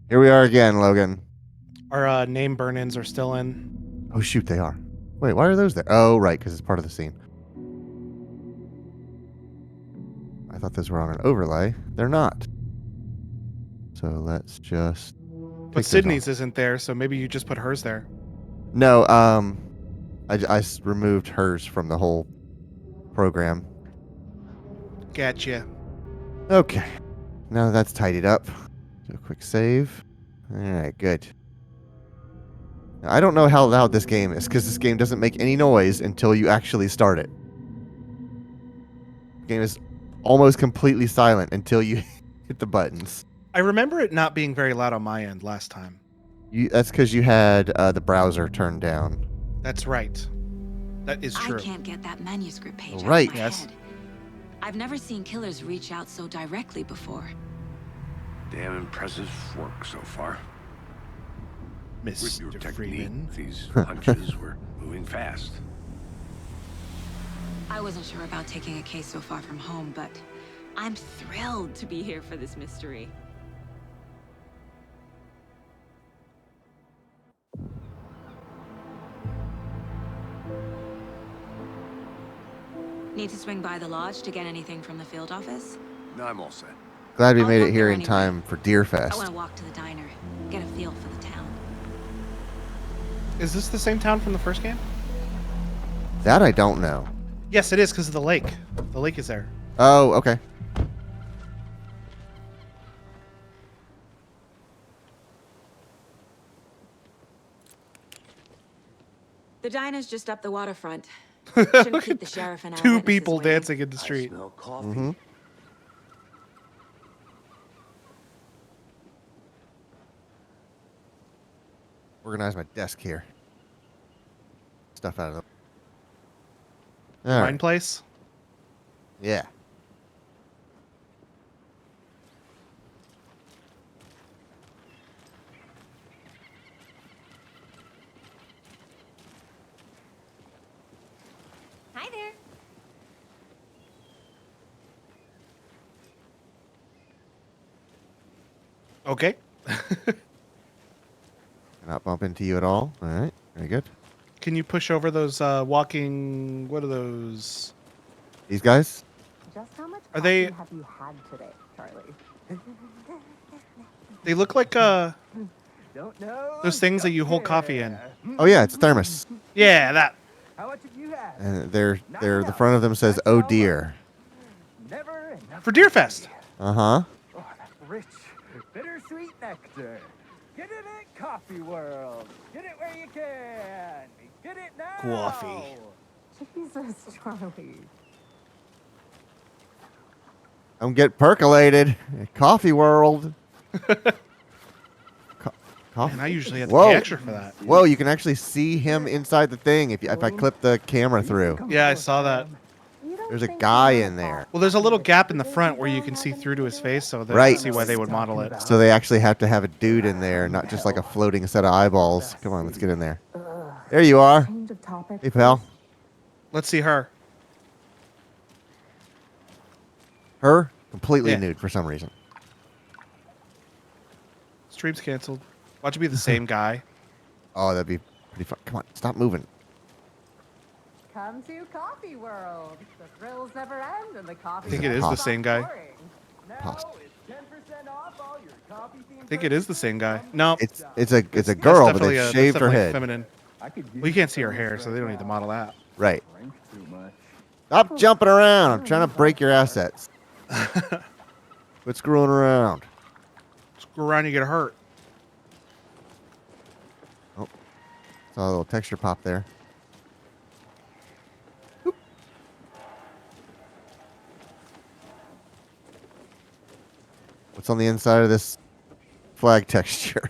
Here we are again, Logan. Our name burn-ins are still in. Oh, shoot, they are. Wait, why are those there? Oh, right, because it's part of the scene. I thought those were on an overlay. They're not. So let's just But take those Sydney's off. isn't there, so maybe you just put hers there. No, I removed hers from the whole program. Gotcha. Okay. Now that's tidied up. Do a quick save. All right, good. Now, I don't know how loud this game is because this game doesn't make any noise until you actually start it. The game is almost completely silent until you hit the buttons. I remember it not being very loud on my end last time. That's because you had the browser turned down. That's right. That is true. I can't get that manuscript page Right. out of my Yes. head. I've never seen killers reach out so directly before. Damn impressive work so far. With your Mr. technique, Freeman. these hunches were moving fast. I wasn't sure about taking a case so far from home, but I'm thrilled to be here for this mystery. Need to swing by the lodge to get anything from the field office? No, I'm all set. Glad we I'll made walk it here there in anyway. time for I Deerfest. want to walk to the diner, get a feel for the town. Is this the same town from the first game? That I don't know. Yes, it is because of the lake. The lake is there. Oh, okay. The diner's just up the waterfront. Shouldn't keep the sheriff and our Two witnesses people waiting. dancing in the I street. smell coffee. Mm-hmm. Organize my desk here. Stuff out of the. All Wine right. place. Yeah. Hi there. Okay. Not bump into you at all. All right. Very good. Can you push over those walking? What are those? These guys? Just how much Are they- coffee have you had today, Charlie? They look like Don't know. those things that you hold Don't coffee in. care. Oh yeah, it's a thermos. Yeah, that. How much have you had? And the front of them says "Oh dear." Never enough. For Deerfest. Uh huh. Oh, that rich, bittersweet nectar. Get it at Coffee World. Get it where you can. Get it now. Coffee. Jesus, Charlie. Don't get percolated. Coffee World. Coffee. And I usually have to Whoa. pay extra for that. Whoa, you can actually see him inside the thing if I clip the camera through. Yeah, I saw that. There's a guy in there. Well, there's a little gap in the front where you can see through to his face, so they Right. see why they would model it. So they actually have to have a dude in there, not just like a floating set of eyeballs. Come on, let's get in there. There you are. Change of topic. Hey, pal. Let's see her. Her? Completely Yeah. nude for some reason. Stream's canceled. Watch it be the same guy. Oh, that'd be pretty fun. Come on, stop moving. Come to Coffee World. The thrills never end and the coffee. I think it is the same guy. Pasta. I think it is the same guy. No, It's a girl, but definitely they that's shaved her definitely head. Feminine. Well, you can't see her hair, so they don't need to model that. Right. Stop jumping around. I'm trying to break your assets. Quit screwing around. Screw around, you get hurt. Saw a little texture pop there. Oop. What's on the inside of this flag texture?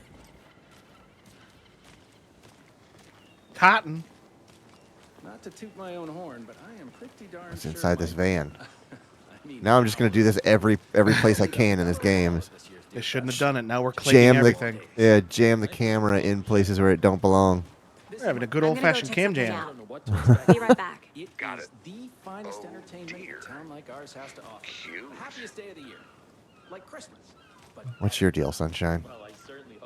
Cotton. Not to toot my own horn, but I am pretty darn What's sure inside my- this van? I mean, Now I'm just gonna do this every place I can in this game. this year's They Deer shouldn't have Fest. done it. Now we're claiming everything. Jam the camera in places where it don't belong. This We're having a is good I'm old gonna go fashioned check cam something jam. I out. don't know what to expect. Be right back. It Got is it. the finest Oh, entertainment dear. a town like ours has to offer. Cute. The happiest day of the year. Like Christmas. But What's your deal, Sunshine? well, I certainly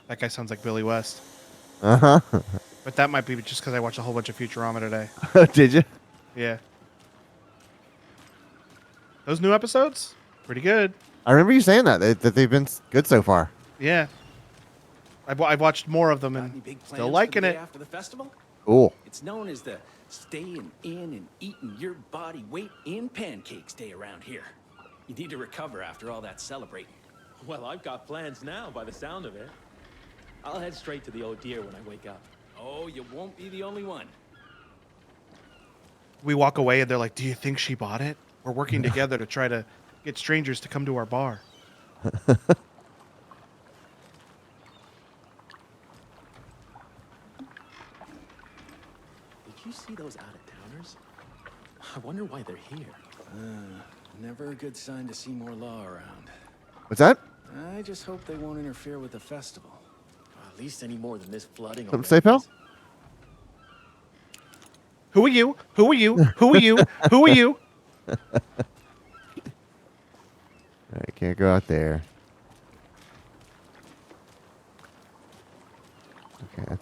That guy sounds like Billy West. Uh huh. But that might be just because I watched a whole bunch of Futurama today. Did you? Yeah. Those new episodes? Pretty good. I remember you saying that they've been good so far. Yeah. I've watched more of them Got any and big plans still for liking the day it. after the festival? Cool. It's known as the staying in and eating your body weight in pancakes day around here. You need to recover after all that celebrating. Well, I've got plans now by the sound of it. I'll head straight to the Old Deer when I wake up. Oh, you won't be the only one. We walk away and they're like, "Do you think she bought it? We're working together to try to get strangers to come to our bar." Did you see those out-of-towners? I wonder why they're here. Never a good sign to see more law around. What's that? I just hope they won't interfere with the festival. At least any more than this flooding. Something to say, pal? Who are you? Who are you? Who are you? Who are you? I can't go out there. Okay.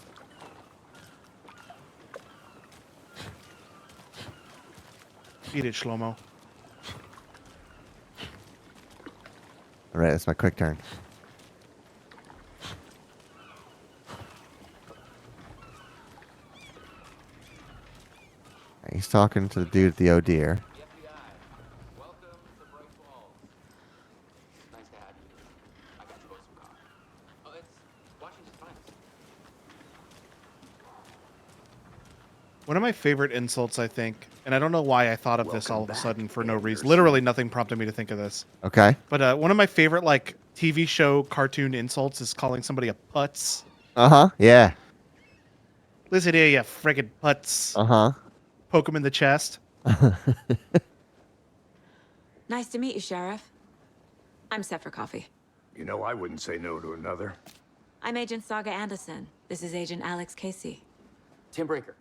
Eat it, Shlomo. All right, that's my quick turn. He's talking to the dude at the Oh Deer. Welcome to Bright Falls. Nice to have you. I got you both some coffee. Oh, it's Washington's finest. One of my favorite insults, I think, and I don't know why I thought of this Welcome all of a back, sudden for no reason. Anderson. Literally nothing prompted me to think of this. Okay. But one of my favorite like TV show cartoon insults is calling somebody a putz. Uh huh. Yeah. Listen here, you friggin' putz. Uh huh. Poke him in the chest. Nice to meet you, Sheriff. I'm set for coffee. You know, I wouldn't say no to another. I'm Agent Saga Anderson. This is Agent Alex Casey. Tim Breaker.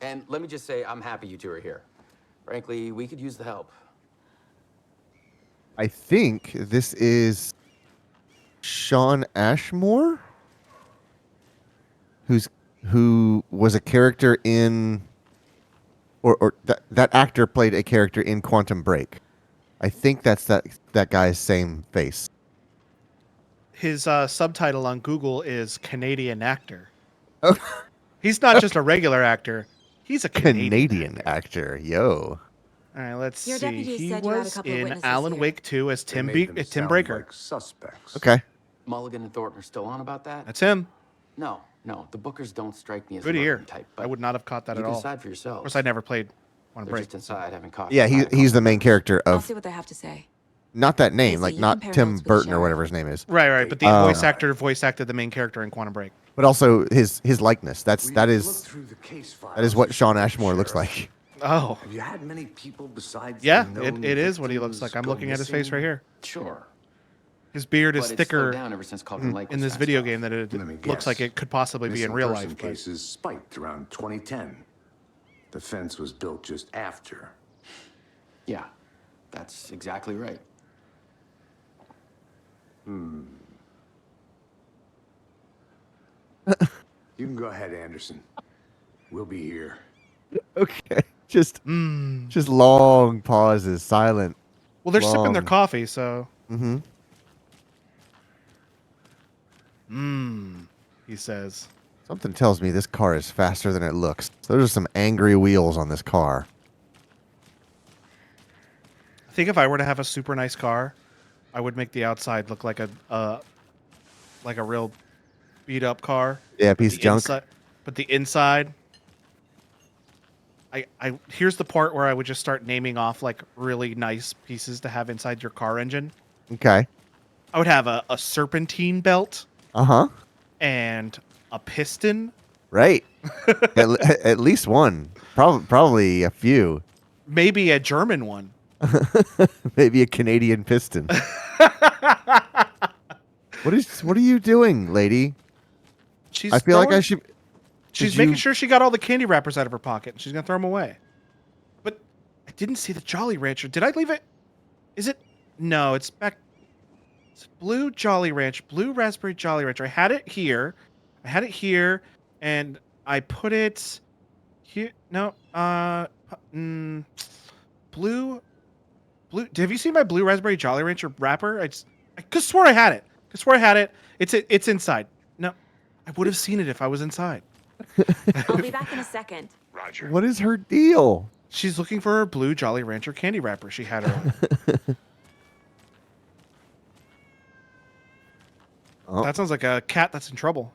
And let me just say, I'm happy you two are here. Frankly, we could use the help. I think this is Sean Ashmore, who was a character in, or that actor played a character in Quantum Break. I think that's that guy's same face. His subtitle on Google is Canadian actor. Oh. He's not just a regular actor. He's a Canadian actor. Yo. All right, let's Your see. deputy He said you had a was couple of in witnesses Alan here. Wake 2 as They Tim made them Tim sound Breaker. like suspects. Okay. Mulligan and Thornton are still on about that? That's him. No, the Bookers don't strike me as Good the ear. murdering type. I but would not have caught that you at can all. decide for Of yourselves. course, I never played Quantum They're Break. just inside having coffee. Yeah, he's the main character I'll of see what they have to say. not that name, Casey, like you not compare Tim notes with the Burton or sheriff. whatever his name is, Right. But the voice actor voice acted the main character in Quantum Break. but also his likeness. That Looked is through the case that is files, what Sean Sheriff. Ashmore looks like. Oh, Have you had many people besides yeah. the known It is what he looks victims like. I'm go looking at his face missing? right here. Sure. His beard is But it's slowed thicker down ever since Cauldron Lake was in this fenced video off. game than it Let me looks like guess. it could possibly be in Missing real person life. but- cases spiked around 2010. The fence was built just after. Yeah, that's exactly right. You can go ahead, Anderson. We'll be here. Okay. Just long pauses, silent. Well, they're sipping their Long. coffee, so. Mm-hmm. He says. Something tells me this car is faster than it looks. Those are some angry wheels on this car. I think if I were to have a super nice car, I would make the outside look like a real beat up car. Yeah, piece of The junk. inside- but the inside, I here's the part where I would just start naming off like really nice pieces to have inside your car engine. Okay. I would have a serpentine belt Uh-huh. and a piston, Right. at least one. Probably a few. maybe a German one. Maybe a Canadian piston. What are you doing, lady? She's I feel like I throwing- should. She's Did making you- sure she got all the candy wrappers out of her pocket. And she's gonna throw them away. But I didn't see the Jolly Rancher. Did I leave it? Is it? No, it's back. It's blue Jolly Ranch, blue raspberry Jolly Rancher. I had it here. And I put it here. No, blue. Have you seen my blue raspberry Jolly Rancher wrapper? I could swear I had it. It's inside. No, I would have seen it if I was inside. I'll be back in a second. What is her deal? She's looking for her blue Jolly Rancher candy wrapper. She had her. Oh, That sounds like a cat that's in trouble.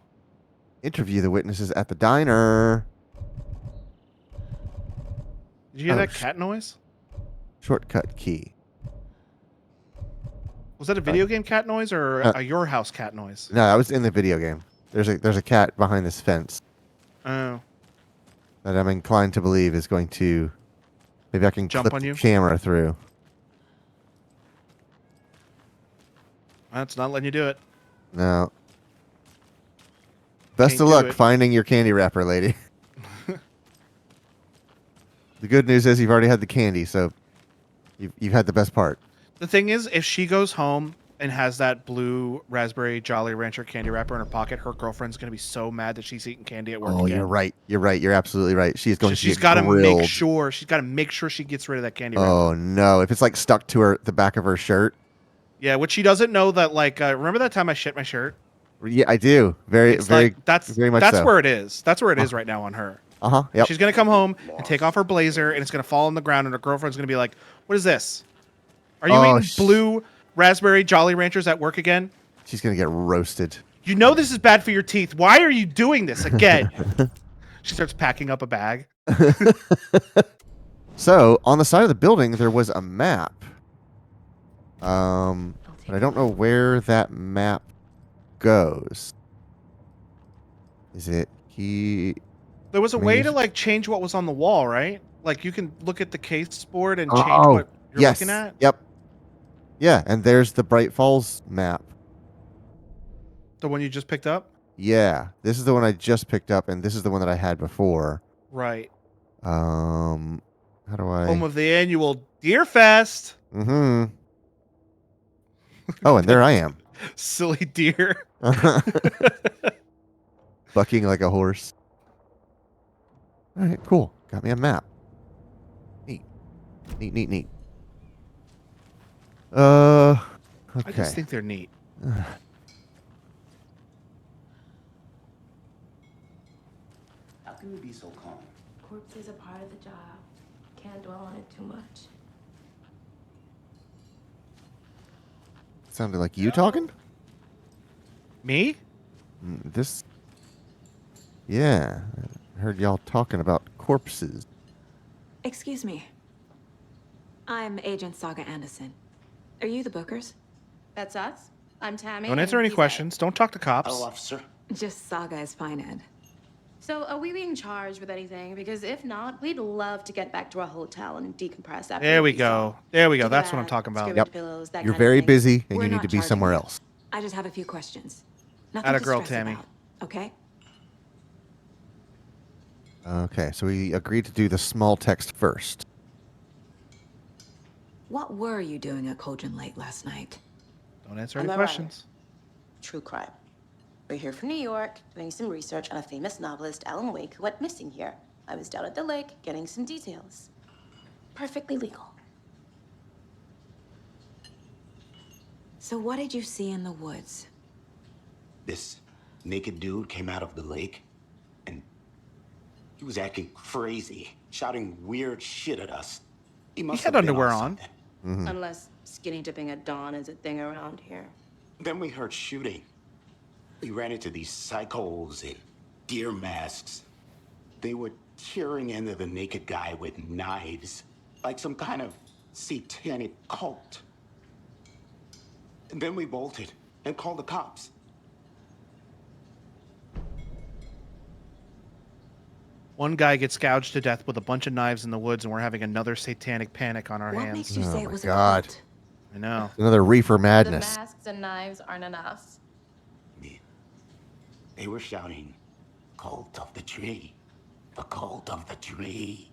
interview the witnesses at the diner. Did you hear Oh, that cat noise? Shortcut key. Was that a video game cat noise or a your house cat noise? No, I was in the video game. There's a cat behind this fence Oh, that I'm inclined to believe is going to. Maybe I can Jump clip on the you? camera through. that's not letting you do it. No. Best Can't of do luck it. finding your candy wrapper, lady. The good news is you've already had the candy, so you've had the best part. The thing is, if she goes home and has that blue raspberry Jolly Rancher candy wrapper in her pocket, her girlfriend's gonna be so mad that she's eating candy at work. Oh, again. you're right. You're right. You're absolutely right. She's going So to she's get got to grilled. make sure. She's got to make sure she gets rid of that candy wrapper. Oh no! If it's like stuck to the back of her shirt. Yeah, what she doesn't know that like remember that time I shit my shirt? Yeah, I do. Very, It's very, like that's very much that's so. where it is. That's where it is right now on her. Yep. She's gonna come home and take off her blazer, and it's gonna fall on the ground, and her girlfriend's gonna be like, "What is this? Are you Oh, eating blue raspberry Jolly Ranchers at work again? She's gonna get roasted. You know this is bad for your teeth. Why are you doing this again?" She starts packing up a bag. So on the side of the building there was a map. But I don't know where that map goes. Is it There was a way to Amazing. like change what was on the wall, right? Like you can look at the case board and change Oh, what you're yes. looking at. Yep. Yeah, and there's the Bright Falls map. The one you just picked up, Yeah, this is the one I just picked up, and this is the one that I had before. right? How do I? Home of the annual Deer Fest. Mm-hmm. Oh, and there I am, Silly deer. bucking like a horse. All right, cool. Got me a map. Neat, neat, neat, neat. I Okay. just think they're neat. How can you be so calm? Corpses are part of the job. Can't dwell on it too much. Sounded like you talking. Me? This. Yeah, I heard y'all talking about corpses. Excuse me. I'm Agent Saga Anderson. Are you the Bookers? That's us. I'm Tammy. Don't and answer any he's Ed. questions. Don't talk to cops. Hello, officer. Just Saga is fine, Ed. So, are we being charged with anything? Because if not, we'd love to get back to our hotel and decompress after. There we what saw. go. There we go. Take a That's what I'm bath, talking about. scribble Yep. pillows, that You're kind of very thing. busy, and We're you need not to be charging somewhere you. else. I just have a few questions. Nothing Atta to girl, stress Tammy. about, okay? Okay, so we agreed to do the small text first. What were you doing at Cauldron Lake last night? Don't answer I'm any a writer. questions. True crime. We're here from New York, doing some research on a famous novelist, Alan Wake, who went missing here. I was down at the lake, getting some details. Perfectly legal. So what did you see in the woods? This naked dude came out of the lake, and he was acting crazy, shouting weird shit at us. He must had have been underwear on. something. Unless skinny dipping at dawn is a thing around here. Then we heard shooting. We ran into these psychos in deer masks. They were tearing into the naked guy with knives, like some kind of satanic cult. And then we bolted and called the cops. One guy gets gouged to death with a bunch of knives in the woods, and we're having another satanic panic on our What hands. makes you Oh say my it was God. a cult? I know. Another reefer The madness. masks and knives aren't enough. They were shouting, "Cult of the tree, the cult of the tree,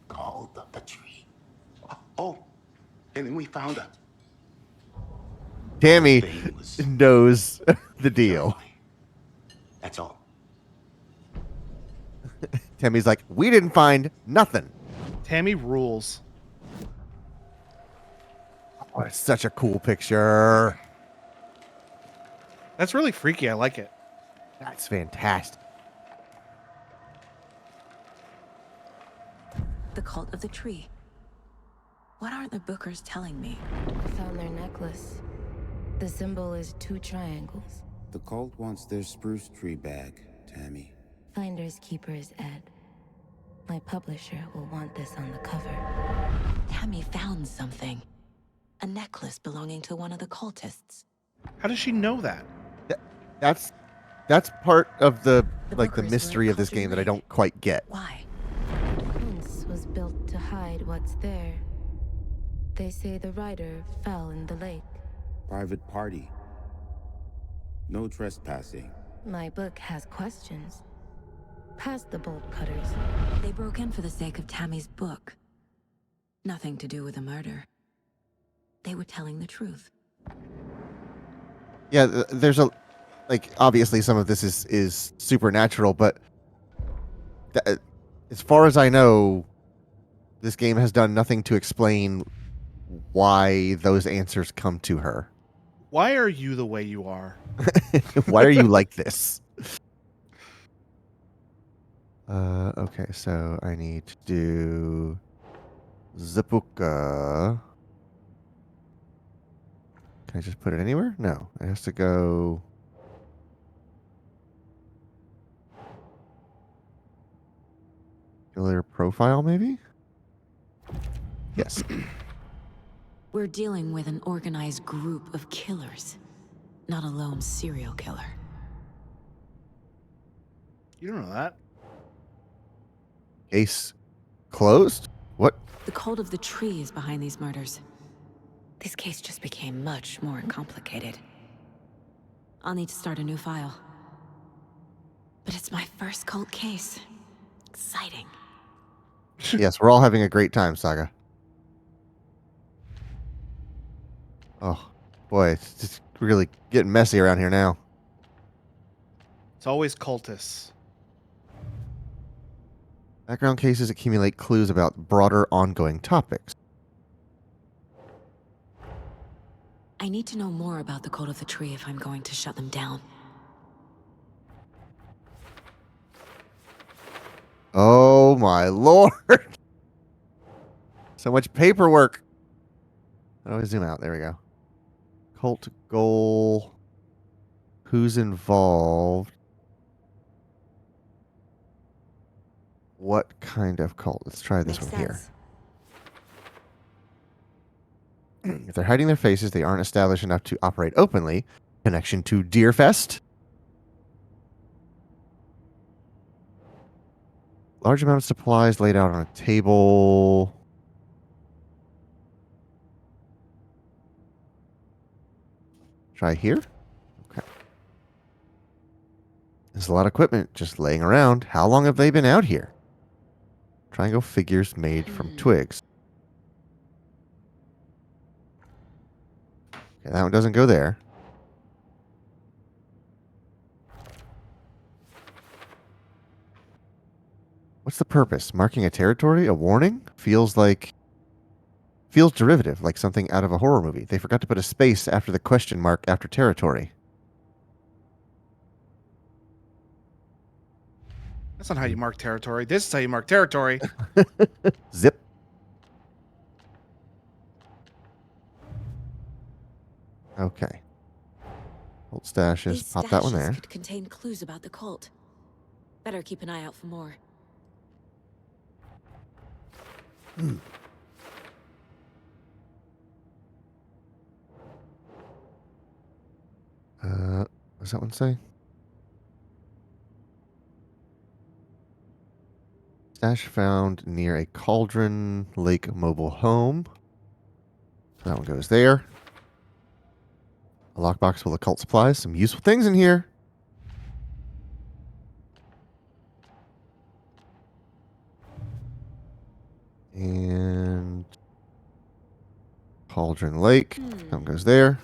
cult of the tree." Oh, and then we found a Tammy thing was knows the deal. terrifying. That's all. Tammy's like, we didn't find nothing. Tammy rules. Oh, it's such a cool picture. That's really freaky. I like it. That's fantastic. The cult of the tree. What are the Bookers telling me? I found their necklace. The symbol is 2 triangles. The cult wants their spruce tree back, Tammy. Finders keepers, Ed. My publisher will want this on the cover. Tammy found something. A necklace belonging to one of the cultists. How does she know that? That's part of the The like the Bookers mystery were of this game that I cultured don't quite get. Why? Once was built to hide what's there. They say the writer fell in the lake. Private party. No trespassing. My book has questions. Past the bolt cutters. They broke in for the sake of Tammy's book. Nothing to do with the murder. They were telling the truth. Yeah, there's a like obviously some of this is supernatural, but as far as I know, this game has done nothing to explain why those answers come to her. Why are you the way you are? Why are you like this? Okay, so I need to do Zapuka. Can I just put it anywhere? No, it has to go. Killer profile, maybe? Yes. We're dealing with an organized group of killers, not a lone serial killer. You don't know that. Case closed? What? The cult of the tree is behind these murders. This case just became much more complicated. I'll need to start a new file. But it's my first cult case. Exciting. Yes, we're all having a great time, Saga. Oh, boy, it's just really getting messy around here now. It's always cultists. Background cases accumulate clues about broader ongoing topics. I need to know more about the cult of the tree if I'm going to shut them down. Oh my lord! So much paperwork. How do I zoom out? There we go. Cult goal. Who's involved? What kind of cult? Let's try this Makes one here. sense. If they're hiding their faces, they aren't established enough to operate openly. Connection to Deerfest. Large amount of supplies laid out on a table. Try here. Okay. There's a lot of equipment just laying around. How long have they been out here? Triangle figures made from twigs. Okay, that one doesn't go there. What's the purpose? Marking a territory? A warning? Feels derivative, like something out of a horror movie. They forgot to put a space after the question mark after territory. That's not how you mark territory. This is how you mark territory. Zip. Okay. Old stashes. These Pop that one stashes there. could contain clues about the cult. Better keep an eye out for more. What's that one say? Stash found near a Cauldron Lake mobile home. So that one goes there. A lockbox full of cult supplies. Some useful things in here. And Cauldron Lake. That one goes there.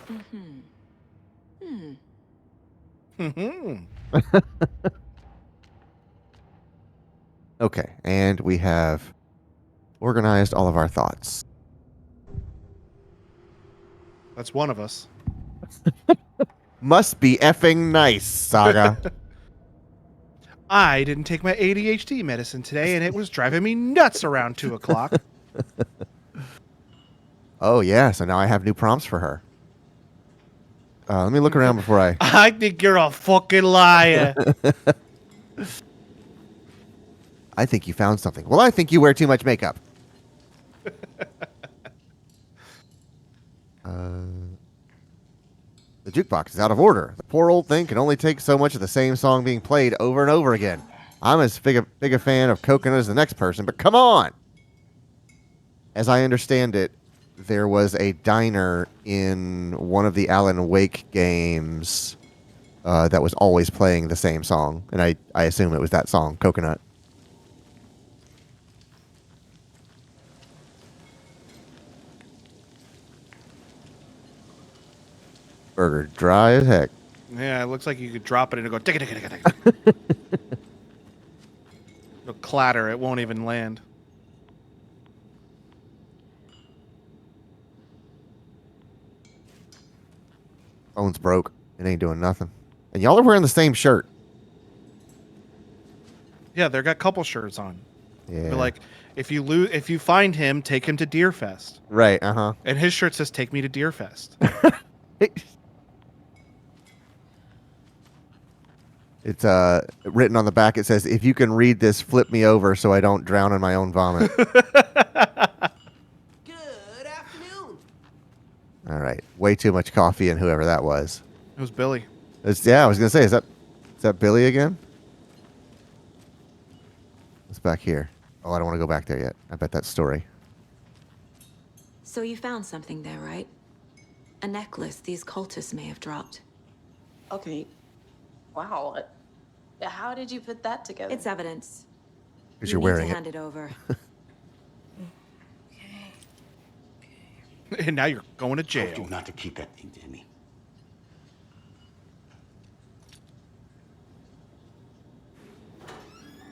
Okay, and we have organized all of our thoughts. That's one of us. Must be effing nice, Saga. I didn't take my ADHD medicine today, and it was driving me nuts around 2 o'clock. Oh, yeah, so now I have new prompts for her. Let me look around before I... I think you're a fucking liar. I think you found something. Well, I think you wear too much makeup. The jukebox is out of order. The poor old thing can only take so much of the same song being played over and over again. I'm as big a fan of Coconut as the next person, but come on! As I understand it, there was a diner in one of the Alan Wake games that was always playing the same song, and I assume it was that song, Coconut. Burger dry as heck. Yeah, it looks like you could drop it and it'll go tick tick tick tick. It'll clatter. It won't even land. Phone's broke. It ain't doing nothing. And y'all are wearing the same shirt. Yeah, they got couple shirts on. Yeah. But like, if you find him, take him to Deerfest. Right. Uh huh. And his shirt says "Take me to Deerfest." It's written on the back. It says, "If you can read this, flip me over so I don't drown in my own vomit." Good afternoon. All right. Way too much coffee and whoever that was. It was Billy. Yeah, I was gonna say, is that Billy again? What's back here? Oh, I don't want to go back there yet. I bet that's Story. So you found something there, right? A necklace these cultists may have dropped. Okay. Wow. How did you put that together? It's evidence. Because You you're need wearing to it. hand it over. And now you're going to I told jail. you not to keep that thing to me.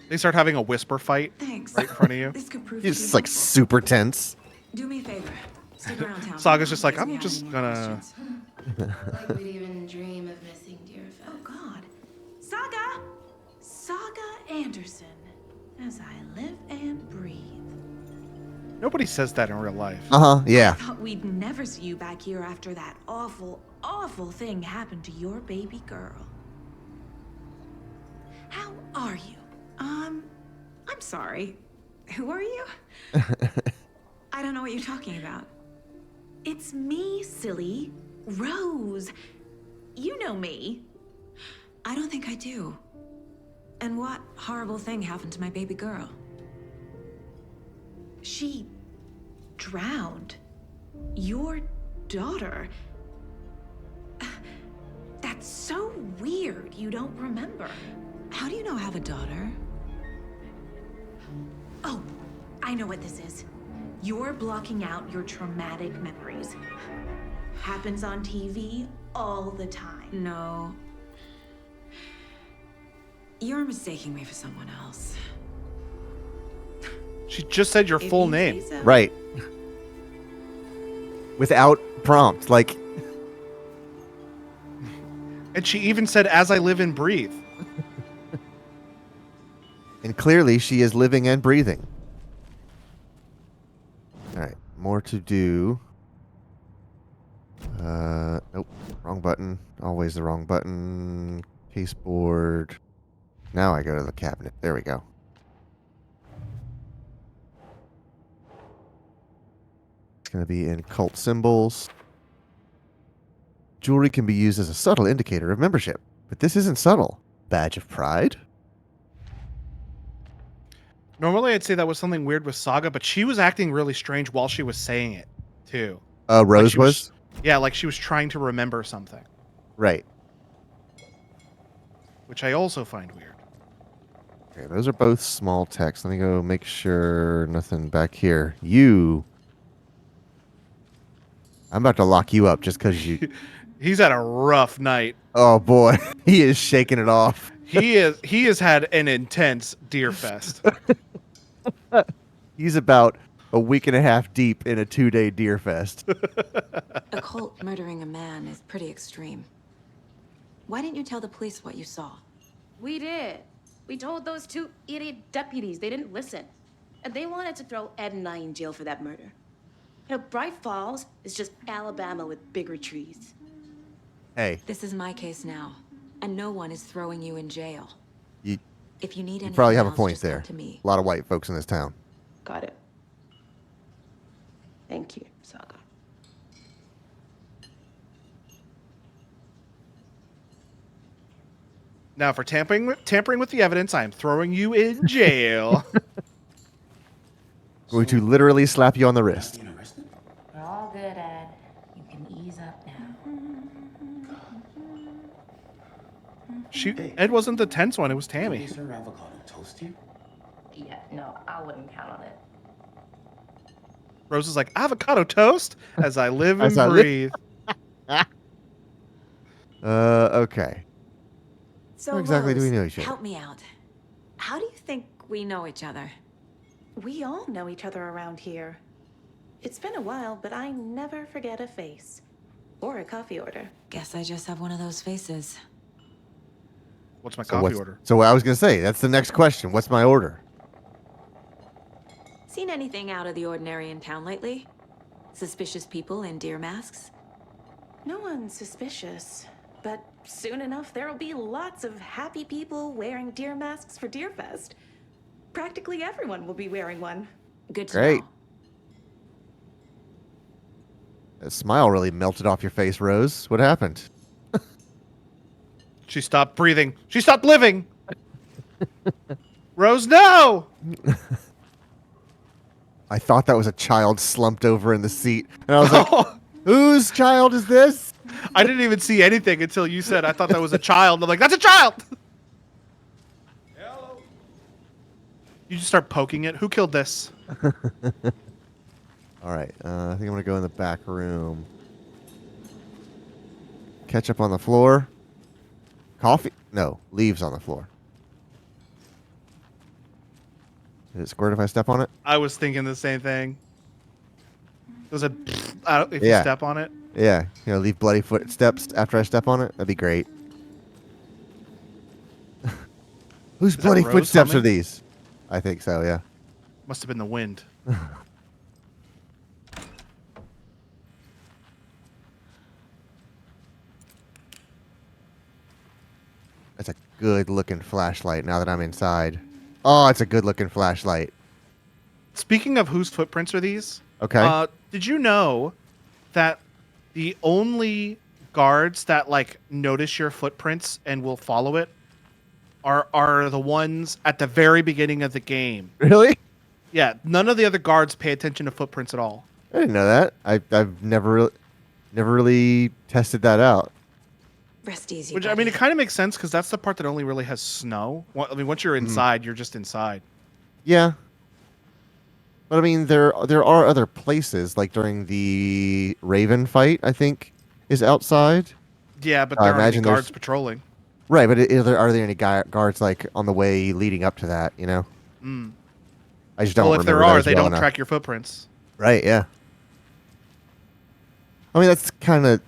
They start having a whisper fight Thanks. right in front of you. This could prove He's to be just like helpful. super tense. Do me a favor. Stick around town. Saga's just like, in case we I'm have just any more gonna. questions. Like we'd even dream of missing Deerfest. Oh God. Saga! Saga Anderson. As I live and breathe. Nobody says that in real life. Uh huh. Yeah. Thought we'd never see you back here after that awful, awful thing happened to your baby girl. How are you? I'm sorry. Who are you? I don't know what you're talking about. It's me, silly. Rose. You know me. I don't think I do. And what horrible thing happened to my baby girl? She drowned. Your daughter. That's so weird you don't remember. How do you know I have a daughter? Oh, I know what this is. You're blocking out your traumatic memories. Happens on TV all the time. No. You're mistaking me for someone else. She just said your If full you name. say so. Right. Without prompt. Like, And she even said, "As I live and breathe." and clearly she is living and breathing. All right. More to do. Nope. Wrong button. Always the wrong button. Case board. Now I go to the cabinet. There we go. It's going to be in cult symbols. Jewelry can be used as a subtle indicator of membership, but this isn't subtle. Badge of pride? Normally, I'd say that was something weird with Saga, but she was acting really strange while she was saying it, too. Rose she was? Yeah, like she was trying to remember something, Right. which I also find weird. Okay, those are both small text. Let me go make sure nothing back here. I'm about to lock you up just because you He's had a rough night. Oh boy, he is shaking it off. He has had an intense deer fest. He's about a week and a half deep in a 2-day deer fest. A cult murdering a man is pretty extreme. Why didn't you tell the police what you saw? We did. We told those 2 idiot deputies. They didn't listen. And they wanted to throw Ed and I in jail for that murder. You know, Bright Falls is just Alabama with bigger trees. Hey, This is my case now, and no one is throwing you in jail. you If you need you anything probably have a else, point just come there. to me. A lot of white folks in this town. Got it. Thank you, Saga. Now, for tampering with the evidence, I am throwing you in jail. Going to literally slap you on the wrist. We're all good, Ed. You can ease up now. Ed wasn't the tense one. It was Tammy. serve avocado toast here? Yeah, no, I wouldn't count on it. Rose is like, avocado toast as I live and As I live- breathe. Okay. So, How exactly do we Rose, know each other? help me out. How do you think we know each other? We all know each other around here. It's been a while, but I never forget a face. Or a coffee order. Guess I just have one of those faces. What's my So coffee what's- order? So I was going to say, that's the next question. What's my order? Seen anything out of the ordinary in town lately? Suspicious people in deer masks? No one's suspicious. But soon enough, there'll be lots of happy people wearing deer masks for Deerfest. Practically everyone will be wearing one. Good to Great. know. That smile really melted off your face, Rose. What happened? She stopped breathing. She stopped living. Rose, no! I thought that was a child slumped over in the seat. And I was like, whose child is this? I didn't even see anything until you said I thought that was a child. I'm like, that's a child! You just start poking it. Who killed this? All right. I think I'm going to go in the back room. Ketchup on the floor. Coffee? No, leaves on the floor. Did it squirt if I step on it? I was thinking the same thing. Does it if Yeah. you step on it? Yeah. You know, leave bloody footsteps after I step on it? That'd be great. Whose that bloody Rose footsteps are humming? these? I think so, yeah. Must have been the wind. That's a good looking flashlight now that I'm inside. Oh, it's a good looking flashlight. Speaking of whose footprints are these? Okay. Did you know that the only guards that like notice your footprints and will follow it are the ones at the very beginning of the game? Really? Yeah, none of the other guards pay attention to footprints at all. I didn't know that. I've never really tested that out. Rest easy. Which I mean, it kind of makes sense because that's the part that only really has snow. I mean, once you're inside, you're just inside. Yeah. But I mean, there are other places, like during the Raven fight, I think, is outside. Yeah, but I there aren't any imagine there's- guards patrolling. Right, but are there any guards like on the way leading up to that? You know, Mm. I just don't Well, if remember there are, those they well don't enough. track your footprints. Right? Yeah. I mean, that's kind of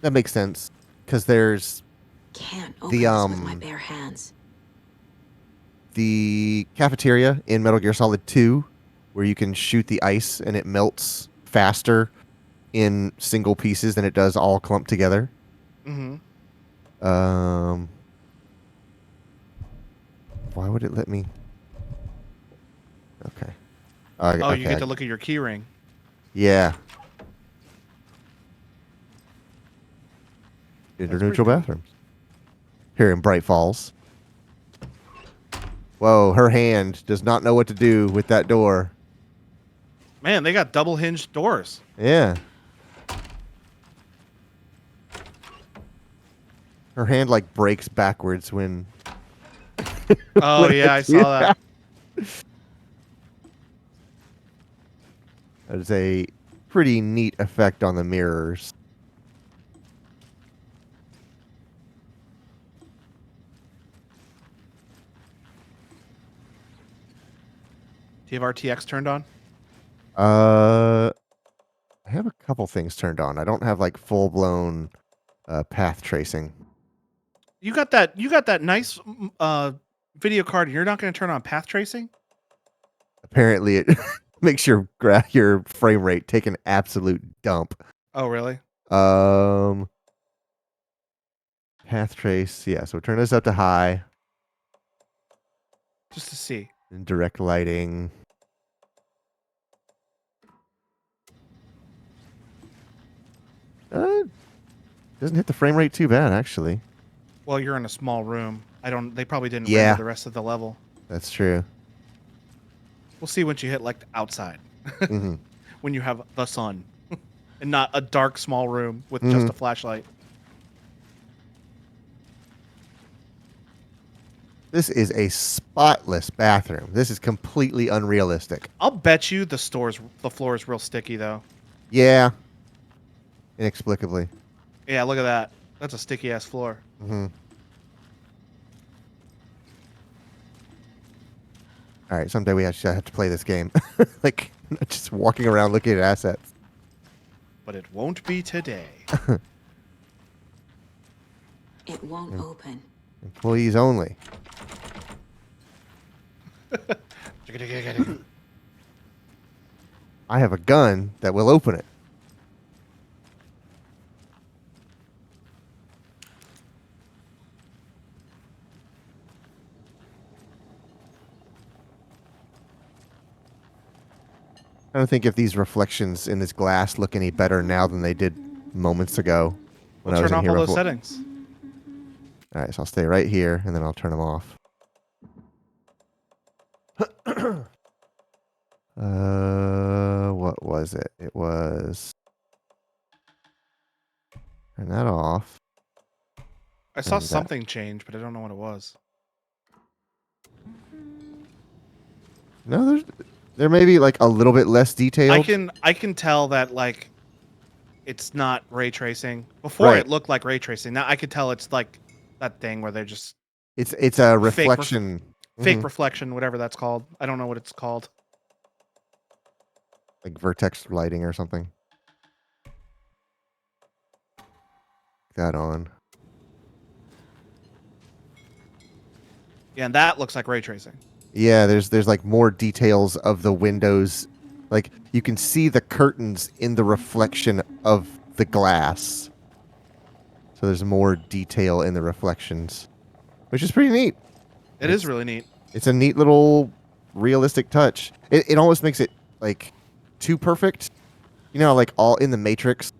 that makes sense because there's Can't open the this with my bare hands. the cafeteria in Metal Gear Solid 2, where you can shoot the ice and it melts faster in single pieces than it does all clumped together. Mm-hmm. Why would it let me? Okay. Oh, okay. you get to look at your key ring. Yeah. pretty Interneutral cool. bathrooms. Here in Bright Falls. Whoa, her hand does not know what to do with that door. Man, they got double hinged doors. Yeah. Her hand like breaks backwards when. Oh when yeah, I it's- saw that. That is a pretty neat effect on the mirrors. Do you have RTX turned on? I have a couple things turned on. I don't have like full blown path tracing. You got that nice video card, and you're not going to turn on path tracing? Apparently, it makes your frame rate take an absolute dump. Oh, really? Path trace. Yeah, so turn this up to high. Just to see. And direct lighting. Doesn't hit the frame rate too bad, actually. Well, you're in a small room. They probably didn't Yeah. render the rest of the level. That's true. We'll see once you hit like outside. hmm When you have the sun. And not a dark small room with Mhm. just a flashlight. This is a spotless bathroom. This is completely unrealistic. I'll bet you the floor is real sticky though. Yeah. Inexplicably. Yeah, look at that. That's a sticky ass floor. hmm All right, someday we actually have to play this game. Like, not just walking around looking at assets. But it won't be today. It won't open. Employees only. I have a gun that will open it. I don't think if these reflections in this glass look any better now than they did moments ago when I was Turn in off here all those before. settings. All right, so I'll stay right here and then I'll turn them off. What was it? It was turn that off. I saw And that- something change, but I don't know what it was. No, there may be like a little bit less detailed. I can tell that like it's not ray tracing. Before Right. it looked like ray tracing. Now I could tell it's like that thing where they're just It's a fake reflection. fake Mhm. reflection, whatever that's called. I don't know what it's called. Like vertex lighting or something. That on. Yeah, and that looks like ray tracing. Yeah, there's like more details of the windows. Like you can see the curtains in the reflection of the glass. So there's more detail in the reflections, which is pretty neat. It is really neat. It's a neat little realistic touch. It almost makes it like too perfect. You know, like all in the Matrix,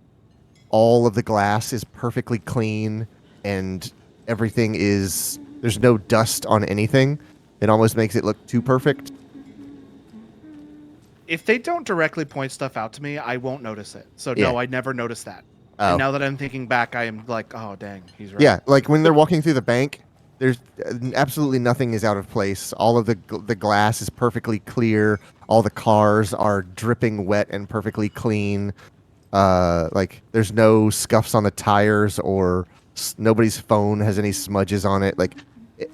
all of the glass is perfectly clean and everything is there's no dust on anything. It almost makes it look too perfect. If they don't directly point stuff out to me, I won't notice it. So Yeah. no, I never noticed that. Oh. And now that I'm thinking back, I am like, oh dang, he's right. Yeah, like when they're walking through the bank, there's absolutely nothing is out of place. All of the glass is perfectly clear. All the cars are dripping wet and perfectly clean. Like there's no scuffs on the tires or nobody's phone has any smudges on it. Like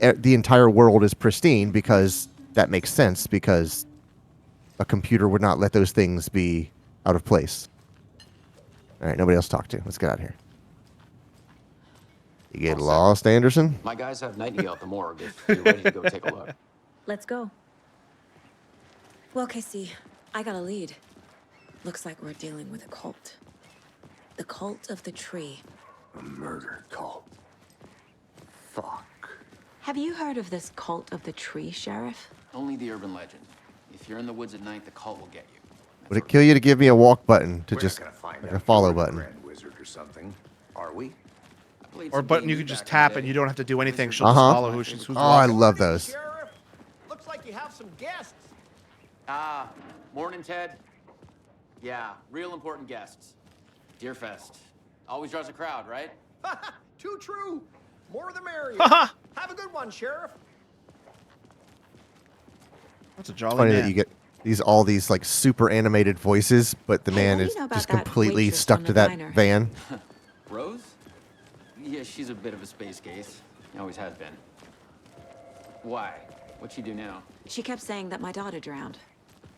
the entire world is pristine because that makes sense because a computer would not let those things be out of place. All right, nobody else to talk to. Let's get out of here. You get lost, Anderson? My guys have Nightingale at the morgue if you're ready to go take a look. Let's go. Well, Casey, I got a lead. Looks like we're dealing with a cult. The cult of the tree. A murder cult. Fuck. Have you heard of this cult of the tree, Sheriff? Only the urban legend. If you're in the woods at night, the cult will get you. Would it kill you to give me a walk button to We're just not gonna find like out a follow you're button? Grand Wizard or something, are we? Or a button you can just tap and you don't have to do anything. She'll Uh-huh. just follow who's Oh, I walking. love those. Sheriff, looks like you have some guests. Ah, morning, Ted. Yeah, real important guests. Deerfest. Always draws a crowd, right? Too true. More the merrier. Haha. Have a good one, Sheriff. That's a jolly Funny man. that you get all these like super animated voices, but the man what do is you know about just that completely waitress stuck from to the that diner? van. Rose? Yeah, she's a bit of a space case. Always has been. Why? What'd she do now? She kept saying that my daughter drowned.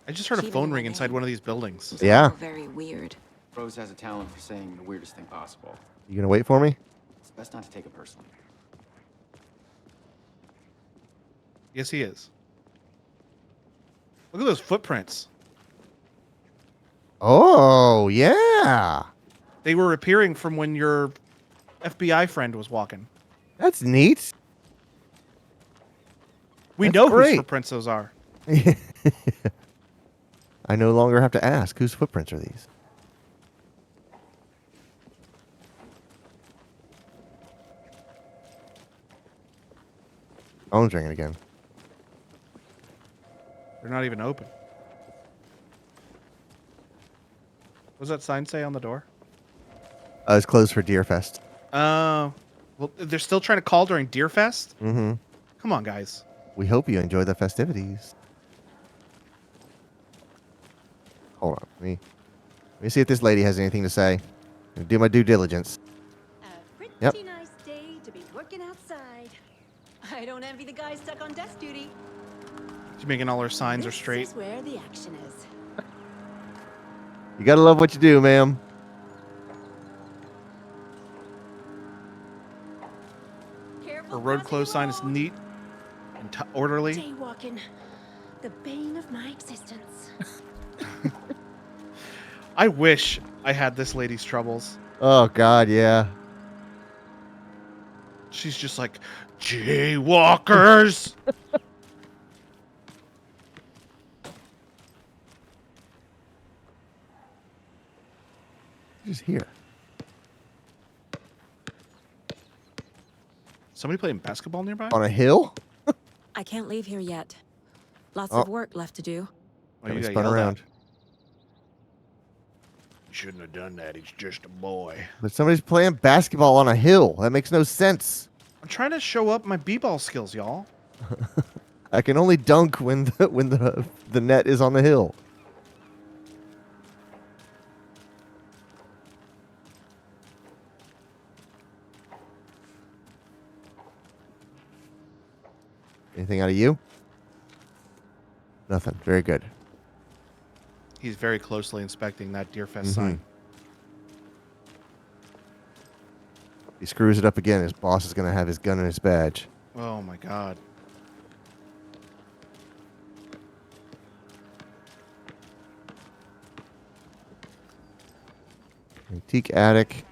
I just heard a She phone knew my ring inside name. one of these buildings. It's Yeah. all very weird. Rose has a talent for saying the weirdest thing possible. You gonna wait for me? It's best not to take it personally. Yes, he is. Look at those footprints. Oh, yeah. They were appearing from when your FBI friend was walking. That's neat. We That's know great. whose footprints those are. I no longer have to ask whose footprints are these. Phone's ringing again. They're not even open. What does that sign say on the door? It's closed for Deerfest. Well, they're still trying to call during Deerfest? Mm-hmm. Come on, guys. We hope you enjoy the festivities. Hold on. Let me see if this lady has anything to say. Do my due diligence. Pretty Yep. nice day to be working outside. I don't envy the guy stuck on desk duty. She's making all her signs are straight. This is where the action is. You gotta love what you do, ma'am. Her road closed sign is neat and orderly. Jaywalking, the bane of my existence. I wish I had this lady's troubles. Oh, God, yeah. She's just like, jaywalkers! Just here. Somebody playing basketball nearby? On a hill? I can't leave here yet. Lots Oh. of work left to do. Oh, Got me you got spun yelled at. around. Shouldn't have done that. He's just a boy. But somebody's playing basketball on a hill. That makes no sense. I'm trying to show up my b-ball skills, y'all. I can only dunk when the net is on the hill. Anything out of you? Nothing. Very good. He's very closely inspecting that Deerfest Mhm. sign. He screws it up again. His boss is going to have his gun and his badge. Oh my god. Antique attic.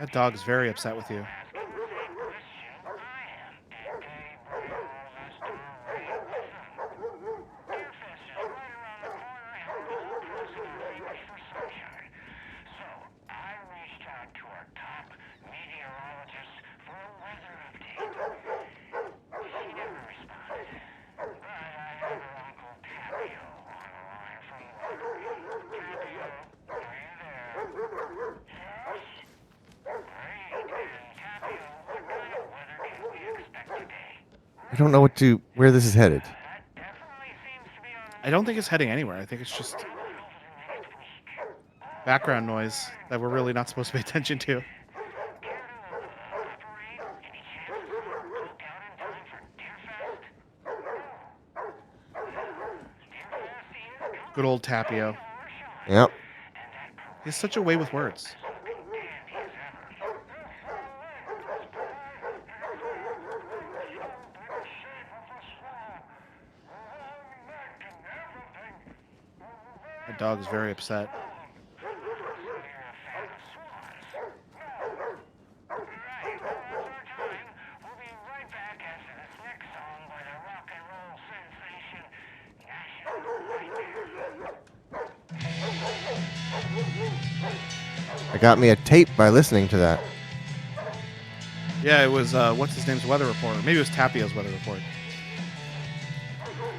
That dog is very upset with you. I don't know where this is headed. I don't think it's heading anywhere. I think it's just background noise that we're really not supposed to pay attention to. Good old Tapio. Yep. He has such a way with words. The dog is very upset. I got me a tape by listening to that. Yeah, it was what's his name's weather report. Maybe it was Tapio's weather report.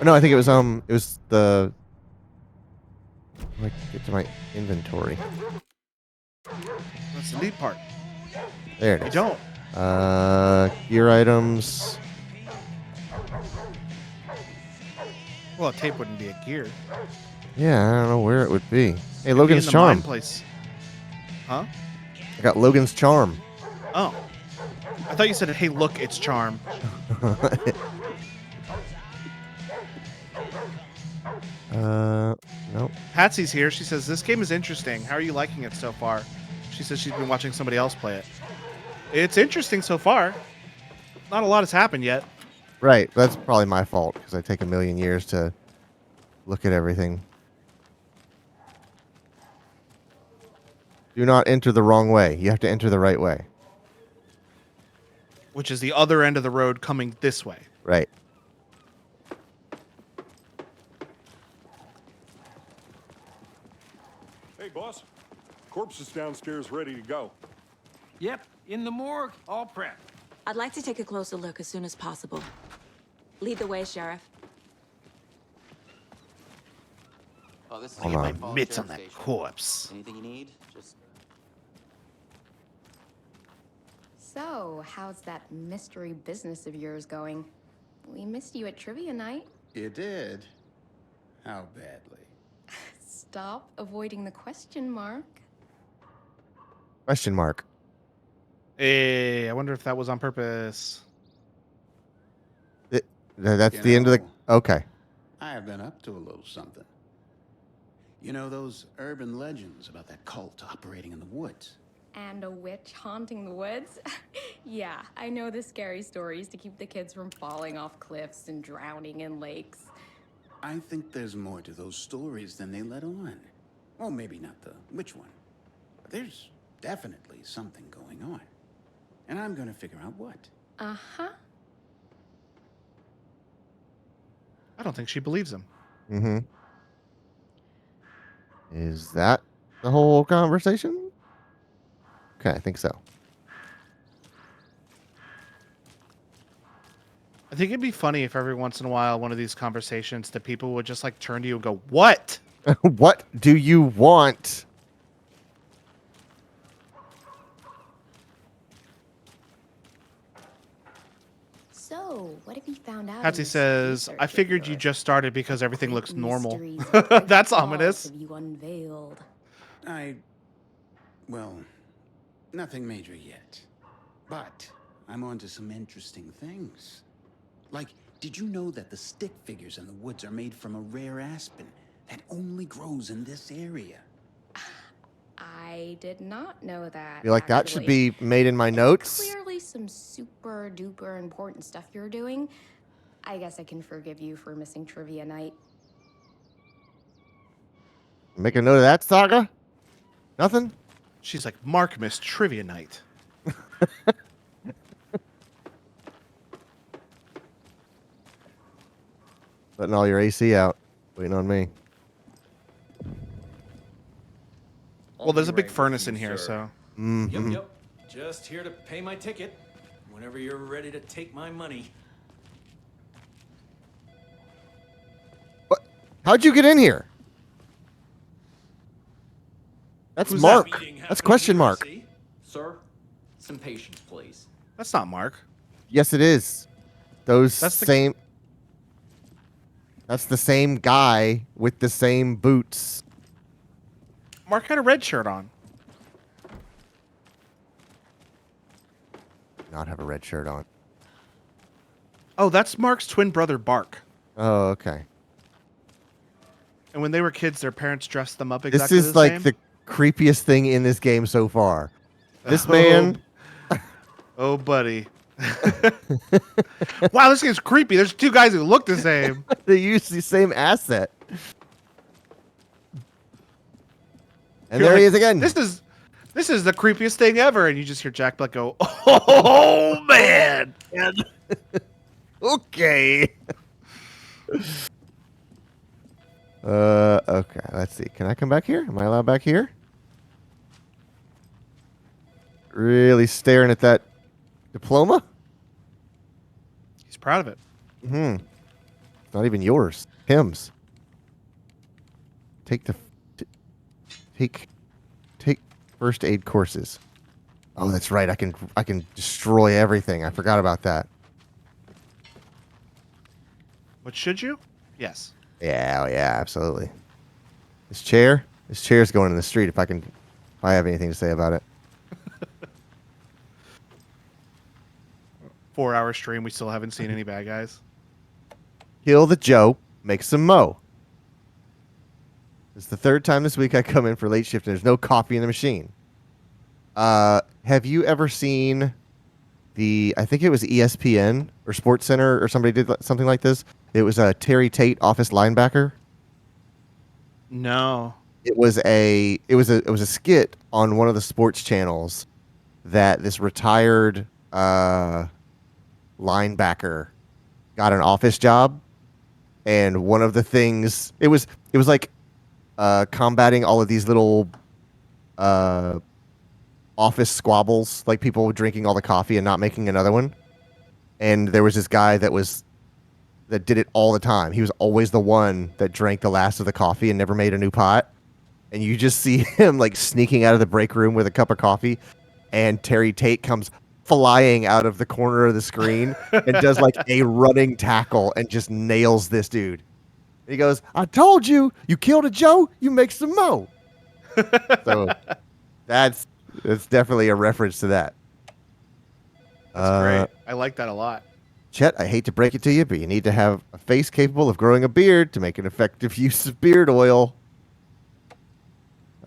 No, I think it was the. Let me get to my inventory. That's the neat part. There it You is. don't. Gear items. Well, a tape wouldn't be a gear. Yeah, I don't know where it would be. Hey, It'd be Logan's in the charm. mine place. Huh? I got Logan's charm. Oh. I thought you said, hey, look, it's charm. Nope. Patsy's here. She says, this game is interesting. How are you liking it so far? She says she's been watching somebody else play it. It's interesting so far. Not a lot has happened yet. Right. That's probably my fault because I take a million years to look at everything. Do not enter the wrong way. You have to enter the right way. Which is the other end of the road coming this way. Right. Hey, boss. Corpse is downstairs ready to go. Yep, in the morgue, all prepped. I'd like to take a closer look as soon as possible. Lead the way, Sheriff. Oh, this is Hold Get on. my Falls mitts on Sheriff that Station. corpse. Anything you need? Just So, how's that mystery business of yours going? We missed you at trivia night. You did? How badly? Stop avoiding the question mark. Question mark. Hey, I wonder if that was on purpose. That's You the end of the. know, Okay. I have been up to a little something. You know those urban legends about that cult operating in the woods? And a witch haunting the woods? Yeah, I know the scary stories to keep the kids from falling off cliffs and drowning in lakes. I think there's more to those stories than they let on. Well, maybe not the witch one. But there's definitely something going on. And I'm gonna figure out what. Uh-huh. I don't think she believes him. Mm-hmm. Is that the whole conversation? Okay, I think so. I think it'd be funny if every once in a while one of these conversations the people would just like turn to you and go, what? What do you want? So, what have you found out? in Patsy this says, research I of figured you yours? just started because everything looks Great normal. mysteries and great That's flaws ominous. have you unveiled? Well, nothing major yet. But I'm onto some interesting things. Like, did you know that the stick figures in the woods are made from a rare aspen that only grows in this area? I did not know that. Feel like that should actually. be made in my notes. Clearly some super duper important stuff you're doing. I guess I can forgive you for missing trivia night. Make a note of that, Saga. Nothing. She's like, Mark missed trivia night. Letting all your AC out. Waiting on me. Well, there's a big furnace in here, so. Mm-hmm. Yep. Just here to pay my ticket. Whenever you're ready to take my money. What? How'd you get in here? That's Who's Mark. that? That's question mark. Sir, some patience, please. That's not Mark. Yes, it is. Those That's the- same. That's the same guy with the same boots. Mark had a red shirt on. Not have a red shirt on. Oh, that's Mark's twin brother, Bark. Oh, okay. And when they were kids, their parents dressed them up This exactly is the like same. the creepiest thing in this game so far. This man. Oh, buddy. Wow, this game's creepy. There's two guys who look the same. They use the same asset. And You're there he like, is again. This is the creepiest thing ever. And you just hear Jack Black go, oh, man. Okay. Okay. Let's see. Can I come back here? Am I allowed back here? Really staring at that diploma? He's proud of it. Hmm. It's not even yours. Him's. Take first aid courses. Oh, that's right. I can destroy everything. I forgot about that. But should you? Yes. Yeah, oh, yeah, absolutely. This chair's going in the street. If I have anything to say about it. 4-hour stream. We still haven't seen any bad guys. Kill the Joe, make some mo. It's the third time this week I come in for late shift and there's no coffee in the machine. Have you ever seen I think it was ESPN or Sports Center or somebody did something like this? It was a Terry Tate office linebacker. No. It was a skit on one of the sports channels that this retired linebacker got an office job, and one of the things it was like combating all of these little office squabbles, like people drinking all the coffee and not making another one. And there was this guy that did it all the time. He was always the one that drank the last of the coffee and never made a new pot. And you just see him like sneaking out of the break room with a cup of coffee, and Terry Tate comes flying out of the corner of the screen and does like a running tackle and just nails this dude. He goes, "I told you, you killed a Joe, you make some mo." So that's definitely a reference to that. That's great. I like that a lot. Chet, I hate to break it to you, but you need to have a face capable of growing a beard to make an effective use of beard oil.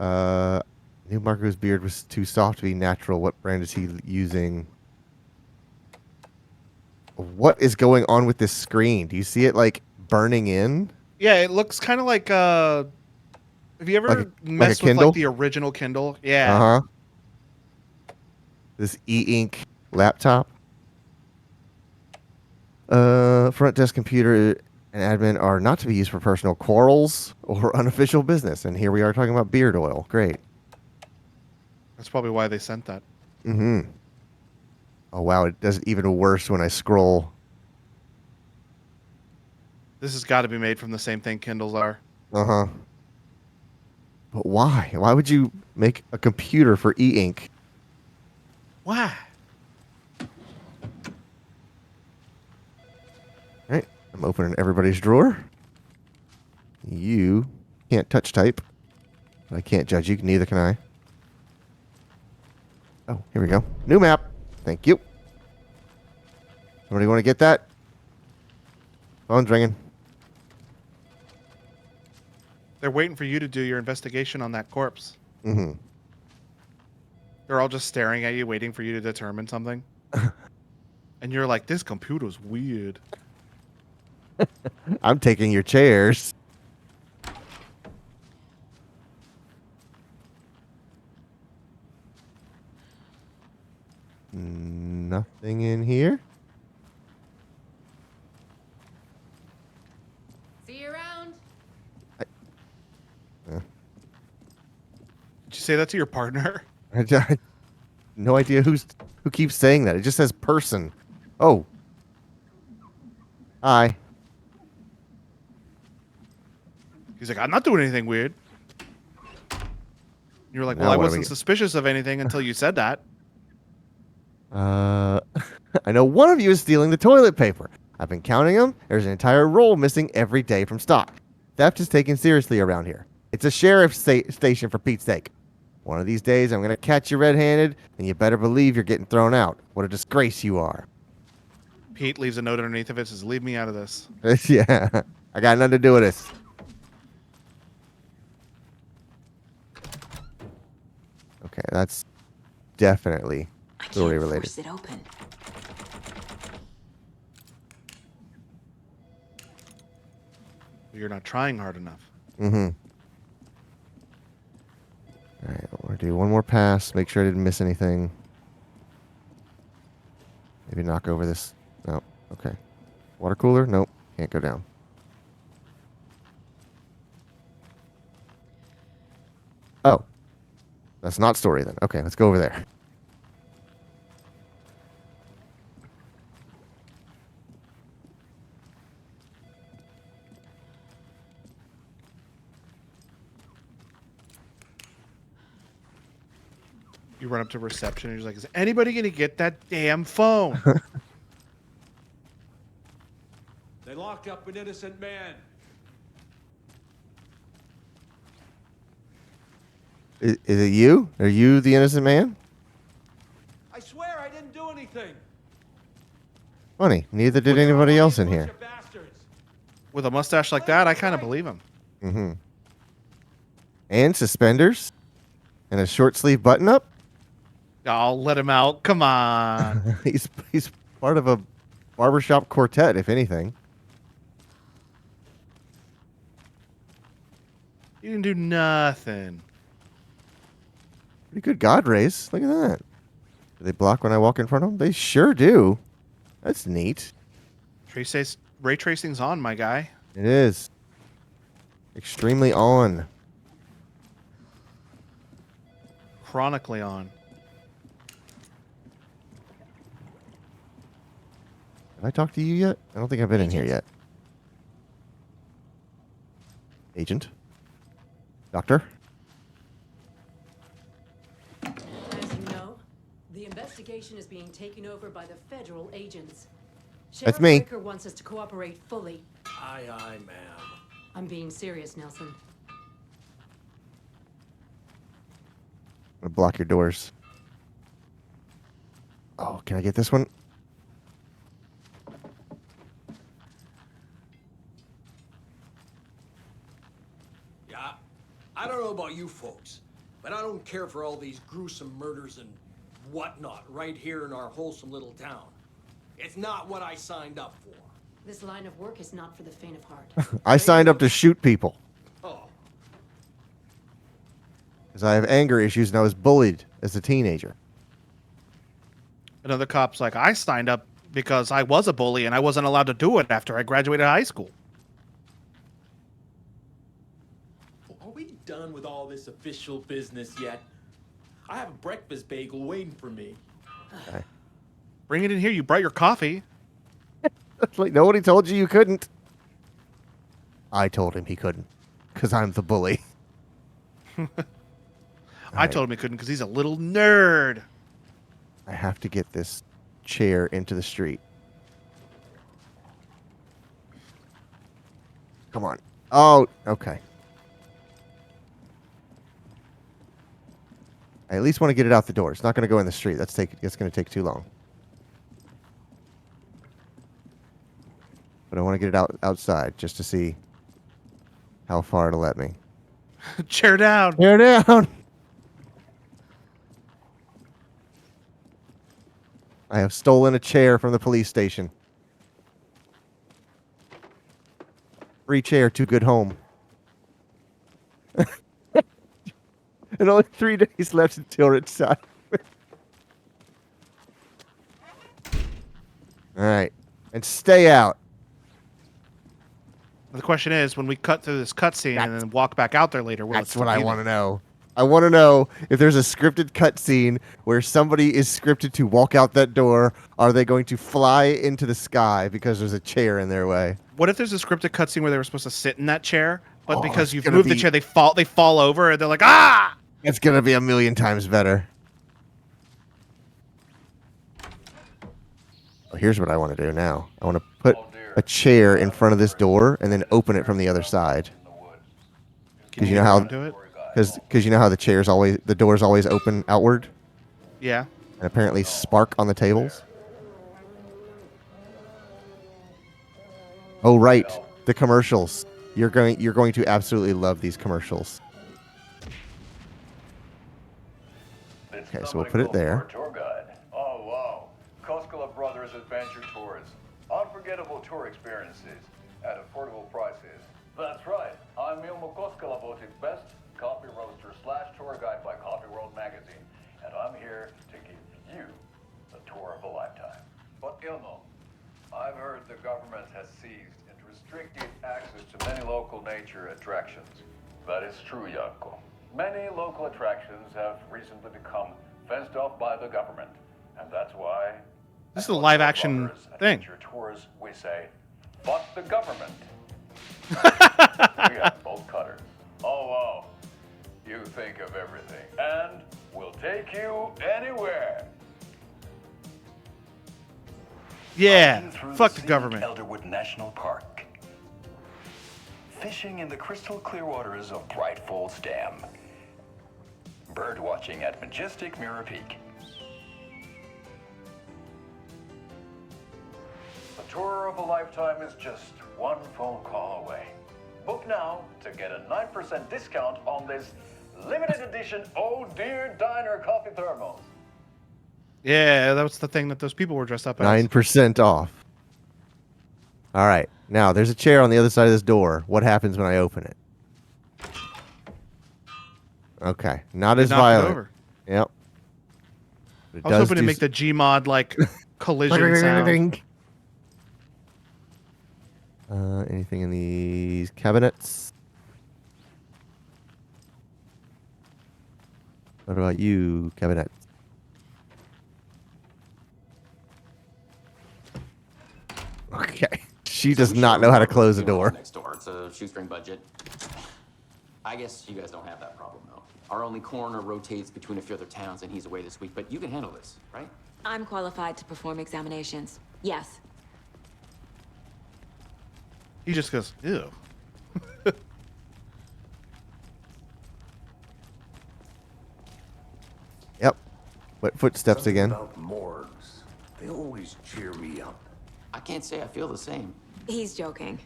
New Marco's beard was too soft to be natural. What brand is he using? What is going on with this screen? Do you see it like burning in? Yeah, it looks kind of like have you ever messed with Kindle? like the original Kindle? Yeah. Uh-huh. This e-ink laptop. Front desk computer and admin are not to be used for personal quarrels or unofficial business. And here we are talking about beard oil. Great. That's probably why they sent that. Mm-hmm. Oh, wow. It does it even worse when I scroll. This has got to be made from the same thing Kindles are. Uh-huh. But why? Why would you make a computer for e-ink? Why? All right. I'm opening everybody's drawer. You can't touch type. I can't judge you. Neither can I. Oh, here we go. New map. Thank you. Somebody want to get that? Phone's ringing. They're waiting for you to do your investigation on that corpse. Mm-hmm. They're all just staring at you, waiting for you to determine something. And you're like, this computer's weird. I'm taking your chairs. Nothing in here. See you around. Did you say that to your partner? I no idea who keeps saying that. It just says person. Oh. Hi. He's like, I'm not doing anything weird. You're like, well, Now I what do we wasn't get? suspicious of anything until you said that. I know one of you is stealing the toilet paper. I've been counting them. There's an entire roll missing every day from stock. Theft is taken seriously around here. It's a sheriff's station, for Pete's sake. One of these days, I'm going to catch you red-handed, and you better believe you're getting thrown out. What a disgrace you are. Pete leaves a note underneath of it, says, leave me out of this. Yeah, I got nothing to do with this. Okay, that's definitely story related. Force it open. You're not trying hard enough. Mm-hmm. All right, we'll do one more pass. Make sure I didn't miss anything. Maybe knock over this. No. Okay. Water cooler? Nope. Can't go down. Oh. That's not story then. Okay, let's go over there. You run up to reception and you're like, is anybody going to get that damn phone? They locked up an innocent man. Is it you? Are you the innocent man? I swear I didn't do anything. Funny. Neither did anybody else in here. With a mustache like that, I kind of believe him. Mm-hmm. And suspenders? And a short sleeve button up? I'll let him out. Come on. He's part of a barbershop quartet, if anything. He didn't do nothing. Pretty good God rays. Look at that. Do they block when I walk in front of them? They sure do. That's neat. Ray tracing's on, my guy. It is. Extremely on. Chronically on. Have I talked to you yet? I don't think I've been in here yet. Agent? Doctor? As you know, the investigation is being taken over by the federal agents. That's Sheriff me. Baker wants us to cooperate fully. Aye, aye, ma'am. I'm being serious, Nelson. I'm gonna block your doors. Oh, can I get this one? Yeah, I don't know about you folks, but I don't care for all these gruesome murders and whatnot right here in our wholesome little town. It's not what I signed up for. This line of work is not for the faint of heart. I signed up to shoot people. Oh, Because I have anger issues and I was bullied as a teenager. Another cop's like, I signed up because I was a bully and I wasn't allowed to do it after I graduated high school. Are we done with all this official business yet? I have a breakfast bagel waiting for me. Okay. Bring it in here. You brought your coffee. Like, nobody told you couldn't. I told him he couldn't. Because I'm the bully. I told him he couldn't because he's a little nerd. I have to get this chair into the street. Come on. Oh, okay. I at least want to get it out the door. It's not going to go in the street. It's going to take too long. But I want to get it outside just to see how far it'll let me. Chair down. Chair down. I have stolen a chair from the police station. Free chair, too good home. And only 3 days left until it's time. All right. And stay out. The question is, when we cut through this cutscene and then walk back out there later, will That's what I want to know. I want to know if there's a scripted cutscene where somebody is scripted to walk out that door. Are they going to fly into the sky because there's a chair in their way? What if there's a scripted cutscene where they were supposed to sit in that chair, but Oh, because it's you've gonna moved the be- chair, they fall over and they're like, ah! It's going to be 1,000,000 times better. Oh, here's what I want to do now. I want to put a chair in front of this door and then open it from the other side. Because you know how, because you know how the doors always open outward, Yeah. and apparently spark on the tables. Oh right, the commercials. You're going to absolutely love these commercials. Okay, so we'll put it there. Tour guide. Oh wow, Koskela Brothers Adventure Tours. Unforgettable tour experiences at affordable prices. That's right. I'm Ilmo Koskela, voted best coffee roaster / tour guide by Coffee World magazine, and I'm here to give you the tour of a lifetime. But Ilmo, I've heard the government has seized and restricted access to many local nature attractions. That is true, Janko. Many local attractions have recently become fenced off by the government, and that's why This is a live action thing. Adventure Tours, we say, fuck the government. We have bolt cutters. Oh wow, you think of everything. And will take you anywhere. Yeah, Hiking through fuck the scenic government. Elderwood National Park. Fishing in the crystal clear waters of Bright Falls Dam. Bird watching at majestic Mirror Peak. A tour of a lifetime is just one phone call away. Book now to get a 9% discount on this limited edition Oh Dear Diner coffee thermos. Yeah, that was the thing that those people were dressed up as. 9% off. All right. Now, there's a chair on the other side of this door. What happens when I open it? Okay. Not as knocked it violent. over. Yep. It I was does hoping to do make the Gmod like collision sound. Anything in these cabinets? What about you, cabinets? Okay. She does not know how to close the door. Next door. It's a shoestring budget. I guess you guys don't have that problem, though. Our only coroner rotates between a few other towns, and he's away this week. But you can handle this, right? I'm qualified to perform examinations. Yes. He just goes, ew. Yep. What footsteps Something again? About morgues. They always cheer me up. I can't say I feel the same. He's joking.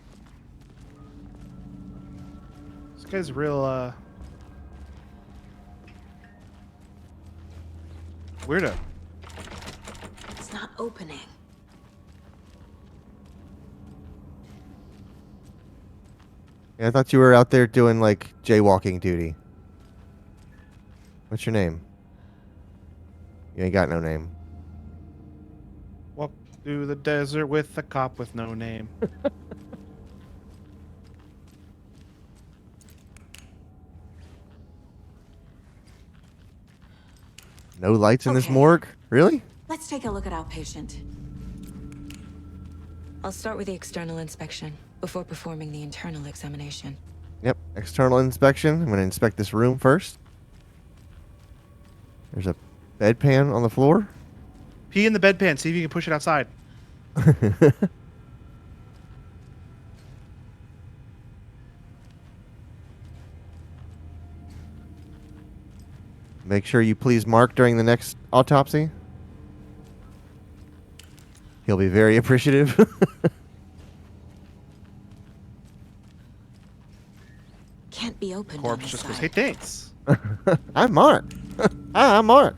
This guy's real, weirdo. It's not opening. Yeah, I thought you were out there doing like jaywalking duty. What's your name? You ain't got no name. Walk through the desert with a cop with no name. No lights in this Okay. morgue? Really? Let's take a look at our patient. I'll start with the external inspection before performing the internal examination. Yep. External inspection. I'm going to inspect this room first. There's a bedpan on the floor. Pee in the bedpan. See if you can push it outside. Make sure you please mark during the next autopsy. He'll be very appreciative. Can't be opened on Corpse this just goes, side. hey, thanks. I'm Mark. Hi, I'm Mark.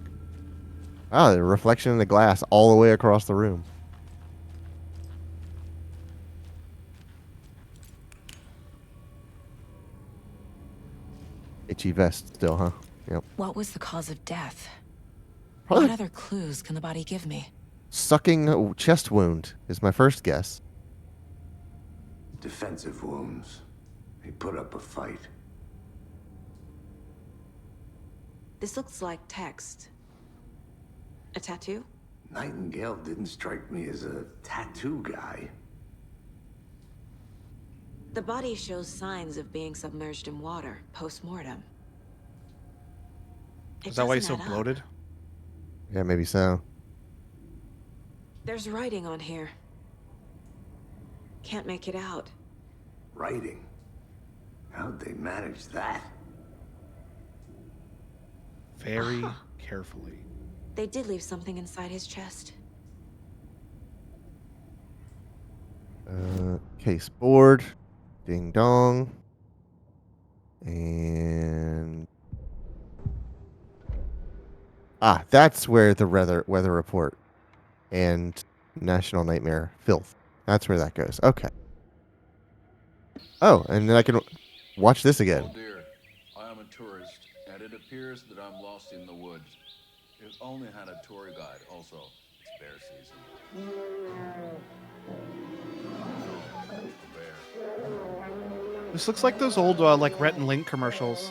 Wow, the reflection in the glass all the way across the room. Itchy vest still, huh? Yep. What was the cause of death? Probably What other clues can the body give me? sucking chest wound is my first guess. Defensive wounds. He put up a fight. This looks like text. A tattoo? Nightingale didn't strike me as a tattoo guy. The body shows signs of being submerged in water post-mortem. Is that why he's so doesn't add up. bloated? Yeah, maybe so. There's writing on here. Can't make it out. Writing. How'd they manage that? Very carefully. They did leave something inside his chest. Case board. Ding dong. And... Ah, that's where the weather report and National Nightmare filth. That's where that goes. Okay. Oh, and then I can watch this again. Oh dear, I am a tourist, and it appears that I'm lost in the woods. I've only had a tour guide, also. It's bear season. Bear. This looks like those old like Rhett and Link commercials.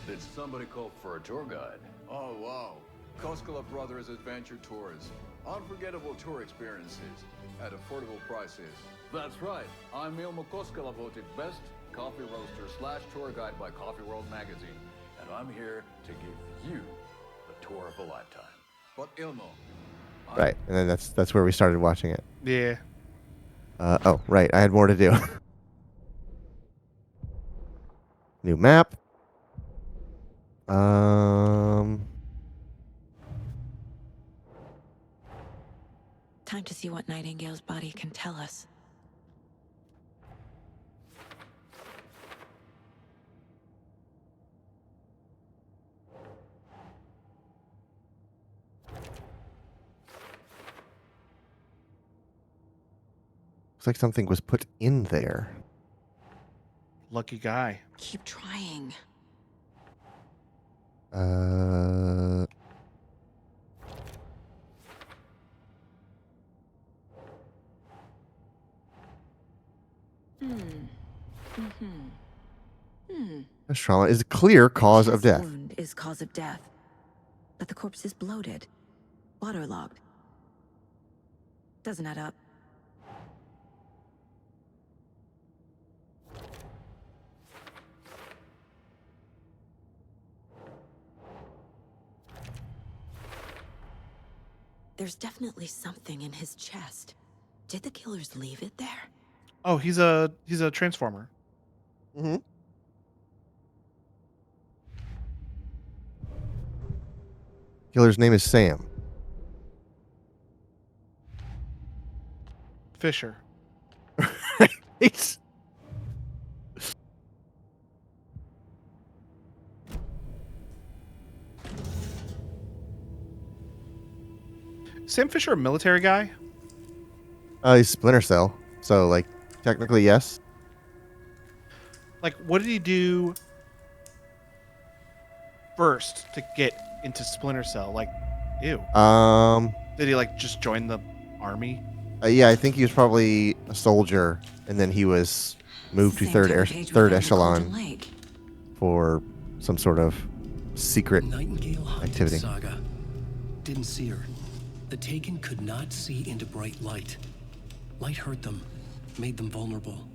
Did somebody call for a tour guide? Oh, wow. Koskela Brothers Adventure Tours. Unforgettable tour experiences at affordable prices. That's right. I'm Ilmo Koskela, voted best coffee roaster / tour guide by Coffee World magazine. And I'm here to give you the tour of a lifetime. But Ilmo. Right, and then that's where we started watching it. Yeah. Oh, right. I had more to do. New map. Time to see what Nightingale's body can tell us. Looks like something was put in there. Lucky guy. Keep trying. This trauma is a clear cause of death. Wound is cause of death, but the corpse is bloated, waterlogged. Doesn't add up. There's definitely something in his chest. Did the killers leave it there? Oh, he's a transformer. Mm-hmm. Killer's name is Sam. Fisher. It's... Sam Fisher a military guy? He's Splinter Cell, so like technically yes. Like, what did he do first to get into Splinter Cell? Like, ew. Did he like just join the army? Yeah, I think he was probably a soldier, and then he was moved to third echelon for some sort of secret Nightingale hunted activity. Saga. Didn't see her. The Taken could not see into bright light. Light hurt them, made them vulnerable.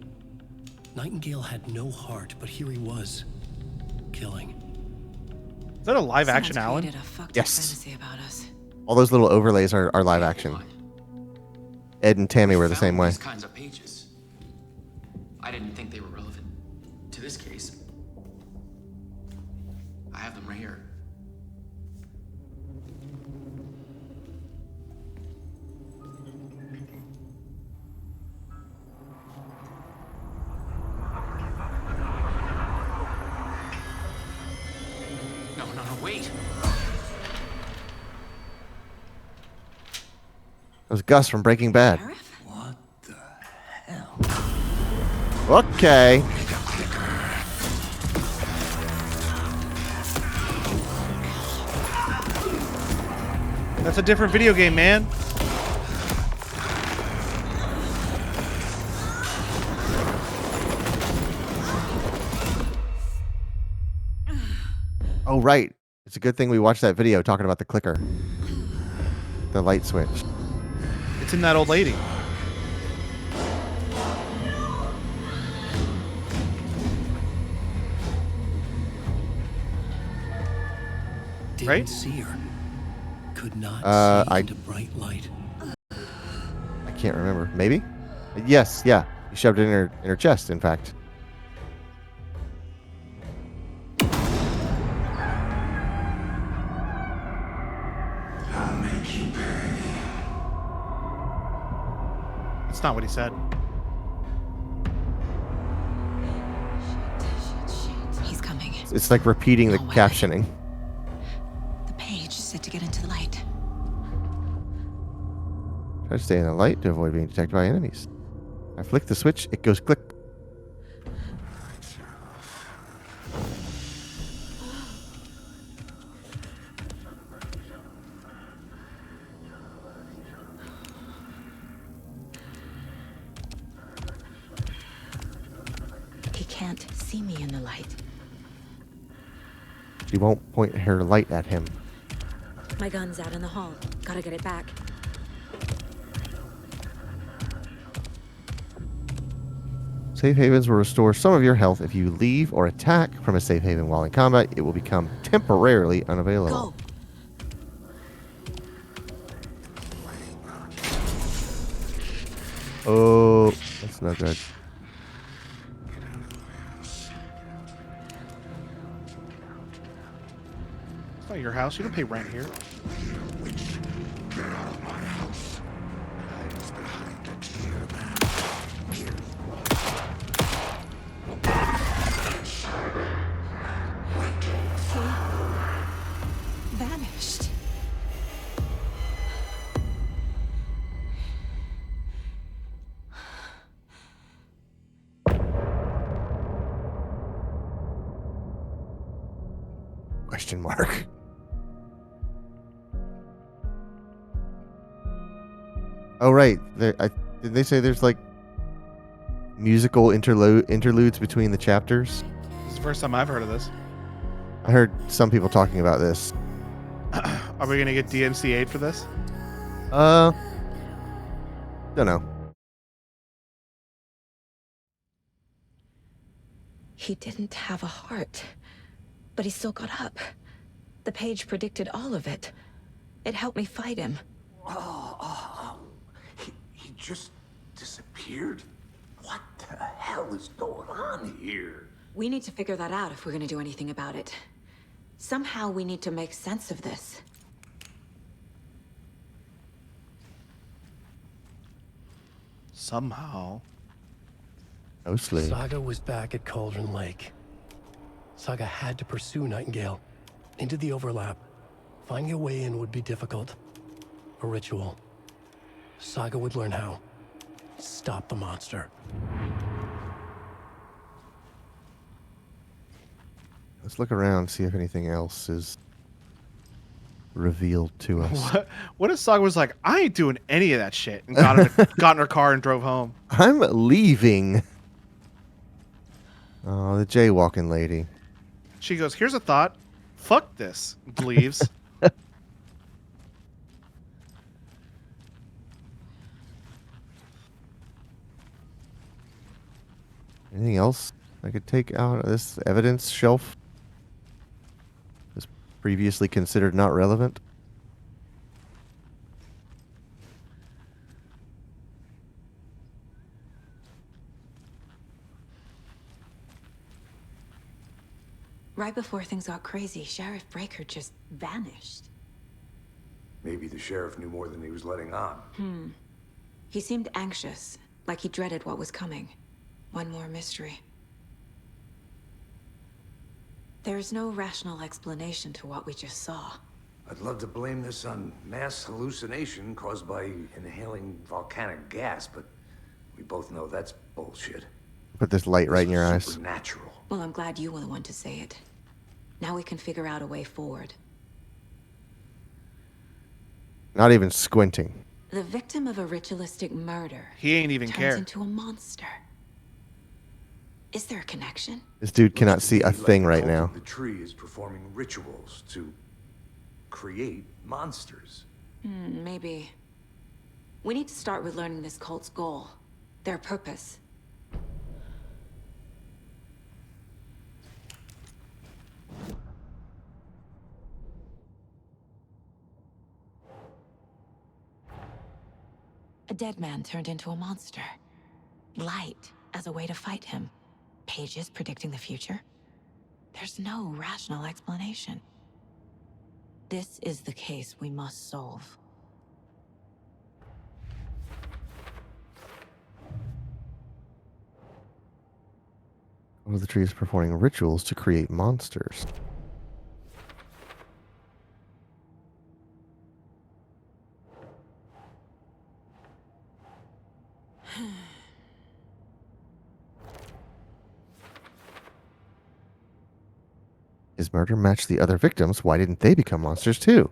Nightingale had no heart, but here he was, killing. Is that a live action Alan? Yes. All those little overlays are live action. Ed and Tammy were the same way. These kinds of pages. I didn't think they were relevant to this case. I have them right here. No, wait. It was Gus from Breaking Bad. What the hell? Okay. That's a different video game, man. Oh, right. It's a good thing we watched that video talking about the clicker. The light switch. It's in that old lady. Didn't see her. Could not see into bright light. I can't remember. Maybe? Yes, yeah. He shoved it in her chest, in fact. I'll make you pay. That's not what he said. He's coming. It's like repeating the captioning. The page said to get into the light. Try to stay in the light to avoid being detected by enemies. I flick the switch, it goes click. He can't see me in the light. She won't point her light at him. My gun's out in the hall. Gotta get it back. Safe havens will restore some of your health. If you leave or attack from a safe haven while in combat, it will become temporarily unavailable. Go. Oh, that's not good. It's not your house. You don't pay rent here. Vanished. Question mark. Oh right, did they say there's like musical interludes between the chapters? This is the first time I've heard of this. I heard some people talking about this. Are we gonna get DMCA'd for this? Don't know. He didn't have a heart, but he still got up. The page predicted all of it. It helped me fight him. He just disappeared? What the hell is going on here? We need to figure that out if we're gonna do anything about it. Somehow we need to make sense of this. Somehow. Mostly. Saga was back at Cauldron Lake. Saga had to pursue Nightingale into the overlap. Finding a way in would be difficult. A ritual. Saga would learn how. Stop the monster. Let's look around, see if anything else is revealed to us. What if Saga was like, I ain't doing any of that shit, and got in her car and drove home? I'm leaving. Oh, the jaywalking lady. She goes, here's a thought. Fuck this. Leaves. Anything else I could take out of this evidence shelf? Was previously considered not relevant? Right before things got crazy, Sheriff Breaker just vanished. Maybe the sheriff knew more than he was letting on. He seemed anxious, like he dreaded what was coming. One more mystery. There's no rational explanation to what we just saw. I'd love to blame this on mass hallucination caused by inhaling volcanic gas, but we both know that's bullshit. Put this light right in your eyes. Supernatural. Well, I'm glad you were the one to say it. Now we can figure out a way forward. Not even squinting. The victim of a ritualistic murder He ain't even turns care. into a monster. Is there a connection? This dude cannot see a thing right Cult now. of the tree is performing rituals to create monsters. Maybe. We need to start with learning this cult's goal. Their purpose. A dead man turned into a monster. Light as a way to fight him. Pages predicting the future. There's no rational explanation. This is the case we must solve. One of the trees performing rituals to create monsters. His murder matched the other victims. Why didn't they become monsters too?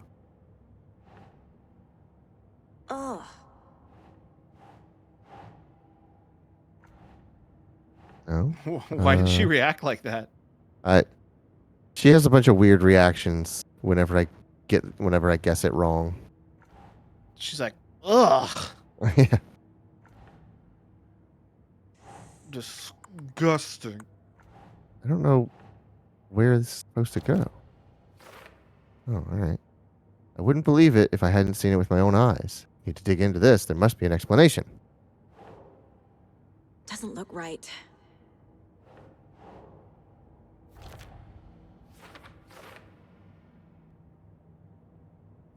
Ugh. No? Why did she react like that? She has a bunch of weird reactions whenever I whenever I guess it wrong. She's like, ugh. Yeah. Disgusting. I don't know where it's supposed to go. Oh, all right. I wouldn't believe it if I hadn't seen it with my own eyes. Need to dig into this. There must be an explanation. Doesn't look right.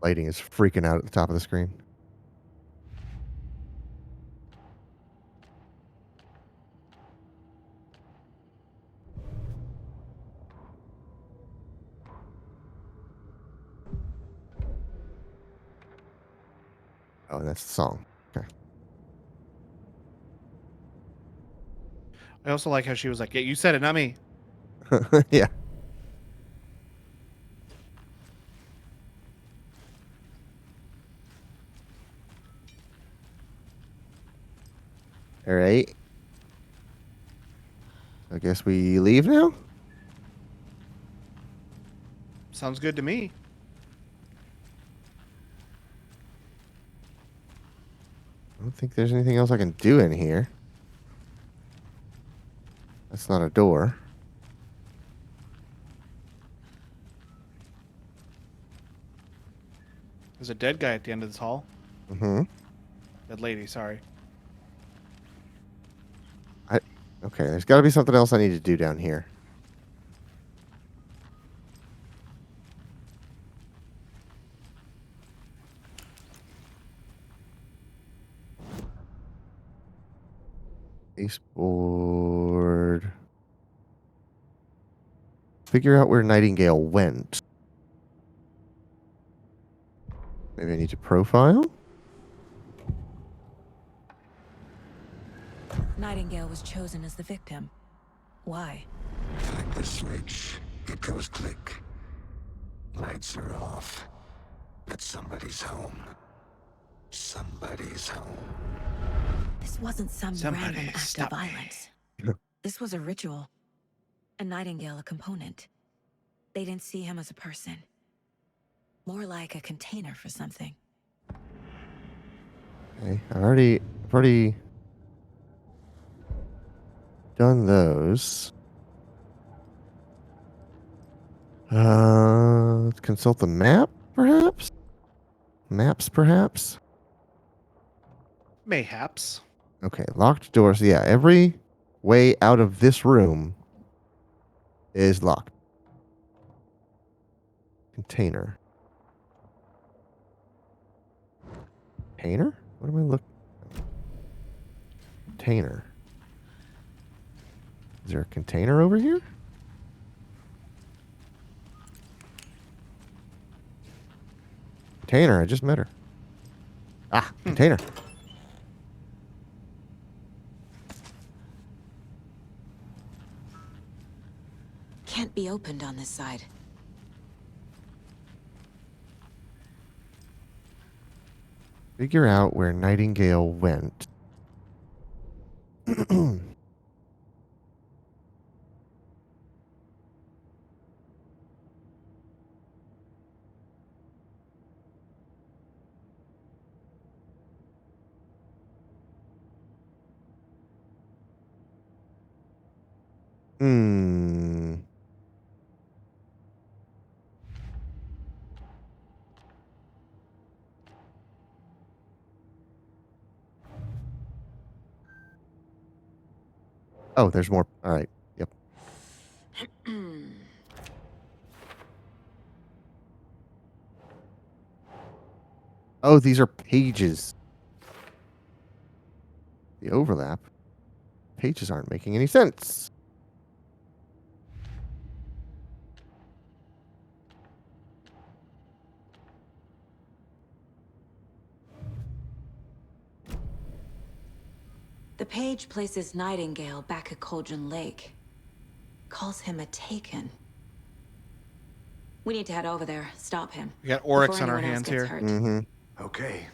Lighting is freaking out at the top of the screen. Oh, that's the song. Okay. I also like how she was like, yeah, you said it, not me. Yeah. All right. I guess we leave now? Sounds good to me. I don't think there's anything else I can do in here. That's not a door. There's a dead guy at the end of this hall. Mm-hmm. Dead lady, sorry. Okay, there's got to be something else I need to do down here. Baseboard. Figure out where Nightingale went. Maybe I need to profile? Nightingale was chosen as the victim. Why? Flick the switch. It goes click. Lights are off. But somebody's home. Somebody's home. This wasn't some Somebody random act of stop me. violence. This was a ritual. And Nightingale a component. They didn't see him as a person. More like a container for something. Okay, I've already done those. Let's consult the map, perhaps? Maps, perhaps? Mayhaps. Okay, locked doors. Yeah, every way out of this room is locked. Container. Container? What am I looking? Container. Is there a container over here? Container, I just met her. Ah, container. Can't be opened on this side. Figure out where Nightingale went. Hmm. Oh, there's more. All right. Yep. Oh, these are pages. The overlap. Pages aren't making any sense. The page places Nightingale back at Cauldron Lake. Calls him a Taken. We need to head over there, stop him. We got Oryx before on our anyone hands else gets here. hurt. Mm-hmm. Okay.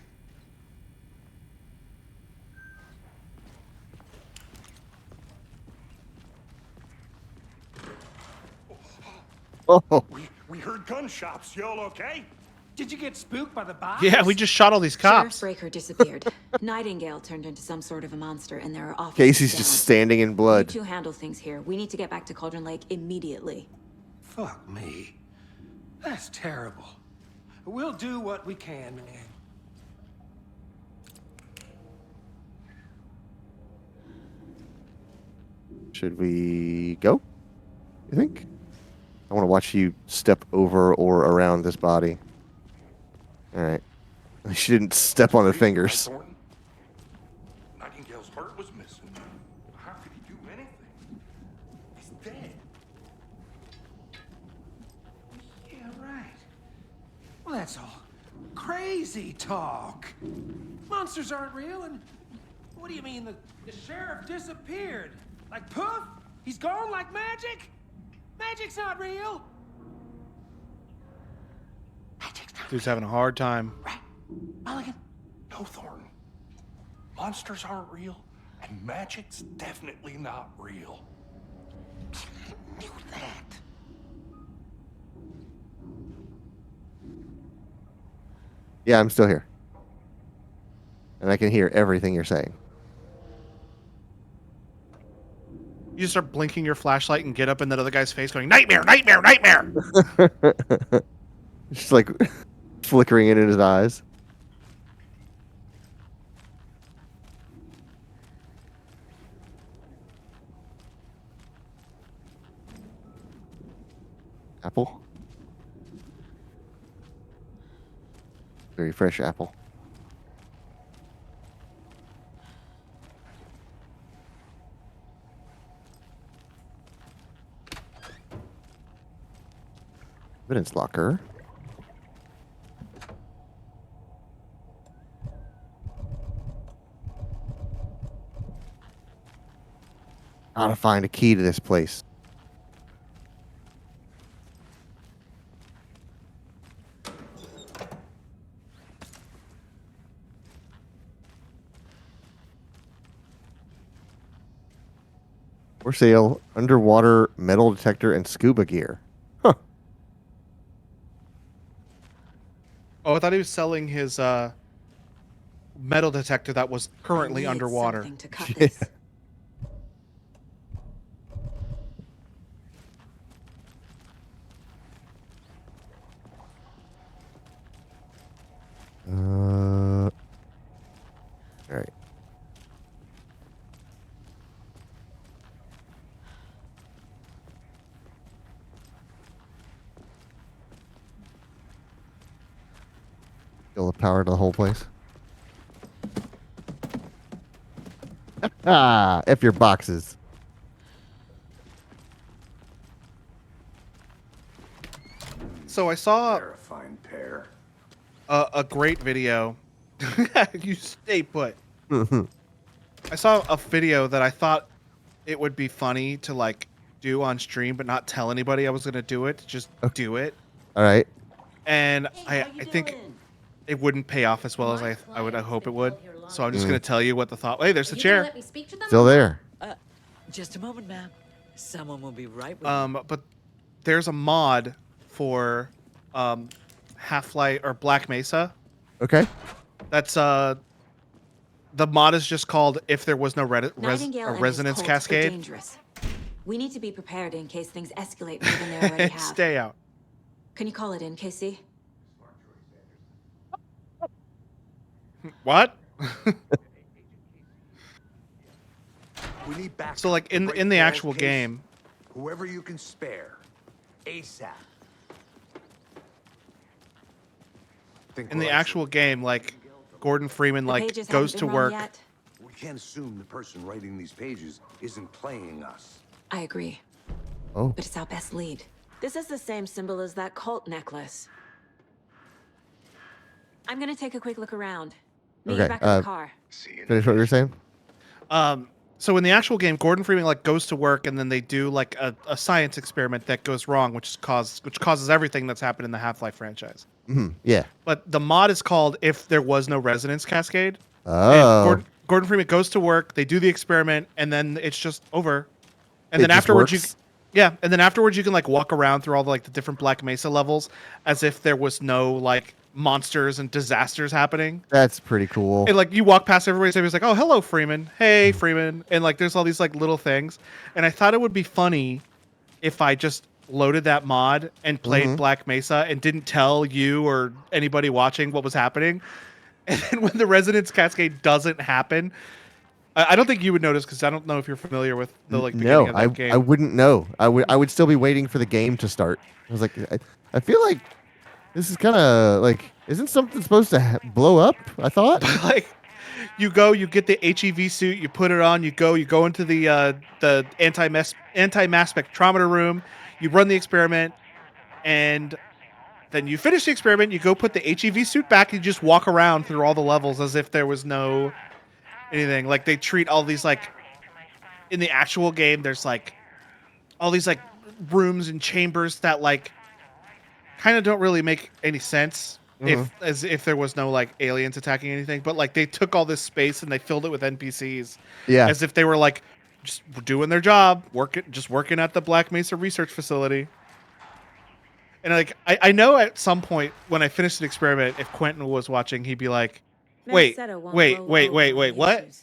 Oh. We heard gunshots. Y'all okay? Did you get spooked by the box? Yeah, we just shot all these Sheriff cops. Breaker disappeared. Nightingale turned into some sort of a monster, and there are officers Casey's down. just standing in blood. You two handle things here. We need to get back to Cauldron Lake immediately. Fuck me. That's terrible. We'll do what we can, man. Should we go? You think? I want to watch you step over or around this body. All right. She didn't step on the fingers. Nightingale's heart was missing. How could he do anything? He's dead. Yeah, right. Well, that's all crazy talk. Monsters aren't real, and what do you mean the sheriff disappeared? Like poof? He's gone like magic? Magic's not real. Dude's having a hard time. Mulligan? No, Thornton. Monsters aren't real, and magic's definitely not real. Knew that. Yeah, I'm still here. And I can hear everything you're saying. You start blinking your flashlight and get up in that other guy's face going, nightmare, nightmare, nightmare! Just like flickering it in his eyes. Apple. Very fresh apple. Evidence locker. Gotta find a key to this place. For sale, underwater metal detector and scuba gear. Huh. Oh, I thought he was selling his metal detector that was currently underwater. Something to cut this. All right. Kill the power to the whole place. Ah, F your boxes. So I saw They're a fine pair. a great video. You stay put. I saw a video that I thought it would be funny to like do on stream, but not tell anybody I was gonna do it. Just do it. All right. And I think it wouldn't pay off as well as I would hope it would. So I'm just gonna tell you what the thought. Hey, there's the chair. Still there. Just a moment, ma'am. Someone will be right with you. But there's a mod for Half-Life or Black Mesa. Okay. That's the mod is just called "If There Was No Nightingale and his Resonance cults are Cascade." dangerous. We need to be prepared in case things escalate more than they already have. Stay out. Can you call it in, Casey? What? We need back. So like in the actual game, Whoever you can spare, ASAP. in the actual game, like Gordon Freeman The like pages goes haven't to been run work. yet? We can't assume the person writing these pages isn't playing us. I agree. Oh. But it's our best lead. This is the same symbol as that cult necklace. I'm gonna take a quick look around. Meet you Okay. back in the car. Finish what you're saying. So in the actual game, Gordon Freeman like goes to work and then they do like a science experiment that goes wrong, which causes everything that's happened in the Half-Life franchise. Yeah. But the mod is called "If There Was No Resonance Cascade." Oh. And Gordon Freeman goes to work, they do the experiment, and then it's just over. And It then just afterwards works? and then afterwards you can like walk around through all the like the different Black Mesa levels as if there was no like monsters and disasters happening. That's pretty cool. And like you walk past everybody's everybody's like, oh, hello, Freeman. Hey, Freeman. And like there's all these like little things. And I thought it would be funny if I just loaded that mod and played Black Mesa and didn't tell you or anybody watching what was happening. And then when the Resonance Cascade doesn't happen, I don't think you would notice because I don't know if you're familiar with the like beginning of that game. I wouldn't know. I would still be waiting for the game to start. I was like, I feel like this is kind of like, isn't something supposed to blow up? I thought. Like, you go, you get the HEV suit, you put it on, you go into the anti-mass spectrometer room, you run the experiment, and then you finish the experiment. You go put the HEV suit back, and you just walk around through all the levels as if there was no anything. Like they treat all these like in the actual game. There's like all these like rooms and chambers that like kind of don't really make any sense if there was no like aliens attacking anything. But like they took all this space and they filled it with NPCs. Yeah. As if they were like just doing their job, working at the Black Mesa research facility. And like I know at some point when I finished the experiment, if Quentin was watching, he'd be like, wait, what?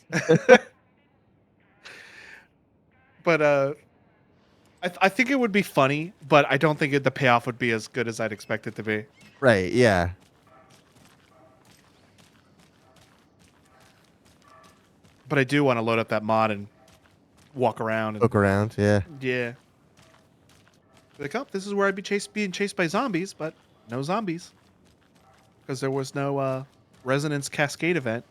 But I think it would be funny, but I don't think the payoff would be as good as I'd expect it to be. Right, yeah. But I do want to load up that mod and walk around. And, Look around, yeah. Yeah. Like, oh, this is where I'd be being chased by zombies, but no zombies. Because there was no Resonance Cascade event.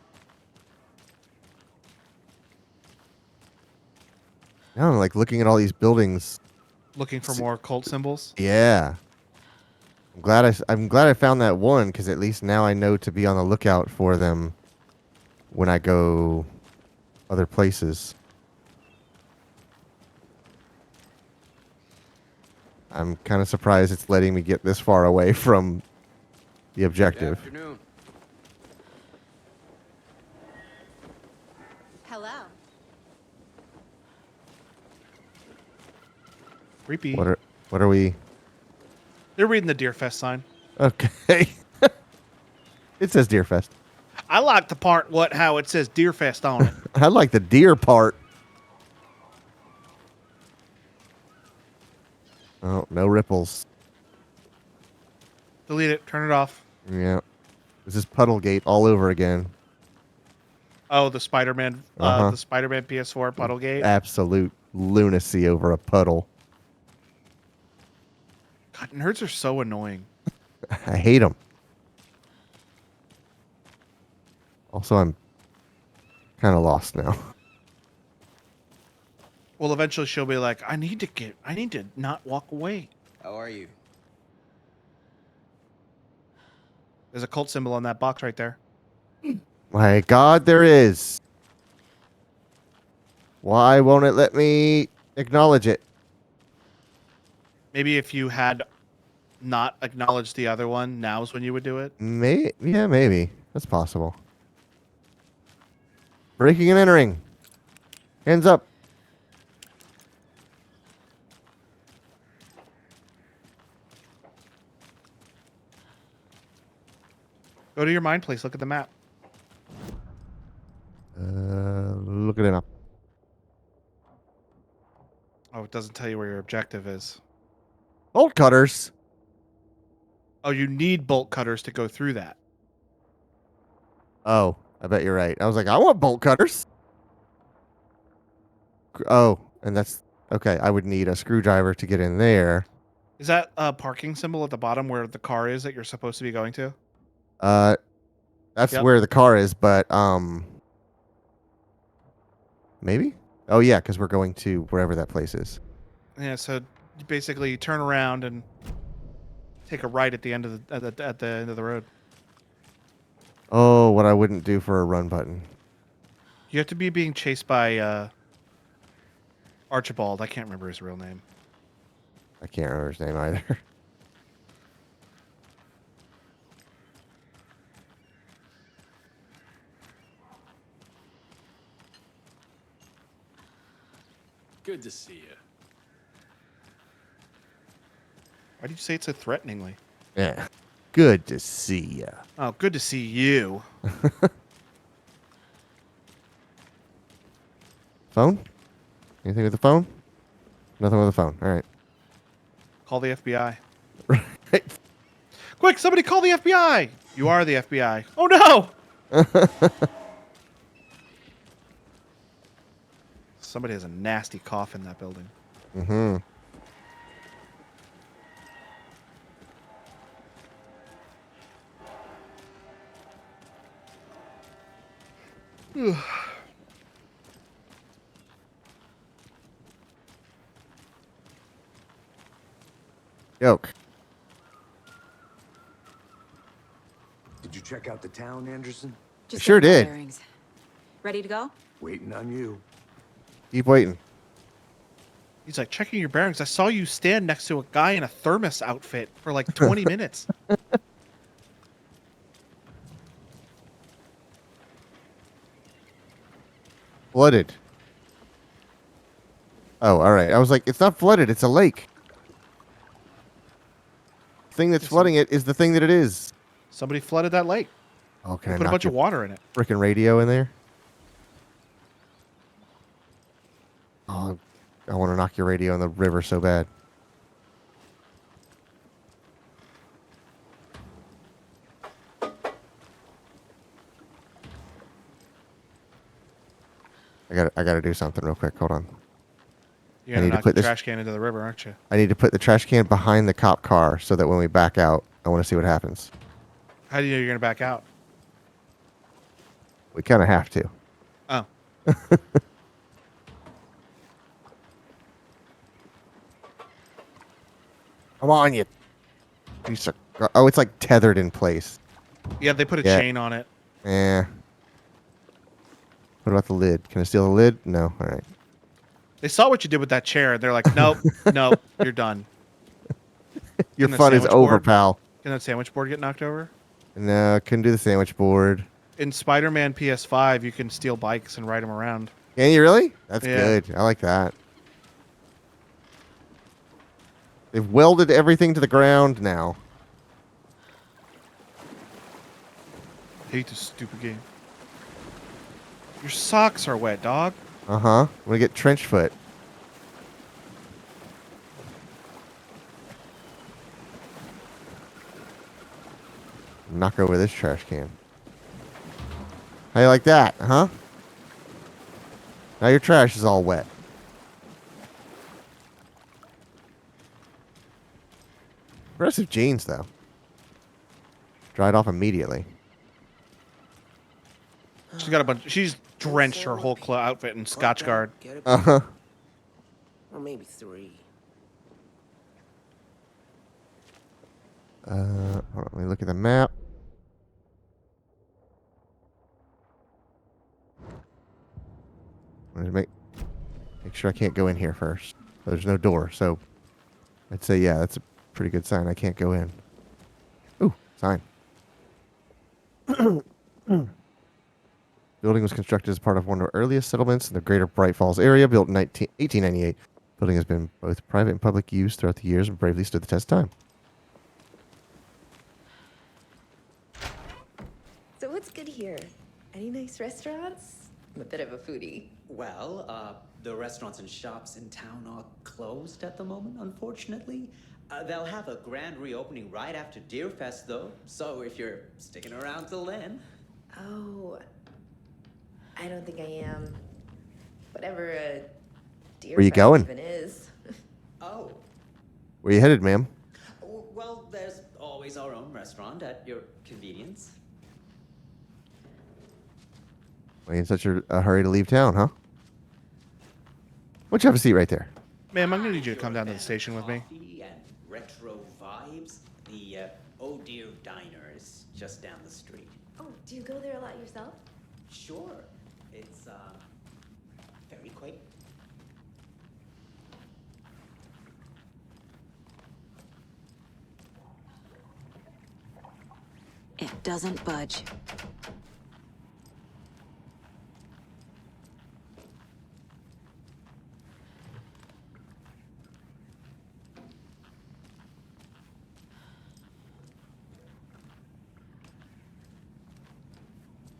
Now I'm like looking at all these buildings. Looking for more cult symbols. Yeah. I'm glad I found that one because at least now I know to be on the lookout for them when I go other places. I'm kind of surprised it's letting me get this far away from the objective. Good afternoon. Hello. Creepy. What are we? They're reading the Deerfest sign. Okay. It says Deerfest. I like the part how it says Deerfest on it. I like the deer part. Oh, no ripples. Delete it. Turn it off. Yeah. This is Puddlegate all over again. Oh, the Spider-Man, the Spider-Man PS4 Puddlegate. Absolute lunacy over a puddle. God, nerds are so annoying. I hate them. Also, I'm kind of lost now. Well, eventually she'll be like, I need to not walk away. How are you? There's a cult symbol on that box right there. My God, there is. Why won't it let me acknowledge it? Maybe if you had not acknowledged the other one, now's when you would do it. Yeah, maybe. That's possible. Breaking and entering. Hands up. Go to your mind place. Look at the map. Look at it up. Oh, it doesn't tell you where your objective is. Bolt cutters. Oh, you need bolt cutters to go through that. Oh, I bet you're right. I was like, I want bolt cutters. Oh, and that's okay. I would need a screwdriver to get in there. Is that a parking symbol at the bottom where the car is that you're supposed to be going to? That's where the car is, but maybe. Oh yeah, because we're going to wherever that place is. Yeah, so you basically turn around and take a right at the end of the end of the road. Oh, what I wouldn't do for a run button. You have to be being chased by Archibald. I can't remember his real name. I can't remember his name either. Good to see you. Why do you say it so threateningly? Yeah. Good to see ya. Oh, good to see you. Phone? Anything with the phone? Nothing with the phone. All right. Call the FBI. Quick, somebody call the FBI. You are the FBI. Oh, no. Somebody has a nasty cough in that building. Mm-hmm. Yoke. Did you check out the town, Anderson? Just Sure getting my did. bearings. Ready to go? Waiting on you. Keep waiting. He's like, checking your bearings. I saw you stand next to a guy in a thermos outfit for like 20 minutes. Flooded. Oh, all right. I was like, it's not flooded. It's a lake. The thing that's flooding it is the thing that it is. Somebody flooded that lake. Oh, can They I put a knock bunch of your water in it. Frickin' radio in there. Oh, I want to knock your radio in the river so bad. I gotta do something real quick. Hold on. You're I going need to to knock put the this. trash can into the river, aren't you? I need to put the trash can behind the cop car so that when we back out, I want to see what happens. How do you know you're going to back out? We kind of have to. Oh. Come on, you piece of. Oh, it's like tethered in place. Yeah, they put a Yeah. chain on it. Eh. What about the lid? Can I steal the lid? No. All right. They saw what you did with that chair. And they're like, nope, nope, you're done. Your Can the fun is sandwich over, board- pal. Can that sandwich board get knocked over? No, couldn't do the sandwich board. In Spider-Man PS5, you can steal bikes and ride them around. Can you really? That's Yeah. good. I like that. They've welded everything to the ground now. Hate this stupid game. Your socks are wet, dog. Uh-huh. I'm gonna get trench foot. Knock over this trash can. How you like that, huh? Now your trash is all wet. Aggressive jeans, though. Dried off immediately. She's got a bunch. She's drenched her whole outfit in Scotch Guard. Uh-huh. Or maybe 3. Hold on, let me look at the map. I'm gonna make sure I can't go in here first. There's no door, so I'd say yeah, that's a pretty good sign. I can't go in. Ooh, sign. Building was constructed as part of one of the earliest settlements in the greater Bright Falls area, built in 1898. Building has been both private and public use throughout the years and bravely stood the test of time. So what's good here? Any nice restaurants? I'm a bit of a foodie. Well, the restaurants and shops in town are closed at the moment, unfortunately. They'll have a grand reopening right after Deerfest, though. So if you're sticking around till then. Oh, I don't think I am. Whatever a deer Where you fest going? even is. Oh, Where you headed, ma'am? well, there's always our own restaurant at your convenience. Why you in such a hurry to leave town, huh? Why don't you have a seat right there? Ma'am, I'm gonna need you to come down to the station with me. Coffee and retro vibes. The Oh Dear Diner is just down the street. Oh, do you go there a lot yourself? Sure. It's very quaint. It doesn't budge.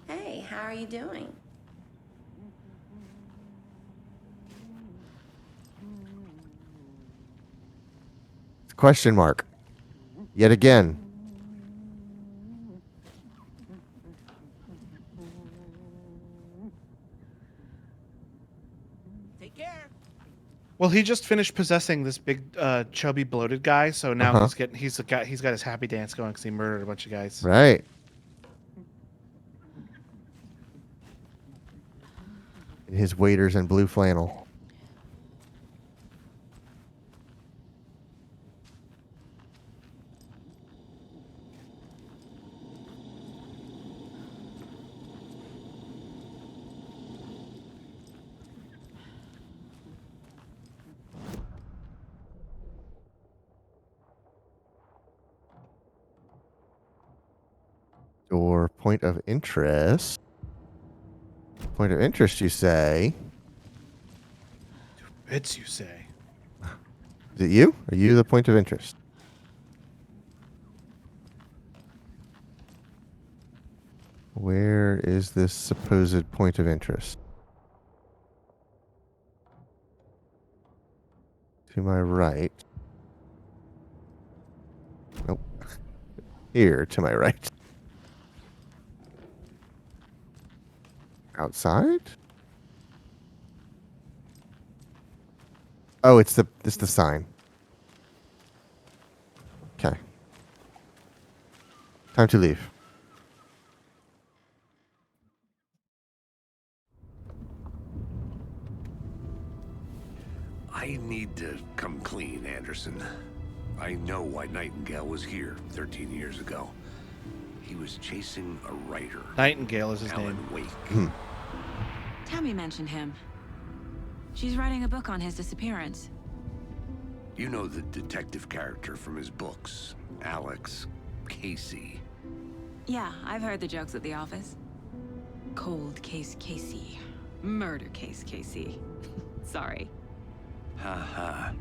Hey, how are you doing? Question mark. Yet again. Take care. Well, he just finished possessing this big, chubby, bloated guy, so now Uh-huh. he's got his happy dance going because he murdered a bunch of guys. Right. In his waders and blue flannel. Your point of interest. Point of interest, you say? Bits, you say? Is it you? Are you the point of interest? Where is this supposed point of interest? To my right. Nope. Here, to my right. Outside? Oh, it's the sign. Okay. Time to leave. I need to come clean, Anderson. I know why Nightingale was here 13 years ago. He was chasing a writer. Nightingale is his Alan name. Wake. Tammy mentioned him. She's writing a book on his disappearance. You know the detective character from his books, Alex Casey. Yeah, I've heard the jokes at the office. Cold case Casey. Murder case Casey. Sorry. Ha.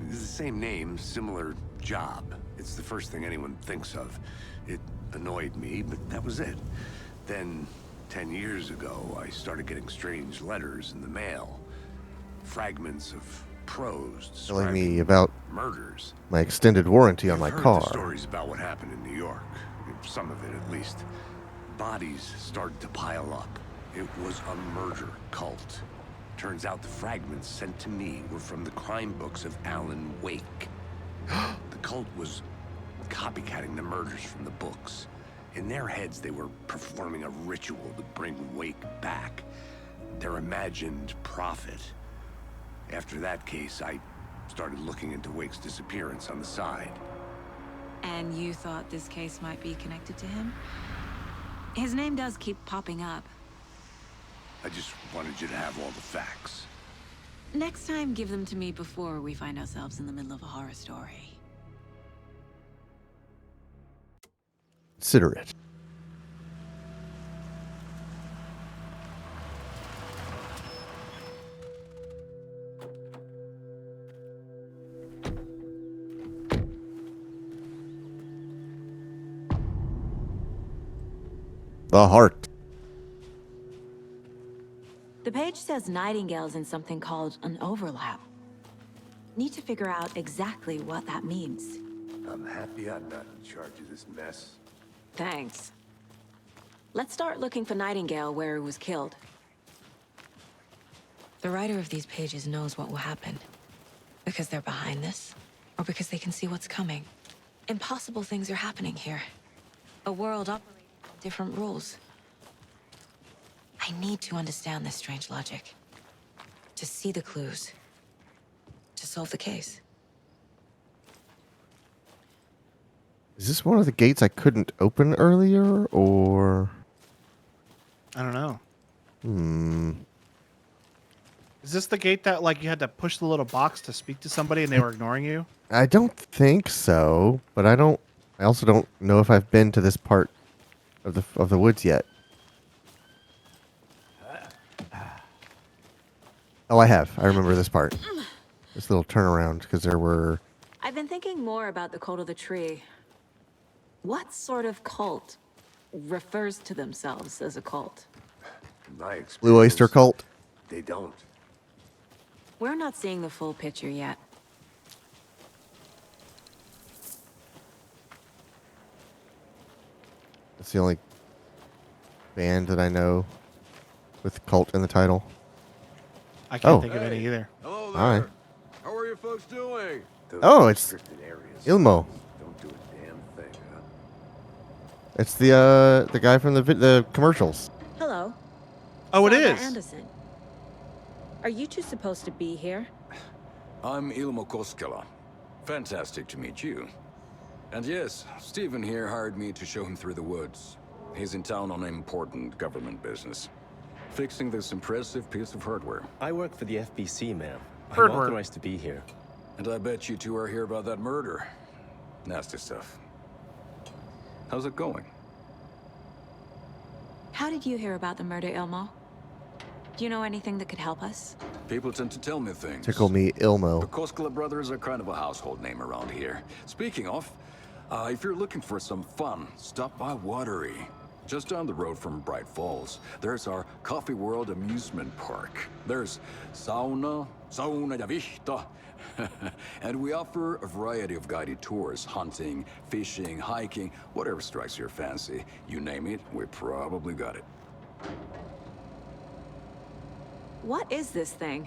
It's the same name, similar job. It's the first thing anyone thinks of. It annoyed me, but that was it. Then, 10 years ago, I started getting strange letters in the mail. Fragments of prose Telling me describing about murders. my extended warranty on I've my heard car. the stories about what happened in New York. Some of it, at least. Bodies started to pile up. It was a murder cult. Turns out the fragments sent to me were from the crime books of Alan Wake. The cult was copycatting the murders from the books. In their heads, they were performing a ritual to bring Wake back. Their imagined prophet. After that case, I started looking into Wake's disappearance on the side. And you thought this case might be connected to him? His name does keep popping up. I just wanted you to have all the facts. Next time, give them to me before we find ourselves in the middle of a horror story. Consider it. The heart. The page says Nightingale's in something called an overlap. Need to figure out exactly what that means. I'm happy I'm not in charge of this mess. Thanks. Let's start looking for Nightingale where he was killed. The writer of these pages knows what will happen. Because they're behind this, or because they can see what's coming. Impossible things are happening here. A world operating on different rules. I need to understand this strange logic. To see the clues. To solve the case. Is this one of the gates I couldn't open earlier, or? I don't know. Hmm. Is this the gate that like you had to push the little box to speak to somebody and they were ignoring you? I don't think so, but I also don't know if I've been to this part of the woods yet. Oh, I have. I remember this part. This little turnaround, because there were... I've been thinking more about the cult of the tree. What sort of cult refers to themselves as a cult. In my experience, Blue Oyster Cult. They don't. We're not seeing the full picture yet. It's the only band that I know with cult in the title. I can't think of any either. Hello Hi. there. How are you folks doing? Oh, it's Ilmo. Don't do a damn thing, huh? It's the guy from the commercials. Hello. Oh, it Saga is. Anderson. Are you two supposed to be here? I'm Ilmo Koskela. Fantastic to meet you. And yes, Stephen here hired me to show him through the woods. He's in town on important government business. Fixing this impressive piece of hardware. I work for the FBC, ma'am. I'm Hardware. authorized to be here. And I bet you two are here about that murder. Nasty stuff. How's it going? How did you hear about the murder, Ilmo? Do you know anything that could help us? People tend to tell me things. Tickle me Ilmo. The Koskela brothers are kind of a household name around here. Speaking of, if you're looking for some fun, stop by Watery. Just down the road from Bright Falls, there's our Coffee World amusement park. There's sauna ja vihta. And we offer a variety of guided tours, hunting, fishing, hiking, whatever strikes your fancy. You name it, we probably got it. What is this thing?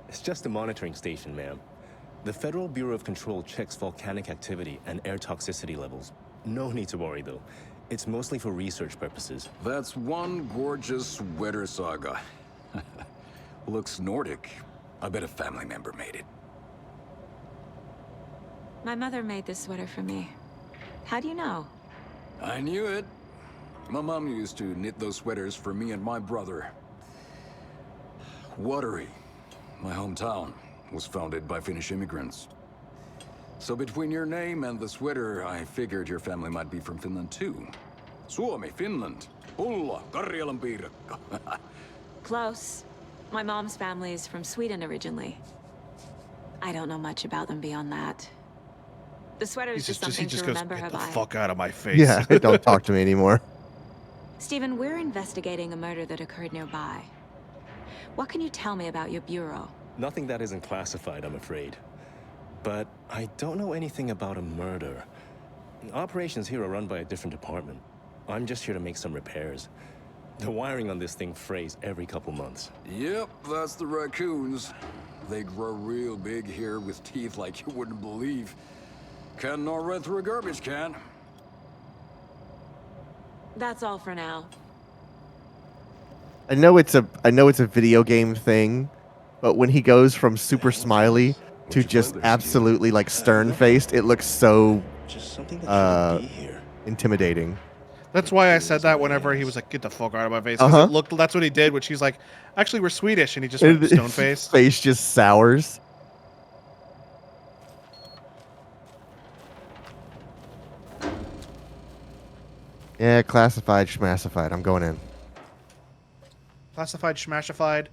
It's just a monitoring station, ma'am. The Federal Bureau of Control checks volcanic activity and air toxicity levels. No need to worry, though. It's mostly for research purposes. That's one gorgeous sweater, Saga. Looks Nordic. I bet a family member made it. My mother made this sweater for me. How do you know? I knew it. My mom used to knit those sweaters for me and my brother. Watery, my hometown, was founded by Finnish immigrants. So between your name and the sweater, I figured your family might be from Finland too. Suomi, Finland. Pulla, Karjalan piirakka. Close. My mom's family is from Sweden originally. I don't know much about them beyond that. The sweater is just something to remember her Get the by. fuck out of my face. Yeah, don't talk to me anymore. Stephen, we're investigating a murder that occurred nearby. What can you tell me about your bureau? Nothing that isn't classified, I'm afraid. But I don't know anything about a murder. Operations here are run by a different department. I'm just here to make some repairs. The wiring on this thing frays every couple months. Yep, that's the raccoons. They grow real big here with teeth like you wouldn't believe. Can not run through a garbage can. That's all for now. I know it's a video game thing, but when he goes from super smiley to just absolutely like stern faced, it looks so intimidating. That's why I said that whenever he was like, "Get the fuck out of my face." 'Cause Uh-huh. it looked. That's what he did when she's like, "Actually, we're Swedish," and he just And went stone faced. His face just sours. Yeah, classified, schmassified. I'm going in. Classified, schmashified,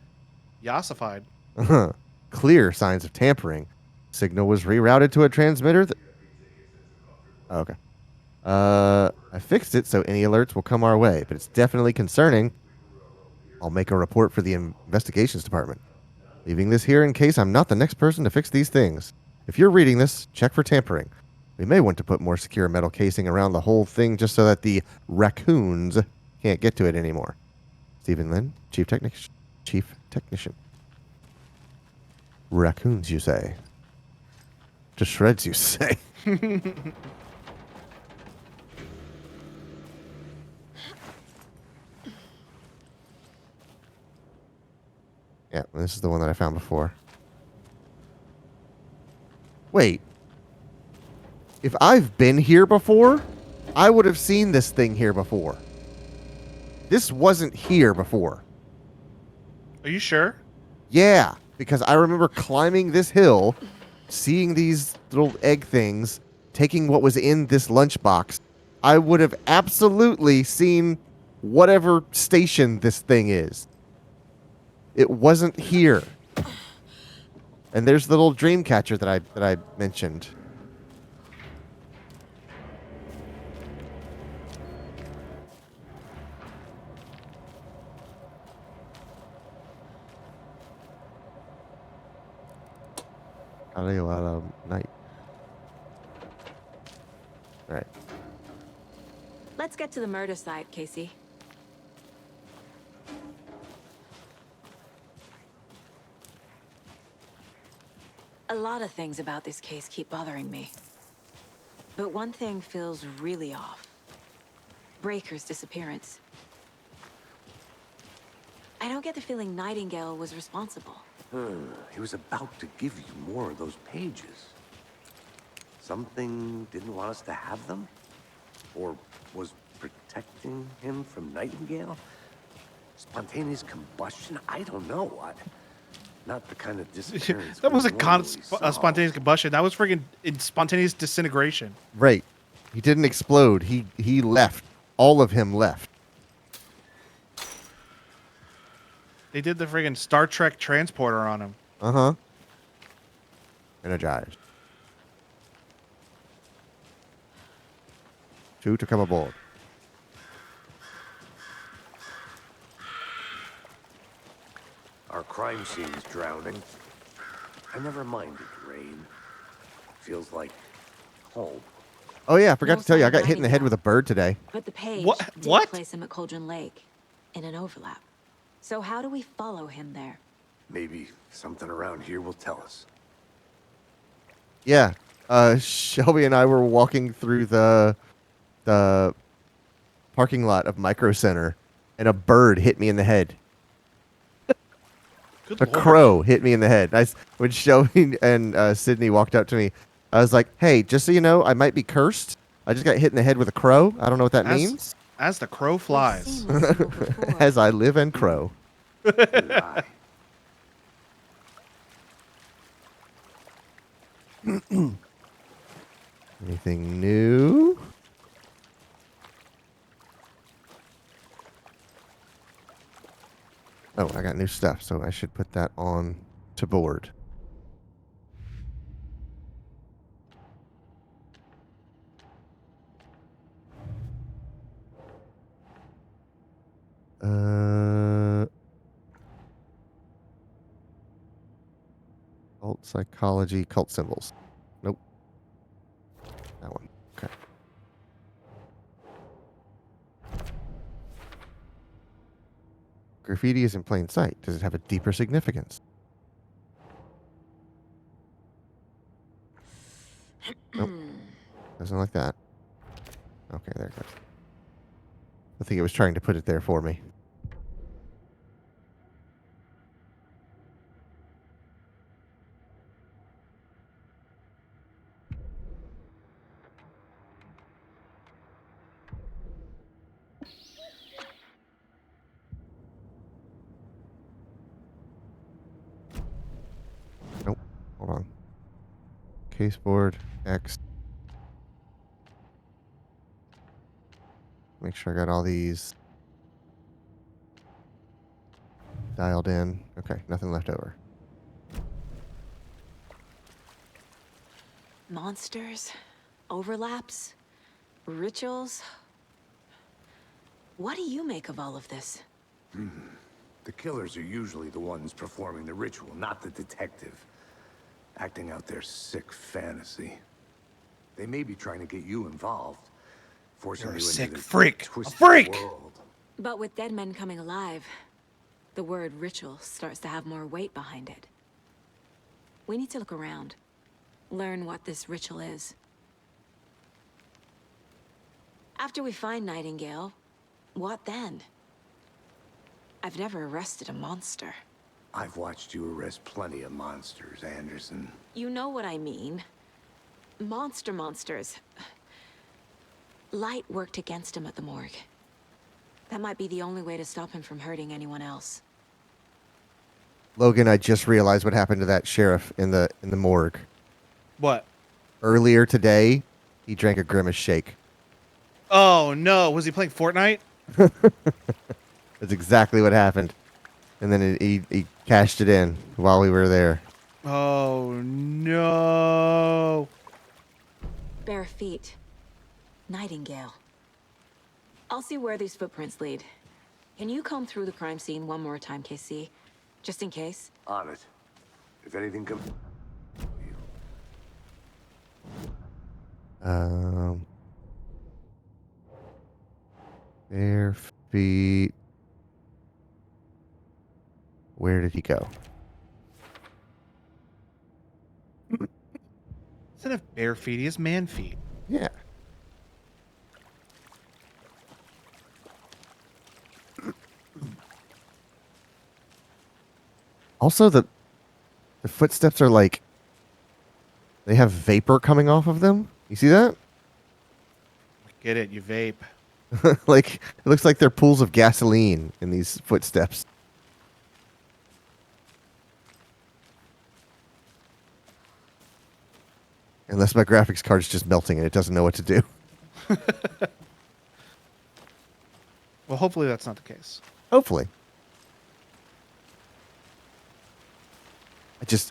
yassified. Clear signs of tampering. Signal was rerouted to a transmitter. Okay. I fixed it so any alerts will come our way, but it's definitely concerning. I'll make a report for the investigations department. Leaving this here in case I'm not the next person to fix these things. If you're reading this, check for tampering. We may want to put more secure metal casing around the whole thing just so that the raccoons can't get to it anymore. Stephen Lynn, Chief Technician. Raccoons, you say? To shreds, you say? Yeah, this is the one that I found before. Wait. If I've been here before, I would have seen this thing here before. This wasn't here before. Are you sure? Yeah, because I remember climbing this hill, seeing these little egg things, taking what was in this lunchbox. I would have absolutely seen whatever station this thing is. It wasn't here. And there's the little dream catcher that I mentioned. Aliwala night. All right. Let's get to the murder site, Casey. A lot of things about this case keep bothering me. But one thing feels really off. Breaker's disappearance. I don't get the feeling Nightingale was responsible. He was about to give you more of those pages. Something didn't want us to have them? Or was protecting him from Nightingale? Spontaneous combustion? I don't know. Not the kind of disappearance. That wasn't a spontaneous combustion. That was freaking spontaneous disintegration. Right. He didn't explode. He left. All of him left. They did the friggin' Star Trek transporter on him. Uh-huh. Energized. 2 to come aboard. Our crime scene's drowning. I never minded rain. Feels like home. Oh yeah, I forgot No to tell you, I sign got of hit in the head with a bird today. But the page did What? place him at Cauldron Lake, in an overlap. So how do we follow him there? Maybe something around here will tell us. Yeah. Shelby and I were walking through the parking lot of Micro Center, and a bird hit me in the head. Good A Lord. crow hit me in the head. When Shelby and Sydney walked up to me, I was like, "Hey, just so you know, I might be cursed. I just got hit in the head with a crow. I don't know what that means." As the crow flies. As I live and crow. Anything new? Oh, I got new stuff, so I should put that on to board. Cult psychology, cult symbols. Nope. That one. Okay. Graffiti is in plain sight. Does it have a deeper significance? Nope. Doesn't like that. Okay, there it goes. I think it was trying to put it there for me. Nope. Hold on. Caseboard, X. Make sure I got all these dialed in. Okay, nothing left over. Monsters? Overlaps? Rituals? What do you make of all of this? The killers are usually the ones performing the ritual, not the detective. Acting out their sick fantasy. They may be trying to get you involved. Forcing You're a you into sick this freak. A twisted freak! world. But with dead men coming alive, the word ritual starts to have more weight behind it. We need to look around. Learn what this ritual is. After we find Nightingale, what then? I've never arrested a monster. I've watched you arrest plenty of monsters, Anderson. You know what I mean. Monsters. Light worked against him at the morgue. That might be the only way to stop him from hurting anyone else. Logan, I just realized what happened to that sheriff in the morgue. What? Earlier today, he drank a Grimace shake. Oh no! Was he playing Fortnite? That's exactly what happened. And then he cashed it in while we were there. Oh no! Bare feet. Nightingale. I'll see where these footprints lead. Can you comb through the crime scene one more time, KC? Just in case? On it. If anything comes... Bare feet. Where did he go? Instead of bare feet, he has man feet. Yeah. Also, the footsteps are like they have vapor coming off of them. You see that? Get it? You vape. Like it looks like they're pools of gasoline in these footsteps. Unless my graphics card's just melting and it doesn't know what to do. Well, hopefully that's not the case. Hopefully.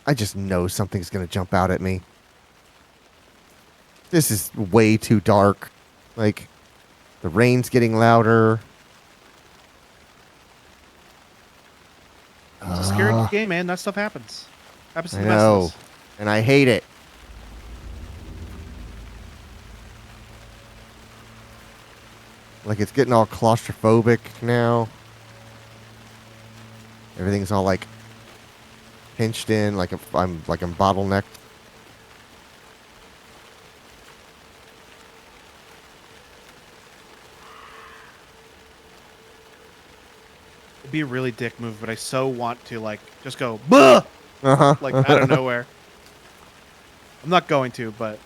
I just know something's gonna jump out at me. This is way too dark. Like, the rain's getting louder. It's a scary game, man. That stuff happens. Happens to I the best of know. us. And I hate it. Like, it's getting all claustrophobic now. Everything's all, like, pinched in, like I'm bottlenecked. It'd be a really dick move, but I so want to, like, just go, "Buh!" Like, out of nowhere. I'm not going to, but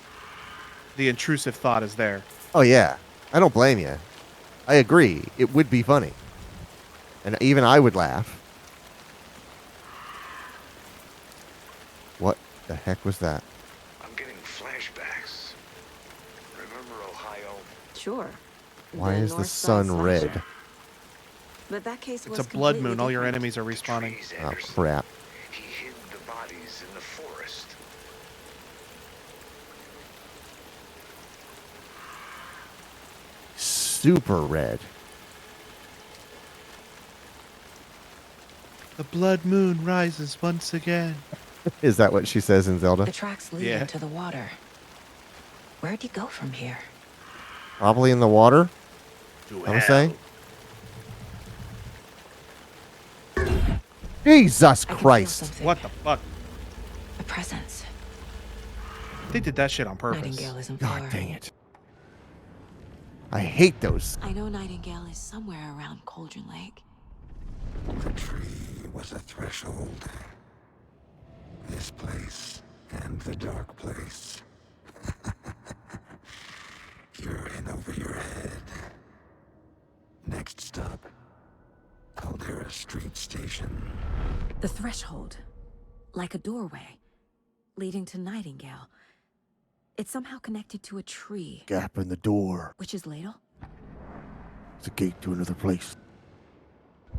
the intrusive thought is there. Oh, yeah. I don't blame you. I agree. It would be funny. And even I would laugh. What the heck was that? I'm getting flashbacks. Remember Ohio? Sure. Why The is the North Side sun red? slasher. But that case It's was a blood completely moon. All your different. enemies are respawning. Oh, crap. He hid the bodies in the forest. Super red. The blood moon rises once again. Is that what she says in Zelda? The tracks lead Yeah. into the water. Where'd you go from here? Probably in the water. I'm saying. Jesus Christ. What the fuck? A presence. They did that shit on purpose. Nightingale isn't God far. dang it. I hate those. I know Nightingale is somewhere around Cauldron Lake. The tree was a threshold. This place and the dark place. You're in over your head. Next stop, Caldera Street Station. The threshold. Like a doorway. Leading to Nightingale. It's somehow connected to a tree. Gap in the door. Which is Ladle? It's a gate to another place.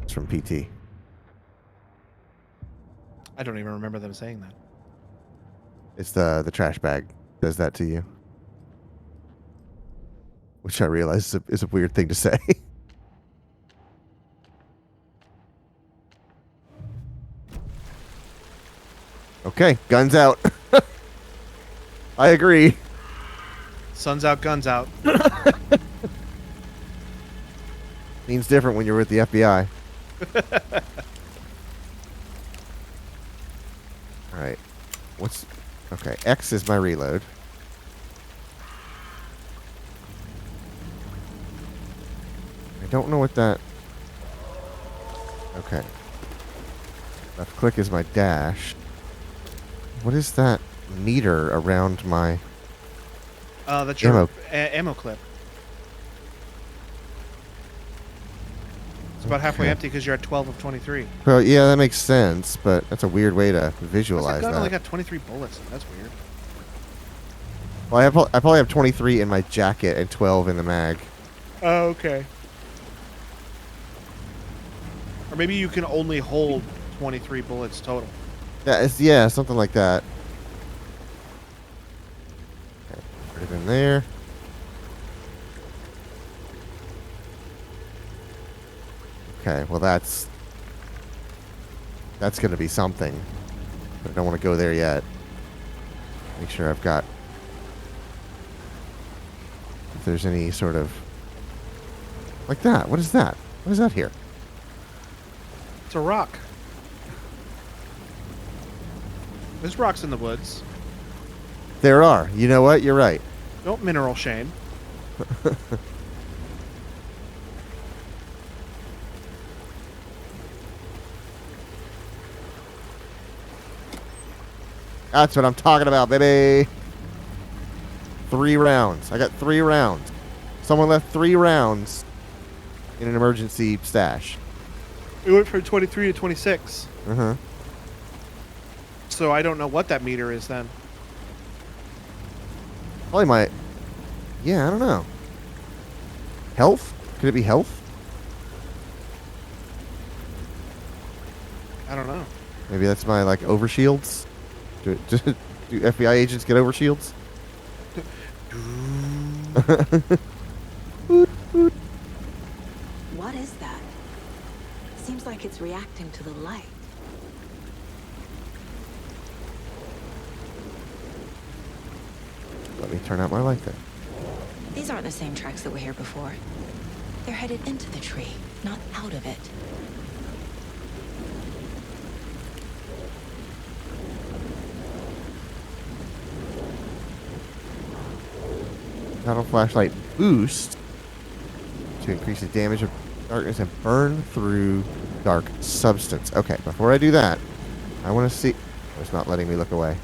It's from PT. I don't even remember them saying that. It's the trash bag does that to you. Which I realize is a weird thing to say. Okay, guns out. I agree. Sun's out, guns out. Means different when you're with the FBI. Alright. Okay, X is my reload. I don't know what that... Okay. Left click is my dash. What is that meter around my... That's your Ammo. ammo clip. It's about halfway Okay. empty because you're at 12 of 23. Well, yeah, that makes sense, but that's a weird way to Why's visualize that gun only that. got 23 bullets? That's weird. Well, I probably have 23 in my jacket and 12 in the mag. Oh, okay. Or maybe you can only hold 23 bullets total. Yeah, something like that. Okay, put it in there. Okay, well that's going to be something. But I don't want to go there yet. Make sure I've got if there's any sort of... Like that. What is that? What is that here? It's a rock. There's rocks in the woods. There are. You know what? You're right. Don't mineral shame. That's what I'm talking about, baby. 3 rounds. I got 3 rounds. Someone left 3 rounds in an emergency stash. We went from 23 to 26. Uh-huh. So I don't know what that meter is then. Probably my... Yeah, I don't know. Health? Could it be health? I don't know. Maybe that's my, like, overshields? Do FBI agents get overshields? What is that? Seems like it's reacting to the light. Let me turn out my light then. These aren't the same tracks that were here before. They're headed into the tree, not out of it. Battle flashlight boost to increase the damage of darkness and burn through dark substance. Okay, before I do that, I want to see... Oh, it's not letting me look away.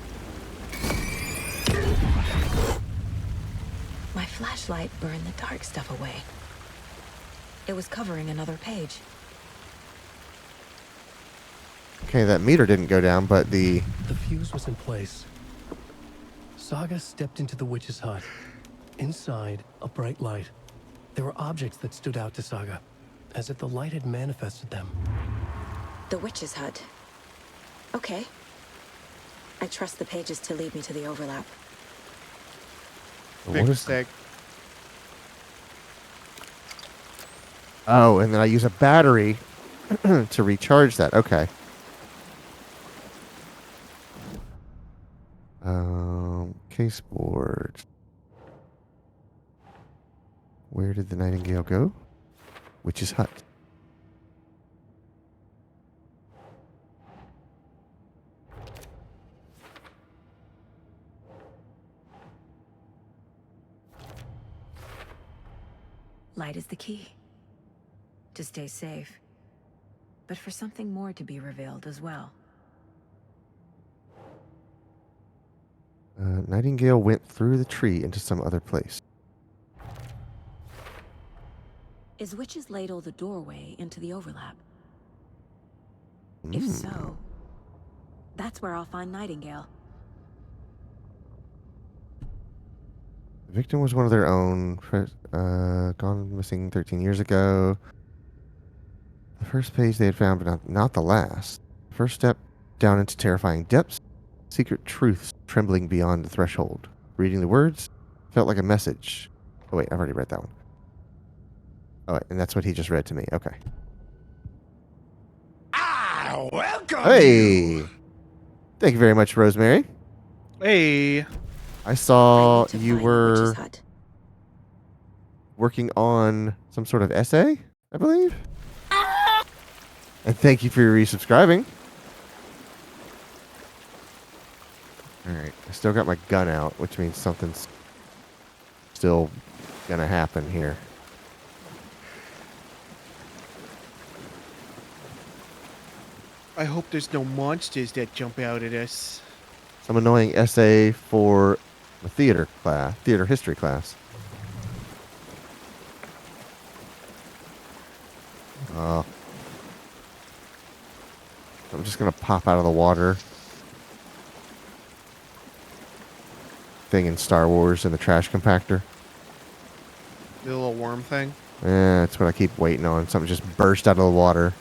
My flashlight burned the dark stuff away. It was covering another page. Okay, that meter didn't go down, but The fuse was in place. Saga stepped into the witch's hut. Inside, a bright light. There were objects that stood out to Saga, as if the light had manifested them. The witch's hut. Okay. I trust the pages to lead me to the overlap. What Big is- mistake. Oh, and then I use a battery to recharge that. Okay. Caseboard. Where did the Nightingale go? Witch's hut. Light is the key. To stay safe. But for something more to be revealed as well. Nightingale went through the tree into some other place. Is Witch's Ladle the doorway into the overlap? If so, that's where I'll find Nightingale. The victim was one of their own, gone missing 13 years ago. The first page they had found, but not the last. First step down into terrifying depths. Secret truths trembling beyond the threshold. Reading the words felt like a message. Oh wait, I've already read that one. Oh, wait, and that's what he just read to me. Okay. Welcome. Hey! Thank you very much, Rosemary. Hey. I saw to you find the were witch's hut. working on some sort of essay, I believe. And thank you for your resubscribing. Alright, I still got my gun out, which means something's still gonna happen here. I hope there's no monsters that jump out at us. Some annoying essay for a theater history class. I'm just gonna pop out of the water. Thing in Star Wars in the trash compactor. The little worm thing. Yeah, that's what I keep waiting on. Something just burst out of the water.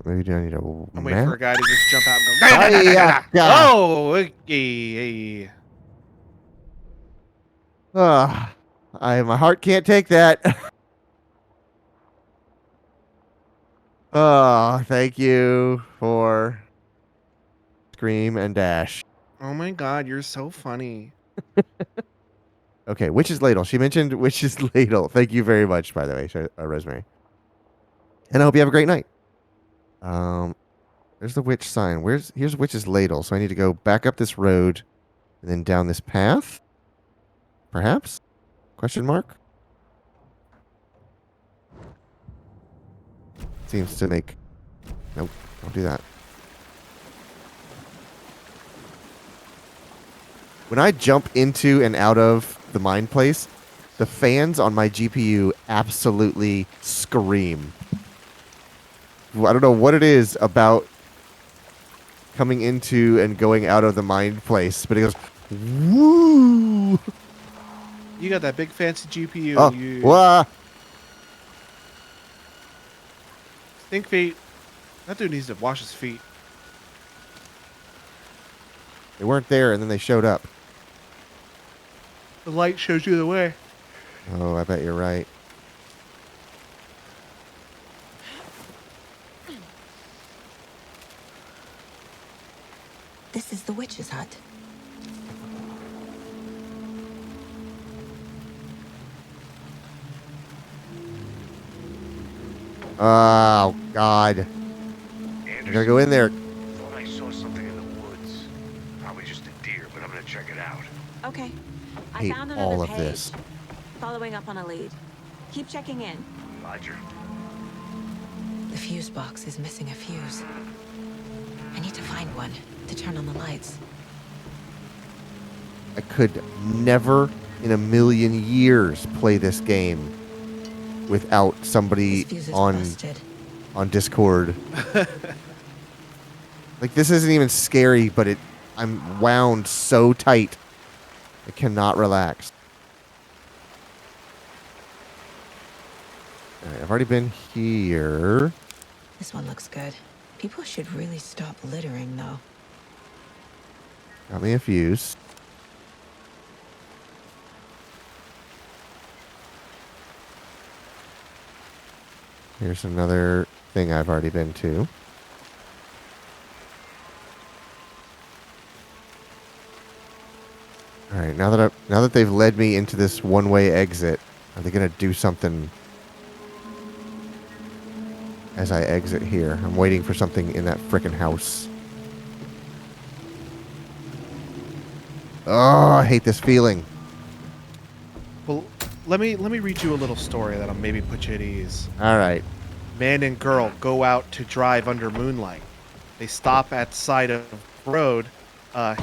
Maybe do I need a I'm waiting for a map? guy to just jump out and go. Yeah, yeah. Oh, okay. My heart can't take that. Oh, thank you for Scream and Dash. Oh my god, you're so funny. Okay, Witch's Ladle. She mentioned Witch's Ladle. Thank you very much, by the way, Rosemary. And I hope you have a great night. There's the witch sign. Here's Witch's Ladle. So I need to go back up this road and then down this path. Perhaps? Question mark? Seems to make... Nope, don't do that. When I jump into and out of the mine place, the fans on my GPU absolutely scream. I don't know what it is about coming into and going out of the mine place, but it goes, woo! You got that big fancy GPU. Oh, wah! Stink feet. That dude needs to wash his feet. They weren't there, and then they showed up. The light shows you the way. Oh, I bet you're right. This is the witch's hut. Oh, God. I gotta go in there. Thought I saw something in the woods. Probably just a deer, but I'm gonna check it out. Okay. I Hate found all another of page. this. Following up on a lead. Keep checking in. Roger. The fuse box is missing a fuse. I need to find one to turn on the lights. I could never in a million years play this game without somebody This fuse is on busted. Discord. Like, this isn't even scary, but I'm wound so tight. I cannot relax. All right, I've already been here. This one looks good. People should really stop littering, though. Got me a fuse. Here's another thing I've already been to. All right, now that they've led me into this one-way exit, are they gonna do something as I exit here? I'm waiting for something in that frickin' house. Oh, I hate this feeling. Well, let me read you a little story that'll maybe put you at ease. All right. Man and girl go out to drive under moonlight. They stop at side of road.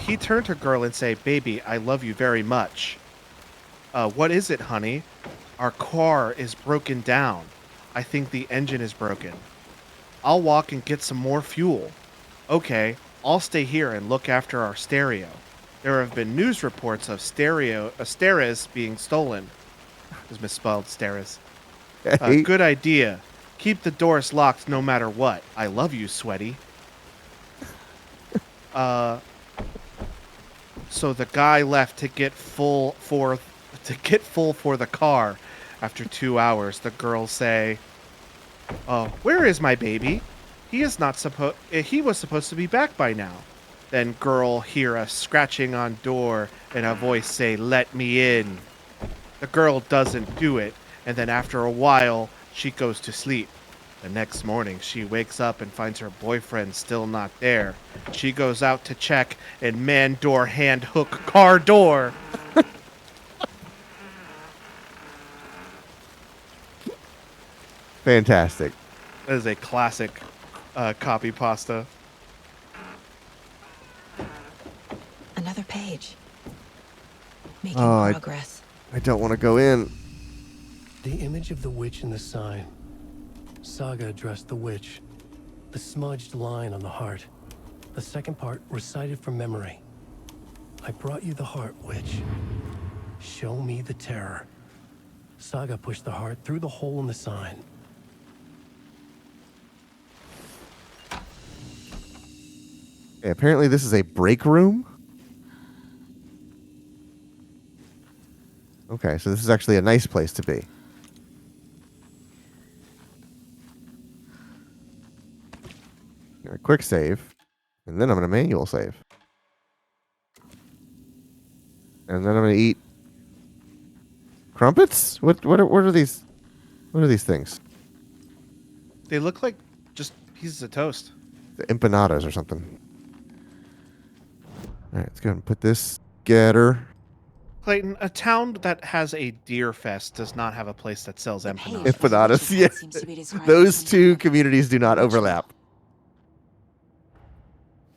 He turned to girl and say, "Baby, I love you very much." What is it, honey? Our car is broken down. I think the engine is broken. I'll walk and get some more fuel. Okay, I'll stay here and look after our stereo. There have been news reports of stereos being stolen. It was misspelled, stereos. Good idea. Keep the doors locked no matter what. I love you, sweaty. So the guy left to get full for the car. After 2 hours, the girls say, "Oh, where is my baby? He was supposed to be back by now." Then girl hear a scratching on door and a voice say, "Let me in." The girl doesn't do it, and then after a while, she goes to sleep. The next morning, she wakes up and finds her boyfriend still not there. She goes out to check, and man door hand hook car door. Fantastic. That is a classic copy pasta. Another page. Making Oh, progress. I don't want to go in. The image of the witch in the sign. Saga addressed the witch. The smudged line on the heart. The second part recited from memory. I brought you the heart, witch. Show me the terror. Saga pushed the heart through the hole in the sign. Okay, apparently this is a break room. Okay, so this is actually a nice place to be. A quick save, and then I'm going to manual save. And then I'm gonna eat crumpets. What are these? What are these things? They look like just pieces of toast. The empanadas or something. All right, let's go ahead and put this together. Clayton, a town that has a deer fest does not have a place that sells empanadas. Empanadas, yeah. Those two communities do not overlap.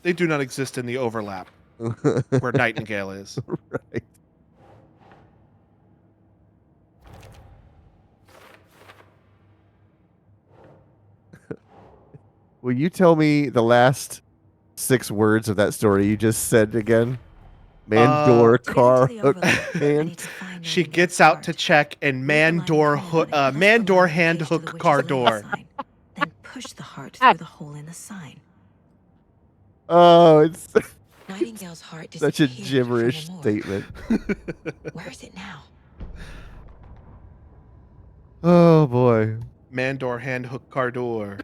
They do not exist in the overlap where Nightingale is. Right. Will you tell me the last 6 words of that story you just said again? Man, door, car, hook, hand. She gets out to check, and man door hand hook car door. Then push the heart through the hole in the sign. Oh, it's Nightingale's heart such a disappeared gibberish from the statement. Where is it now? Oh boy. Man door hand hook car door.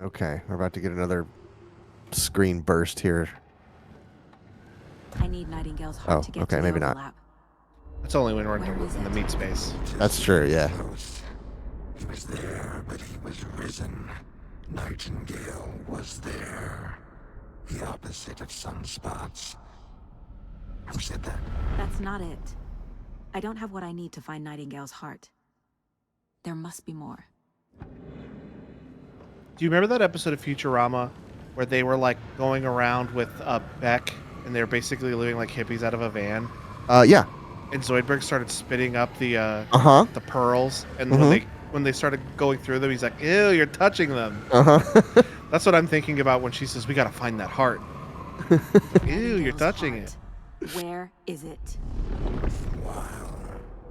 Okay, we're about to get another screen burst here. I need Nightingale's heart to get to the maybe not. overlap. That's only when we're in the meat space. That's true, yeah. He was there, but he was risen. Nightingale was there. The opposite of sunspots. Who said that? That's not it. I don't have what I need to find Nightingale's heart. There must be more. Do you remember that episode of Futurama where they were like going around with Beck and they're basically living like hippies out of a van? Yeah. And Zoidberg started spitting up the the pearls, and when they started going through them, he's like, "Ew, you're touching them." That's what I'm thinking about when she says, "We gotta find that heart." Ew, you're touching it. Where is it? While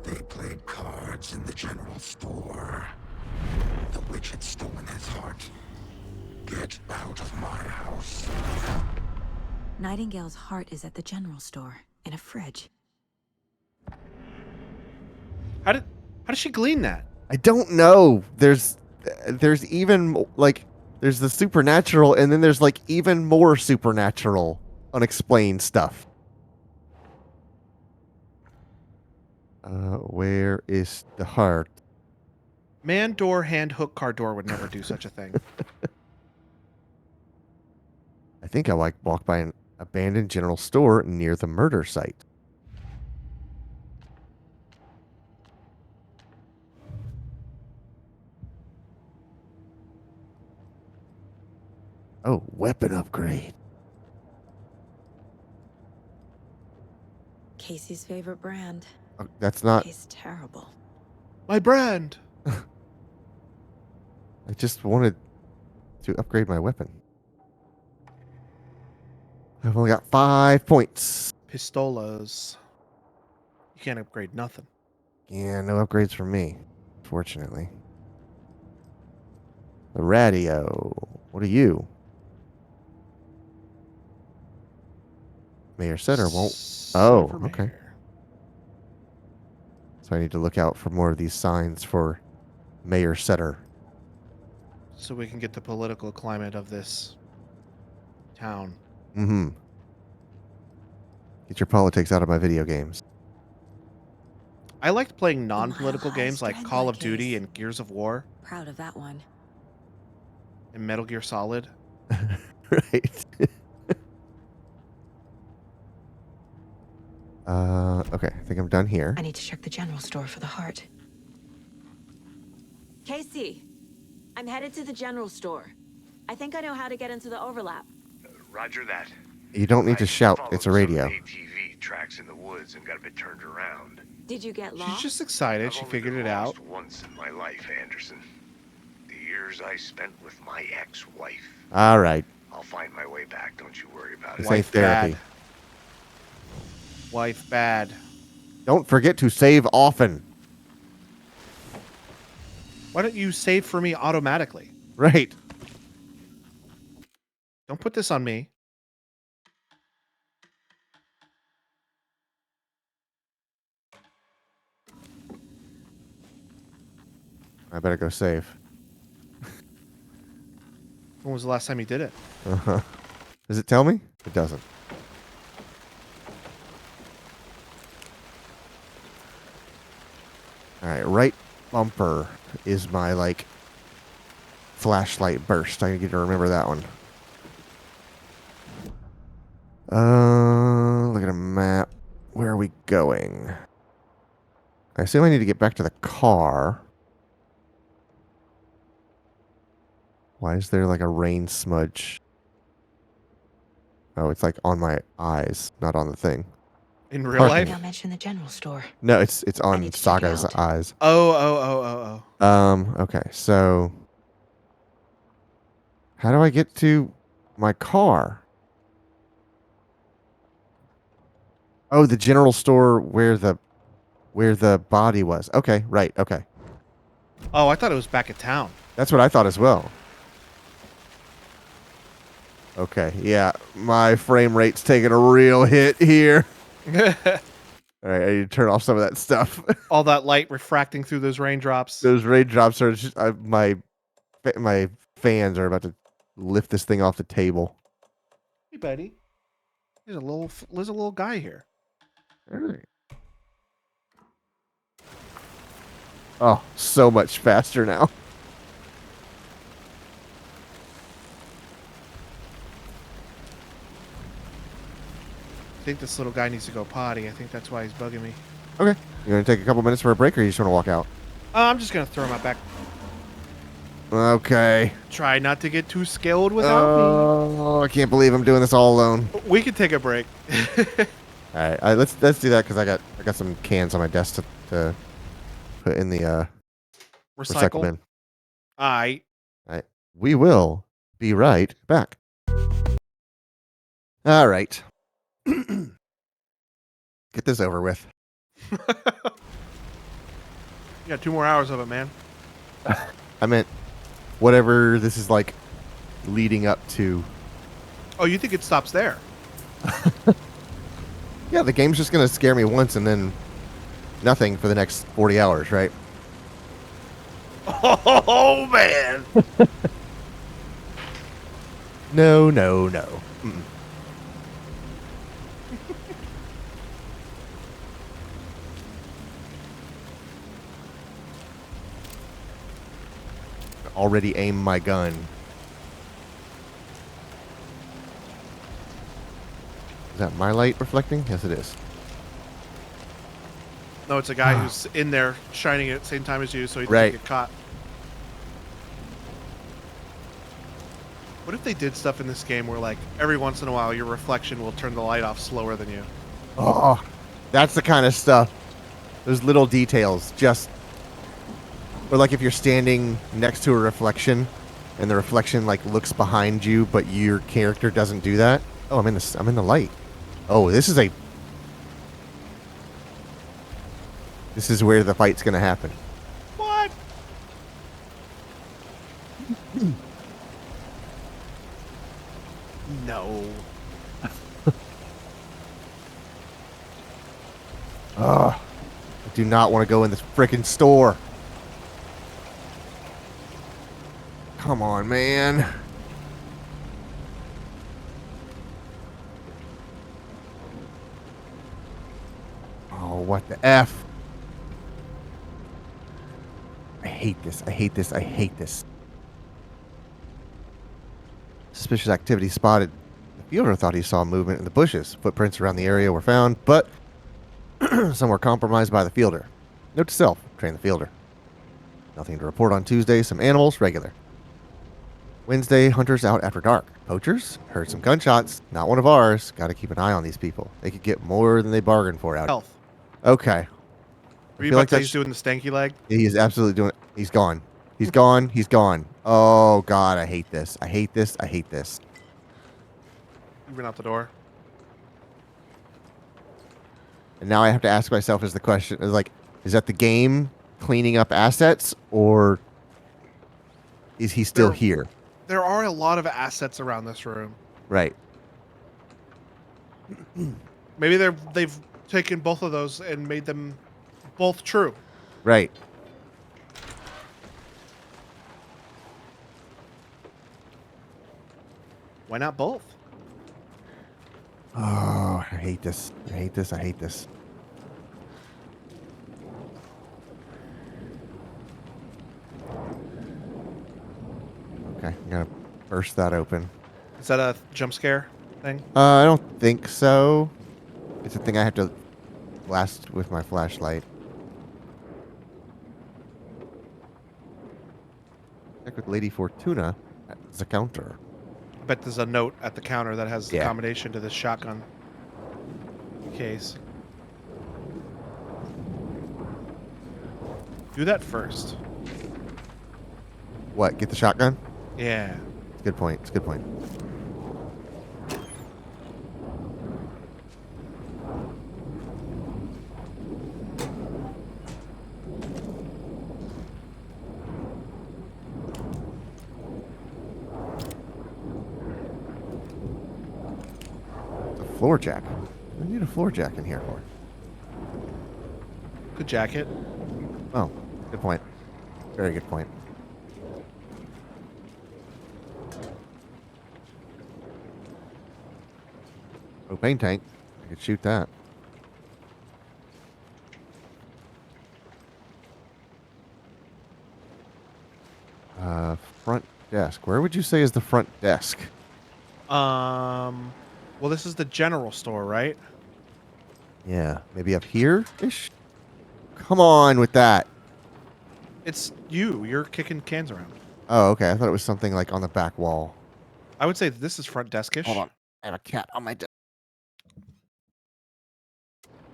they played cards in the general store, the witch had stolen his heart. Get out of my house. Nightingale's heart is at the general store, in a fridge. How did she glean that? I don't know. There's even like there's the supernatural, and then there's like even more supernatural, unexplained stuff. Where is the heart? Man door hand hook car door would never do such a thing. I think I walked by an abandoned general store near the murder site. Oh, weapon upgrade. Casey's favorite brand. Oh, that's not. Tastes terrible. My brand. I just wanted to upgrade my weapon. I've only got 5 points. Pistolas. You can't upgrade nothing. Yeah, no upgrades for me, fortunately. The radio. What are you? Mayor Setter won't. Oh, okay. So I need to look out for more of these signs for Mayor Setter. So we can get the political climate of this town. Mm-hmm. Get your politics out of my video games. I liked playing non-political games like Call of Duty and Gears of War Proud of that one. and Metal Gear Solid. Right. Okay, I think I'm done here. I need to check the general store for the heart. Casey, I'm headed to the general store. I think I know how to get into the overlap. Roger that. You don't need to shout. It's a radio. ATV tracks in the woods and got a bit turned around. Did you get lost? She's just excited. She figured it out. Once in my life, Anderson. The years I spent with my ex-wife. All right. I'll find my way back. Don't you worry about This it. ain't therapy. Wife bad. Don't forget to save often. Why don't you save for me automatically? Right. Don't put this on me. I better go save. When was the last time you did it? Uh-huh. Does it tell me? It doesn't. Alright, right bumper is my, like, flashlight burst. I get to remember that one. Look at a map. Where are we going? I assume I need to get back to the car. Why is there like a rain smudge? Oh, it's like on my eyes, not on the thing. In real life? I'll mention the general store. No, it's on Saga's eyes. Oh. Okay, so how do I get to my car? Oh, the general store where the body was. Okay, right, okay. Oh, I thought it was back at town. That's what I thought as well. Okay, yeah, my frame rate's taking a real hit here. All right, I need to turn off some of that stuff. All that light refracting through those raindrops. Those raindrops are just my fans are about to lift this thing off the table. Hey, buddy. There's a little guy here. All right. Oh, so much faster now. I think this little guy needs to go potty. I think that's why he's bugging me. Okay. You going to take a couple minutes for a break, or you just want to walk out? I'm just going to throw him out back. Okay. Try not to get too skilled without Oh, I can't believe I'm doing this all alone. me. We could take a break. All right, let's do that because I got some cans on my desk to put in the recycle bin. All right. We will be right back. All right. Get this over with. You got 2 more hours of it, man. I meant whatever this is like leading up to. Oh, you think it stops there? Yeah, the game's just going to scare me once and then nothing for the next 40 hours, right? Oh, man. No. Mm-mm. Already aim my gun. Is that my light reflecting? Yes, it is. No, it's a guy who's in there shining it at the same time as you, so he doesn't Right. get caught. What if they did stuff in this game where, like, every once in a while your reflection will turn the light off slower than you? Oh, that's the kind of stuff. Those little details, just, or like if you're standing next to a reflection, and the reflection like looks behind you, but your character doesn't do that. Oh, I'm in the light. Oh, this is where the fight's gonna happen. What? No. Ugh. I do not want to go in this frickin' store. Come on, man. Oh, what the F? I hate this. I hate this. I hate this. Suspicious activity spotted. The fielder thought he saw movement in the bushes. Footprints around the area were found, but some were compromised by the fielder. Note to self, train the fielder. Nothing to report on Tuesday. Some animals, regular. Wednesday, hunters out after dark. Poachers? Heard some gunshots. Not one of ours. Got to keep an eye on these people. They could get more than they bargained for out. Health. Okay. Were you about to say he's doing the stanky leg? He is absolutely doing it. He's gone. He's gone. He's gone. Oh, God, I hate this. I hate this. I hate this. You went out the door. And now I have to ask myself is that the game cleaning up assets, or is he still here? There are a lot of assets around this room. Right. Maybe they've taken both of those and made them both true. Right. Why not both? Oh, I hate this. I hate this. I hate this. Okay, I'm gonna burst that open. Is that a jump scare thing? I don't think so. It's a thing I have to blast with my flashlight. Check with Lady Fortuna at the counter. I bet there's a note at the counter that has the Yeah. combination to this shotgun case. Do that first. What? Get the shotgun? Yeah. It's a good point. It's a good point. It's a floor jack. What do I need a floor jack in here for? Good jacket. Oh, good point. Very good point. Propane tank. I could shoot that. Front desk. Where would you say is the front desk? Well, this is the general store, right? Yeah, maybe up here-ish? Come on with that. It's you. You're kicking cans around. Oh, okay. I thought it was something like on the back wall. I would say this is front desk-ish. Hold on. I have a cat on my desk.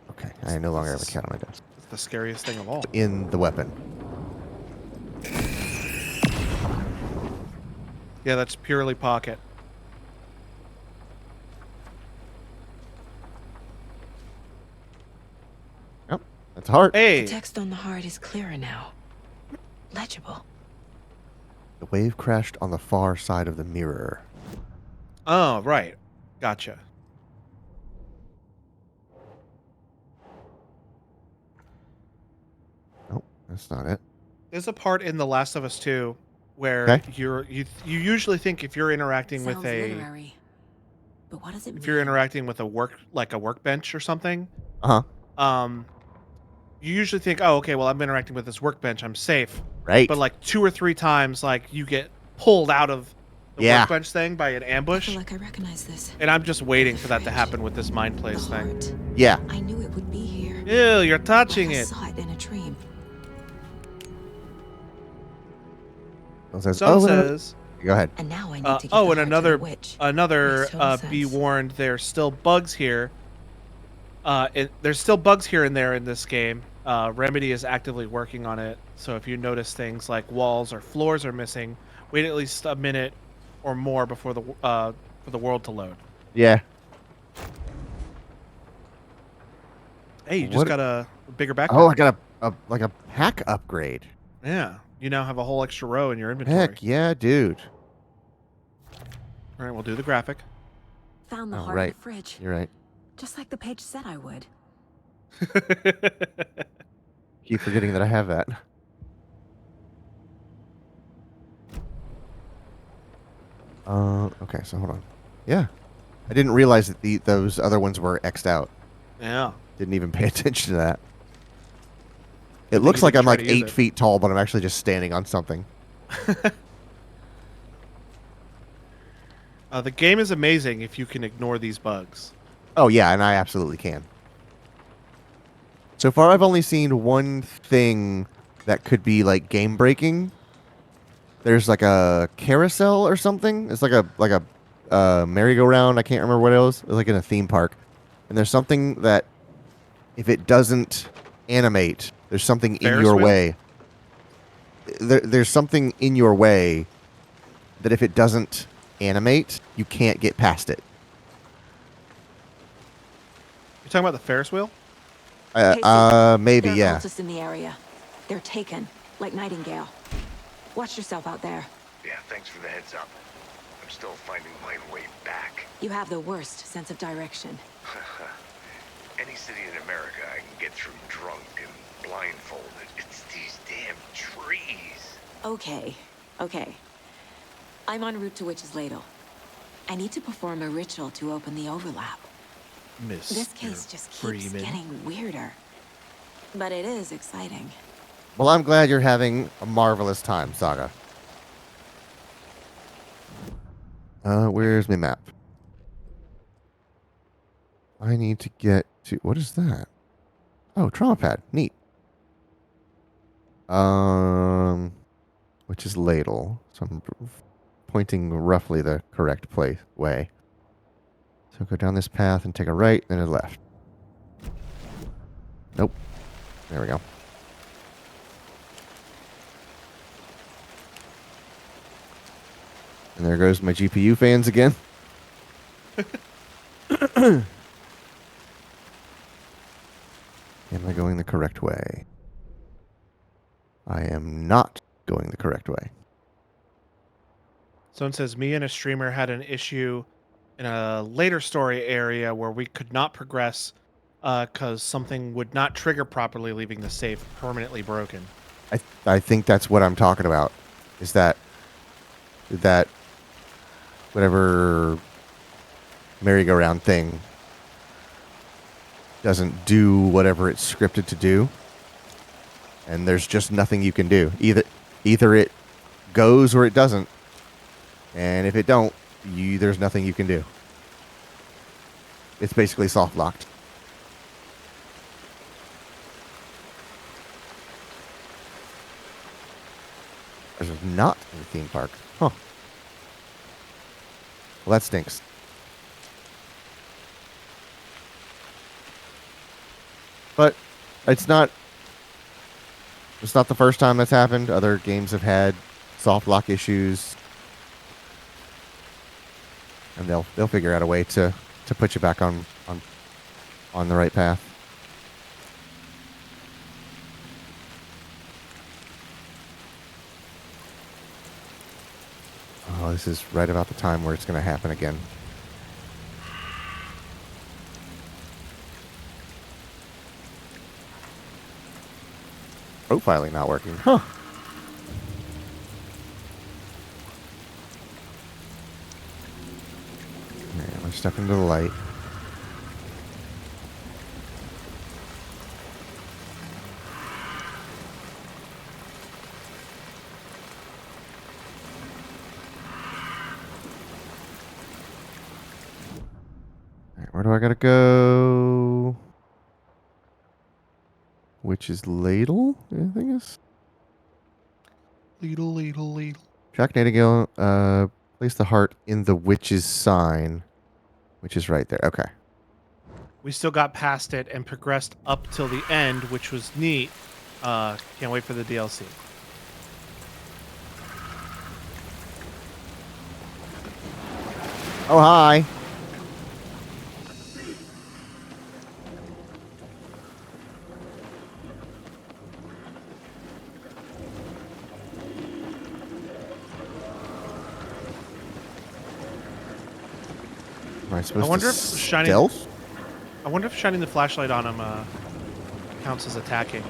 Okay, I no longer have a cat on my desk. It's the scariest thing of all. In the weapon. Yeah, that's purely pocket. Yep, that's hard. Hey! The text on the heart is clearer now. Legible. The wave crashed on the far side of the mirror. Oh, right. Gotcha. Nope, that's not it. There's a part in The Last of Us 2 where Okay. you usually think if you're interacting Sounds with a literary. But what does it mean? if you're interacting with a workbench or something, Uh-huh. you usually think, oh, okay, well, I'm interacting with this workbench, I'm safe. Right. But like 2 or 3 times, like you get pulled out of the Yeah. workbench thing by an I ambush, feel like I recognize this. and I'm just waiting for that to happen with this mind place thing. Yeah. I knew it would be here. Ew, you're touching I it. saw it in a dream. It says, Some oh, says. go ahead. And now I need to get Oh, the and heart to the witch. another. Makes total Be sense. warned, there's still bugs here. There's still bugs here and there in this game. Remedy is actively working on it. So if you notice things like walls or floors are missing, wait at least a minute or more before for the world to load. Yeah. Hey, you just What- got a bigger backpack. Oh, I got a like a pack upgrade. Yeah, you now have a whole extra row in your inventory. Heck yeah, dude. All right, we'll do the graphic. Found the Oh, heart in right. the fridge. You're right. Just like the page said I would. Keep forgetting that I have that. Okay, so hold on. Yeah. I didn't realize that those other ones were X'd out. Yeah. Didn't even pay attention to that. It think looks you like didn't I'm try like to use 8 it. feet tall, but I'm actually just standing on something. The game is amazing if you can ignore these bugs. Oh, yeah, and I absolutely can. So far, I've only seen one thing that could be like game breaking. There's like a carousel or something. It's like a merry-go-round. I can't remember what it was. It's like in a theme park. And there's something that if it doesn't animate, there's something in Ferris your wheel? way. There's something in your way that if it doesn't animate, you can't get past it. You're talking about the Ferris wheel? Maybe, There are yeah. cultists in the area. They're taken, like Nightingale. Watch yourself out there. Yeah, thanks for the heads up. I'm still finding my way back. You have the worst sense of direction. Any city in America I can get through drunk and blindfolded. It's these damn trees. Okay. I'm en route to Witch's Ladle. I need to perform a ritual to open the overlap. This case just keeps getting weirder. But it is exciting. Well, I'm glad you're having a marvelous time, Saga. Where's my map? I need to get to... What is that? Oh, trauma pad. Neat. Which is ladle. So I'm pointing roughly the correct way. So go down this path and take a right, then a left. Nope. There we go. And there goes my GPU fans again. Am I going the correct way? I am not going the correct way. Someone says, me and a streamer had an issue in a later story area where we could not progress because something would not trigger properly, leaving the save permanently broken. I think that's what I'm talking about. Is that whatever merry-go-round thing doesn't do whatever it's scripted to do, and there's just nothing you can do. Either it goes or it doesn't, and if it don't, there's nothing you can do. It's basically soft locked. There's not a theme park. Huh. Well, that stinks. But it's not the first time that's happened. Other games have had soft lock issues. And they'll figure out a way to put you back on the right path. Oh, this is right about the time where it's going to happen again. Profiling not working. Huh. Alright, let's step into the light. Alright, where do I gotta go? Which is ladle, I think is. Ladle. Jack Nightingale, place the heart in the witch's sign, which is right there. Okay. We still got past it and progressed up till the end, which was neat. Can't wait for the DLC. Oh, hi. Am I supposed wonder to if shining. stealth? I wonder if shining the flashlight on him counts as attacking.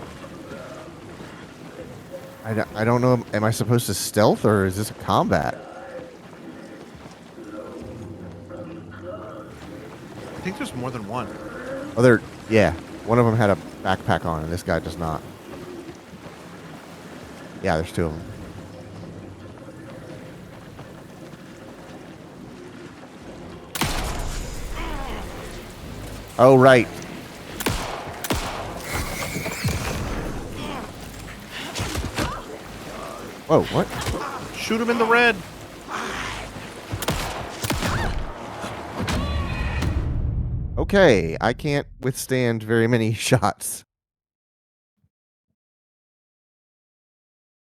I don't know. Am I supposed to stealth or is this a combat? I think there's more than one. Oh, yeah. One of them had a backpack on and this guy does not. Yeah, there's two of them. Oh, right. Whoa, what? Shoot him in the red. Okay, I can't withstand very many shots.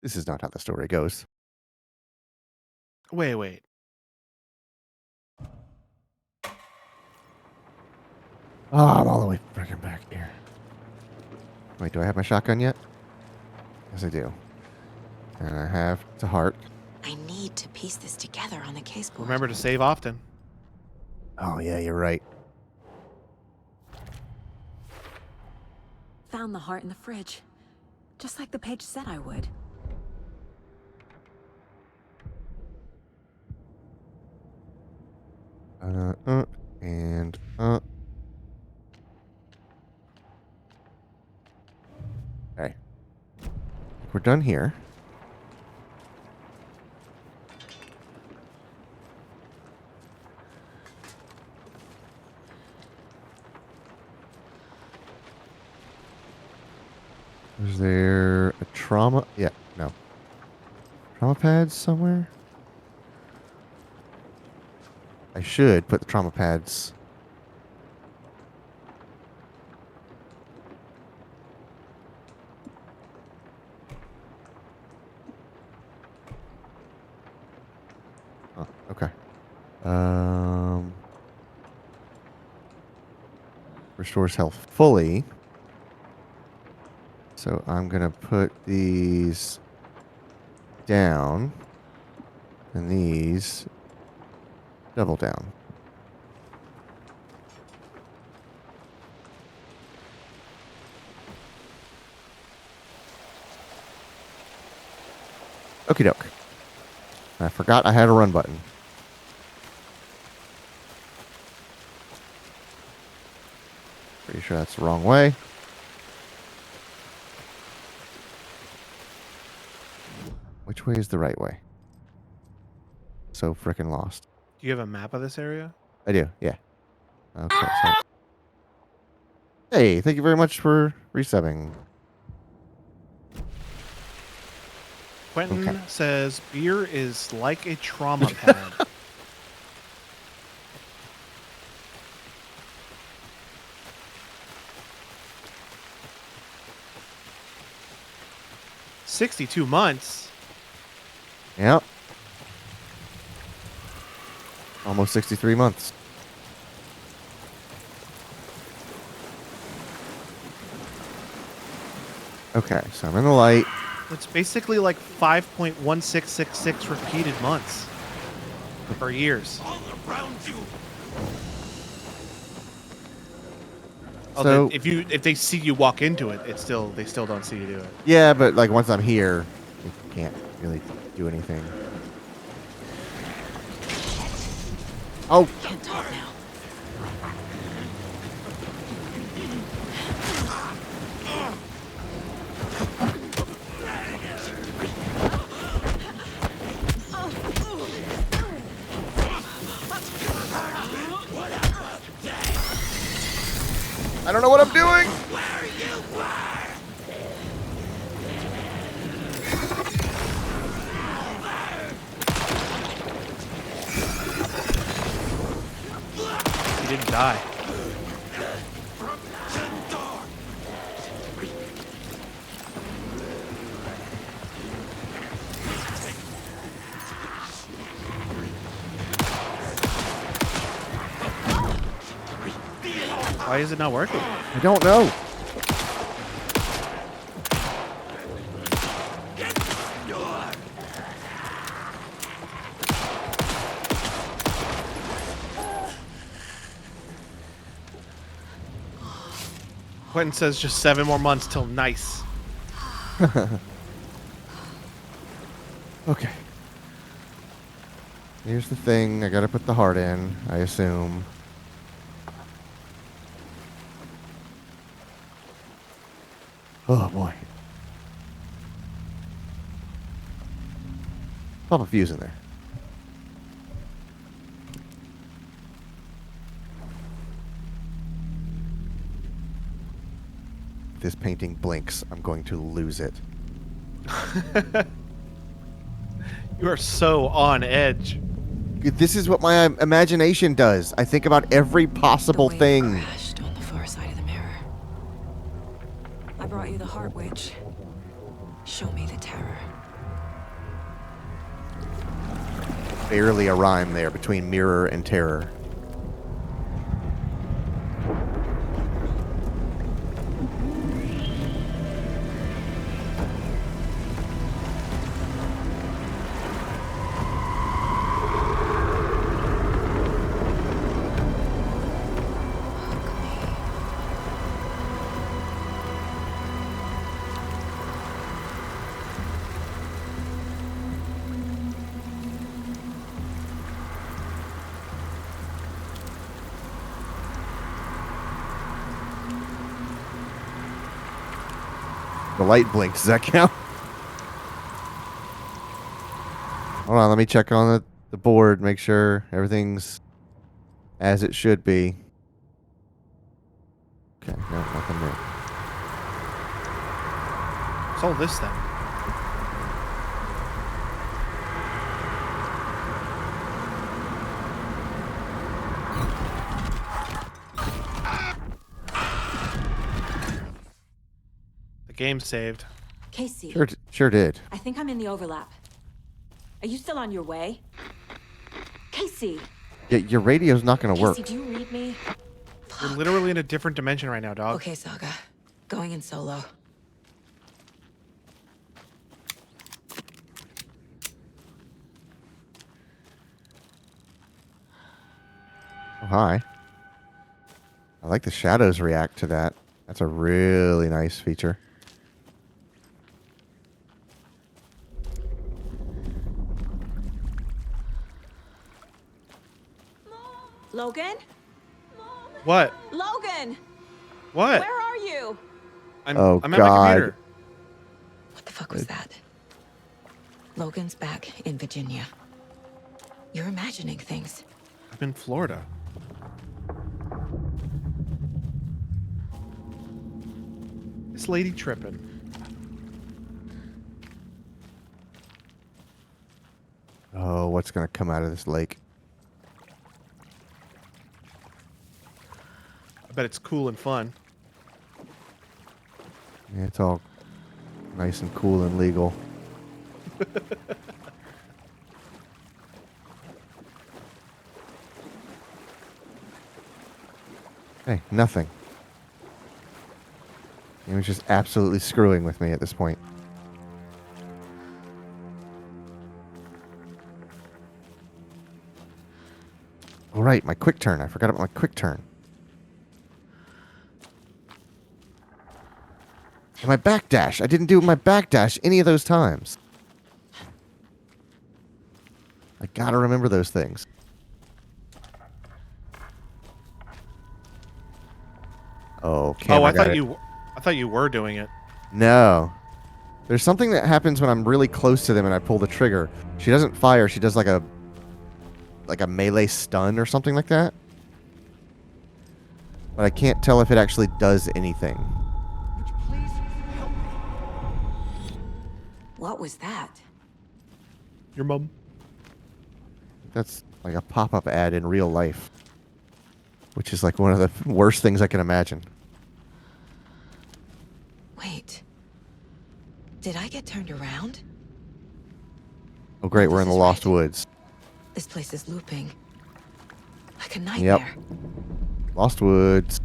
This is not how the story goes. Wait. Oh, I'm all the way freaking back here. Wait, do I have my shotgun yet? Yes, I do. And I have to heart. I need to piece this together on the case board. Remember to save often. Oh, yeah, you're right. Found the heart in the fridge. Just like the page said I would. And Okay. We're done here. Is there a trauma? Yeah, no. Trauma pads somewhere? I should put the trauma pads. Oh, okay. Restores health fully. So I'm going to put these down and these double down. Okie doke. I forgot I had a run button. Pretty sure that's the wrong way. Which way is the right way? So frickin' lost. Do you have a map of this area? I do, yeah. Okay, so. Hey, thank you very much for resubbing. Quentin says beer is like a trauma pad. $62 months. Yep. Almost 63 months. Okay, so I'm in the light. It's basically like 5.1666 repeated months for years. So if they see you walk into it, they still don't see you do it. yeah, but like once I'm here, you can't really do anything. Oh, Can't talk now. I don't know what I'm doing. He didn't die. Why is it not working? I don't know. Quentin says just 7 more months till nice. Okay. Here's the thing. I gotta put the heart in, I assume. Oh boy. Pop a fuse in there. If this painting blinks, I'm going to lose it. You are so on edge. This is what my imagination does. I think about every possible thing. Crashed on the far side of the mirror. I brought you the Heart Witch. Show me the terror. Barely a rhyme there between mirror and terror. The light blinks. Does that count? Hold on, let me check on the board, make sure everything's as it should be. Okay, no, nothing new. What's all this then? The game saved. Casey. Sure did. I think I'm in the overlap. Are you still on your way? Casey! Yeah, your radio's not going to work. Casey, do you read me? You're literally in a different dimension right now, dog. Okay, Saga. Going in solo. Oh, hi. I like the shadows react to that. That's a really nice feature. Logan? What? Logan! What? Where are you? I'm Oh, at my God. computer. What the fuck was that? Logan's back in Virginia. You're imagining things. I'm in Florida. This lady tripping. Oh, what's going to come out of this lake? I bet it's cool and fun. Yeah, it's all nice and cool and legal. Hey, nothing. He was just absolutely screwing with me at this point. All right, my quick turn. I forgot about my quick turn. And my backdash. I didn't do my backdash any of those times. I gotta remember those things. Oh, Oh, I got thought it. I thought you were doing it. No. There's something that happens when I'm really close to them and I pull the trigger. She doesn't fire. She does like a melee stun or something like that. But I can't tell if it actually does anything. What was that? Your mom. That's like a pop-up ad in real life. Which is like one of the worst things I can imagine. Wait. Did I get turned around? Oh great, we're in the Lost Woods. This place is looping. Like a nightmare. Yep. Lost Woods.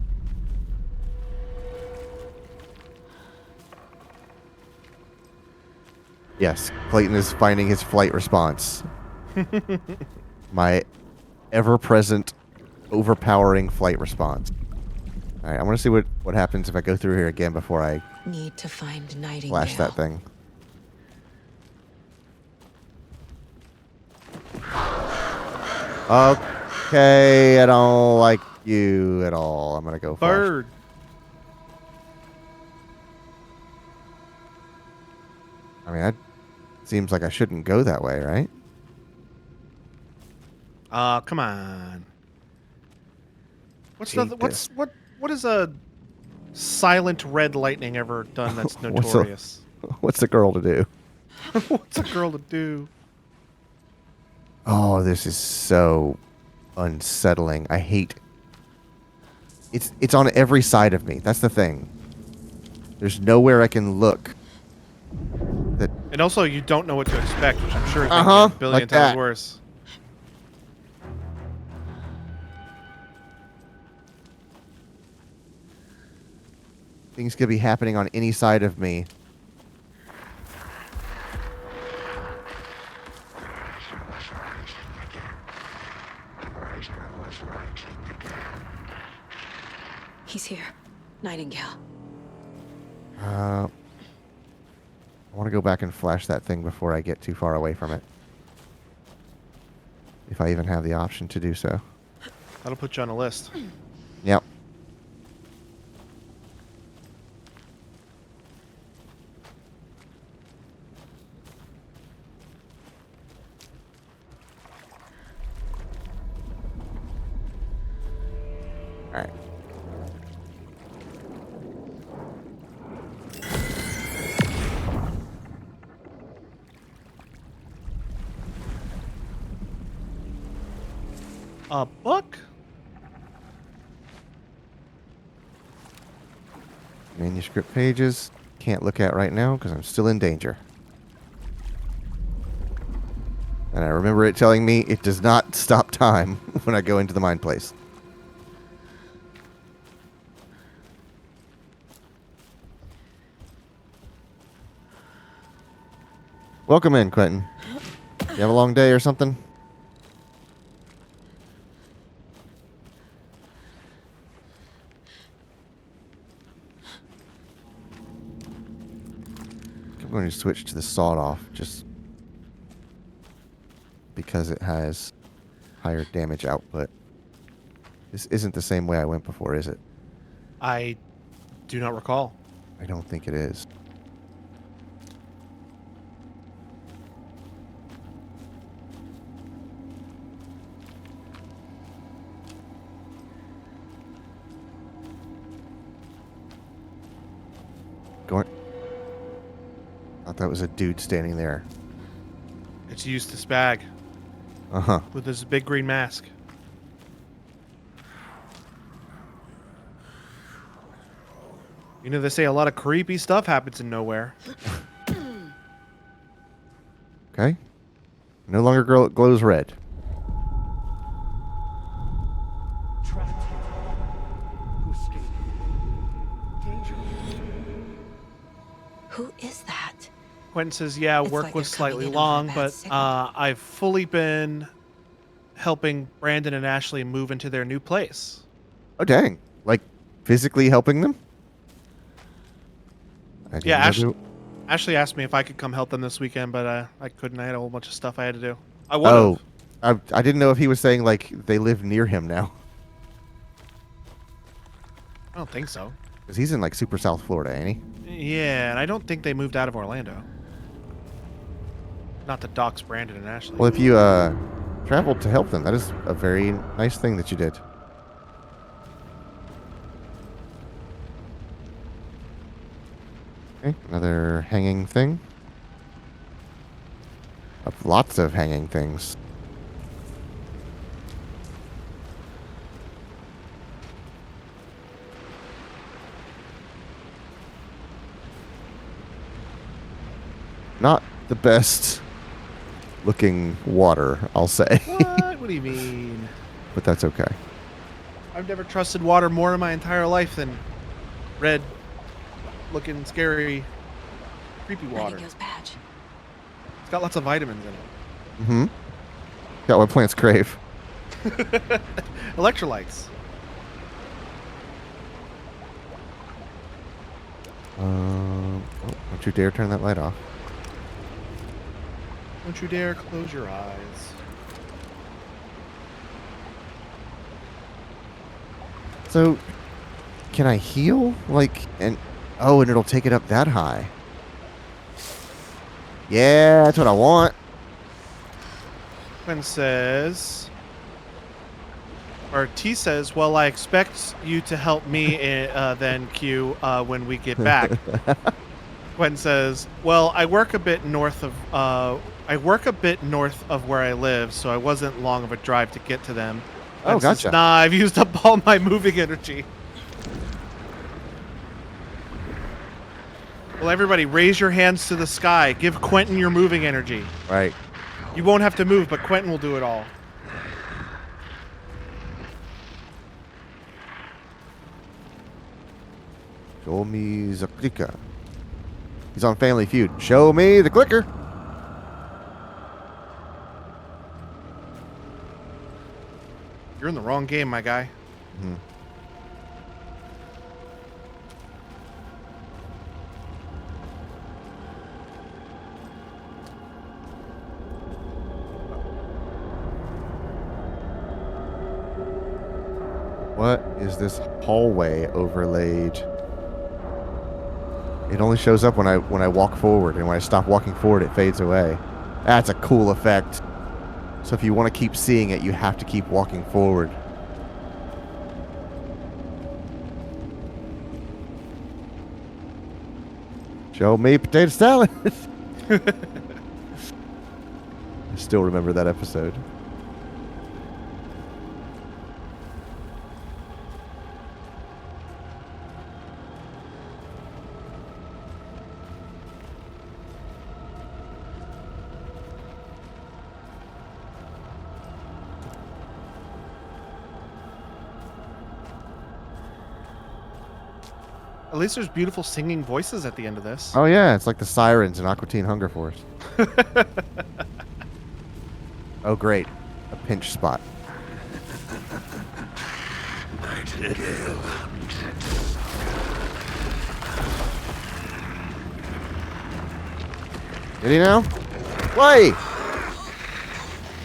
Yes, Clayton is finding his flight response. My ever-present, overpowering flight response. All right, I want to see what happens if I go through here again before I Need to find Nightingale. flash that thing. Okay, I don't like you at all. I'm gonna go flash. Bird. I mean, that seems like I shouldn't go that way, right? Come on. What is a silent red lightning ever done that's notorious? What's a girl to do? What's a girl to do? Oh, this is so unsettling. I hate it's on every side of me. That's the thing. There's nowhere I can look. And also, you don't know what to expect, which I'm sure is Uh-huh, a billion like times that. worse. Things could be happening on any side of me. He's here. Nightingale. I want to go back and flash that thing before I get too far away from it. If I even have the option to do so. That'll put you on a list. Yep. Alright. A book? Manuscript pages. Can't look at right now because I'm still in danger. And I remember it telling me it does not stop time when I go into the mine place. Welcome in, Quentin. You have a long day or something? I'm going to switch to the sawed-off just because it has higher damage output. This isn't the same way I went before, is it? I do not recall. I don't think it is. Going. Thought that was a dude standing there. It's Eustace Bag. Uh-huh. With his big green mask. You know, they say a lot of creepy stuff happens in nowhere. Okay. No longer glows red. Who is that? Quentin says, yeah, It's work like was they're coming slightly in over long, bad but signal. I've fully been helping Brandon and Ashley move into their new place. Oh, dang. Like, physically helping them? I didn't Yeah, know Ashley asked me if I could come help them this weekend, but I couldn't. I had a whole bunch of stuff I had to do. I would Oh, have. I didn't know if he was saying, like, they live near him now. I don't think so. Because he's in, like, super South Florida, ain't he? Yeah, and I don't think they moved out of Orlando. Not to dox Brandon and Ashley. Well, if you traveled to help them, that is a very nice thing that you did. Okay, another hanging thing. Lots of hanging things. Not the best looking water, I'll say. What? What do you mean? But that's okay. I've never trusted water more in my entire life than red looking scary creepy water. Nightingale's badge. It's got lots of vitamins in it. Mm-hmm. Got what plants crave. Electrolytes. Oh, don't you dare turn that light off. Don't you dare close your eyes. So, can I heal? Like, and it'll take it up that high. Yeah, that's what I want. Quinn says, or T says, well, I expect you to help me then, Q, when we get back. Quinn says, well, I work a bit north of where I live, so I wasn't long of a drive to get to them. Oh, Quinn says, gotcha. nah, I've used up all my moving energy. Well, everybody, raise your hands to the sky. Give Quentin your moving energy. Right. You won't have to move, but Quentin will do it all. Show me the clicker. He's on Family Feud. Show me the clicker. You're in the wrong game, my guy. Mm-hmm. What is this hallway overlaid? It only shows up when I walk forward, and when I stop walking forward, it fades away. That's a cool effect. So if you want to keep seeing it, you have to keep walking forward. Joe made potato salad. I still remember that episode. At least there's beautiful singing voices at the end of this. Oh yeah, it's like the sirens in Aqua Teen Hunger Force. Oh great, a pinch spot. Did he now? Why?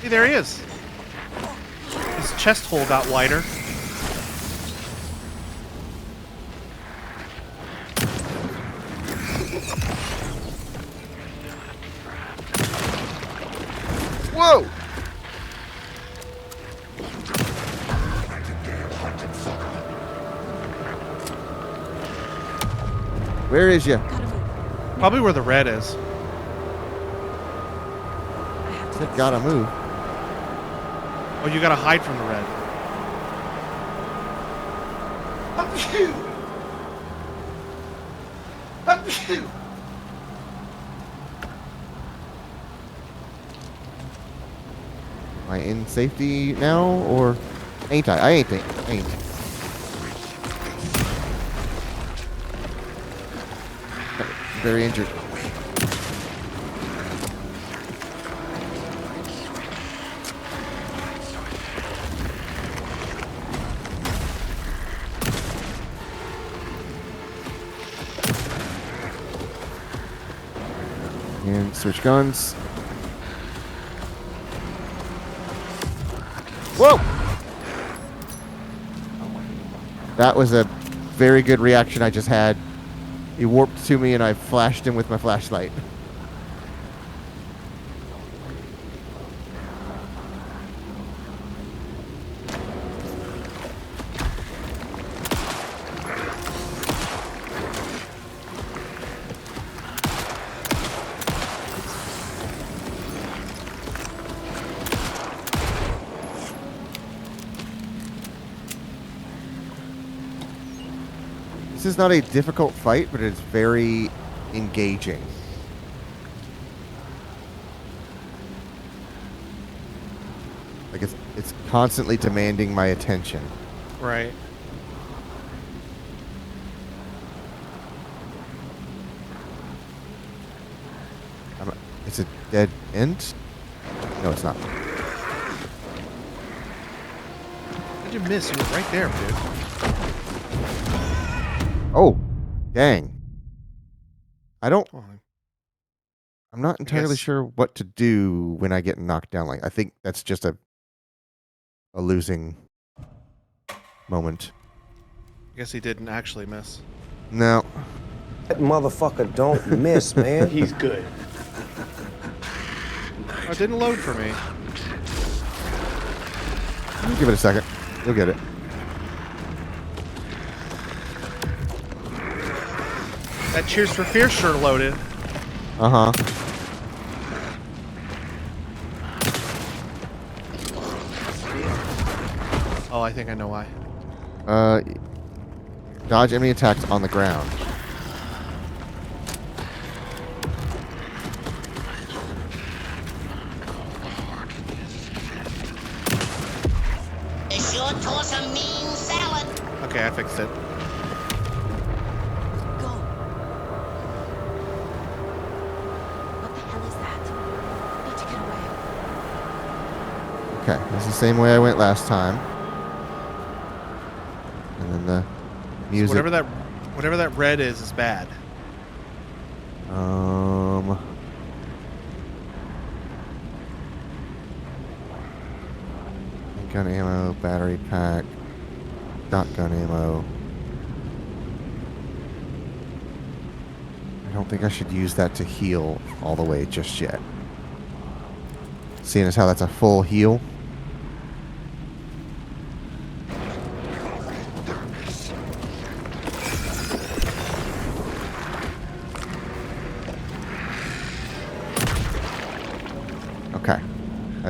See, there he is. His chest hole got wider. Whoa! Where is you? Probably where the red is. Said gotta move. Oh, you gotta hide from the red. Am I in safety now, or ain't I? I ain't. Very injured. And switch guns. Whoa! That was a very good reaction I just had. He warped to me and I flashed him with my flashlight. This is not a difficult fight, but it's very engaging. Like it's constantly demanding my attention. Right. It's a dead end? No, it's not. How'd you miss? You were right there, dude. Oh, dang. I'm not entirely sure what to do when I get knocked down. Like, I think that's just a losing moment. I guess he didn't actually miss. No. That motherfucker don't miss, man. He's good. Oh, it didn't load for me. Give it a second. You'll get it. That Cheers for Fear sure loaded. Uh-huh. Oh, I think I know why. Dodge enemy attacks on the ground. Sure toss a mean salad. Okay, I fixed it. Okay, that's the same way I went last time. And then the music. So whatever that red is bad. Gun ammo, battery pack, shotgun ammo. I don't think I should use that to heal all the way just yet. Seeing as how that's a full heal.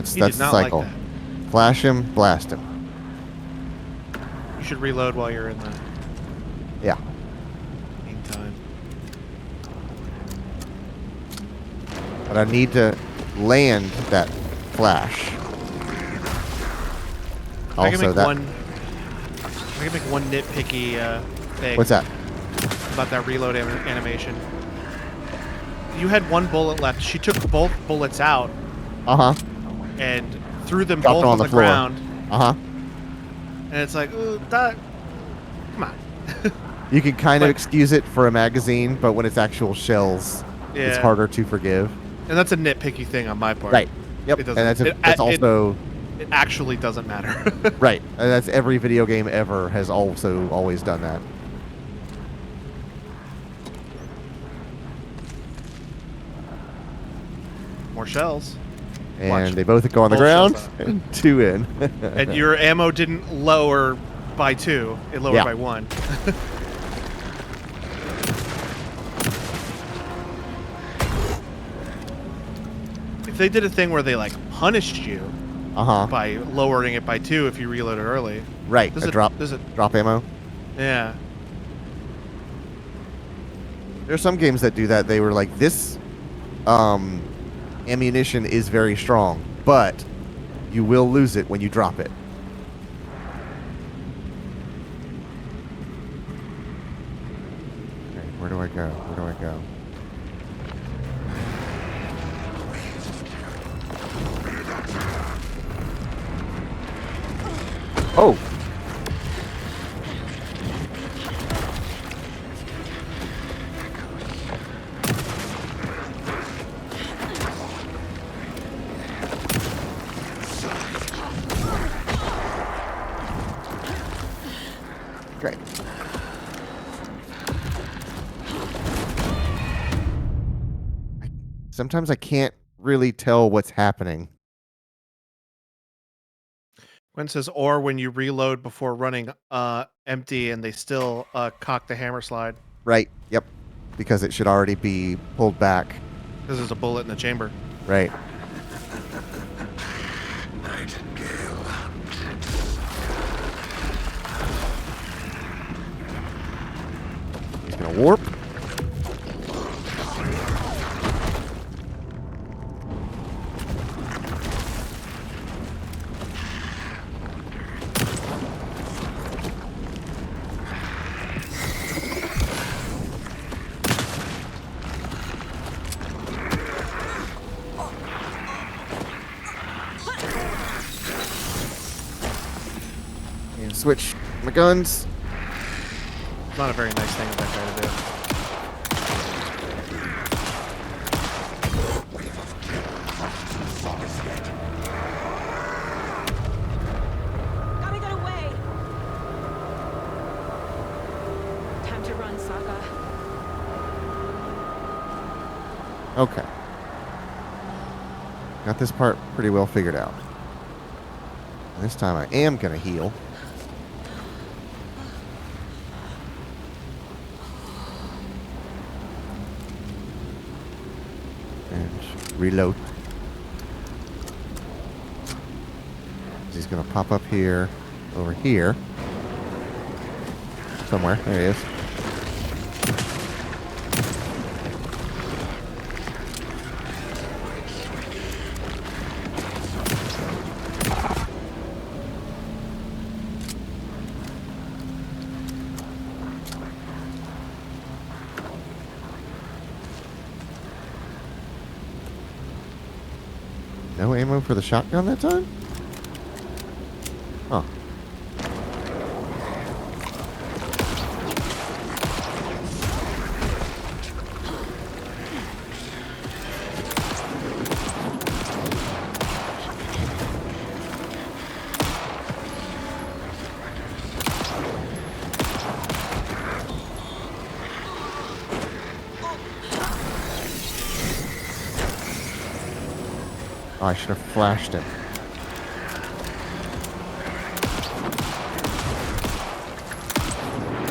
That's He that's did the not like cycle. that. Flash him, blast him. You should reload while you're in the Yeah. meantime. But I need to land that flash. I can make that. I can make one nitpicky thing. What's that? About that reload animation. You had one bullet left. She took both bullets out and threw them Dropped both them on the floor. ground. Uh-huh. And it's like, ooh, that. Come on. You can kind of excuse it for a magazine, but when it's actual shells, it's Yeah. harder to forgive. And that's a nitpicky thing on my part. Right. Yep. It And doesn't. that's also It actually doesn't matter. right. And that's every video game ever has also always done that. More shells. And Watch. they both go on the Both ground shells and 2 in. And your ammo didn't lower by 2. It lowered Yeah. by 1. If they did a thing where they like punished you by lowering it by 2 if you reloaded early. Right. Does A it, drop does it, drop ammo. yeah. There are some games that do that. They were like, this ammunition is very strong, but you will lose it when you drop it. Okay, where do I go? Where do I go? Oh! Great. Sometimes I can't really tell what's happening. Gwen says, or when you reload before running empty and they still cock the hammer slide. Right. Yep. Because it should already be pulled back. Because there's a bullet in the chamber. Right. He's gonna warp. And switch my guns. It's not a very nice thing of that guy to do. Gotta get away! Time to run, Sokka. Okay. Got this part pretty well figured out. This time I am gonna heal. And reload. He's gonna pop up here, over here. Somewhere. There he is. No ammo for the shotgun that time? Huh. Oh, I should have flashed him.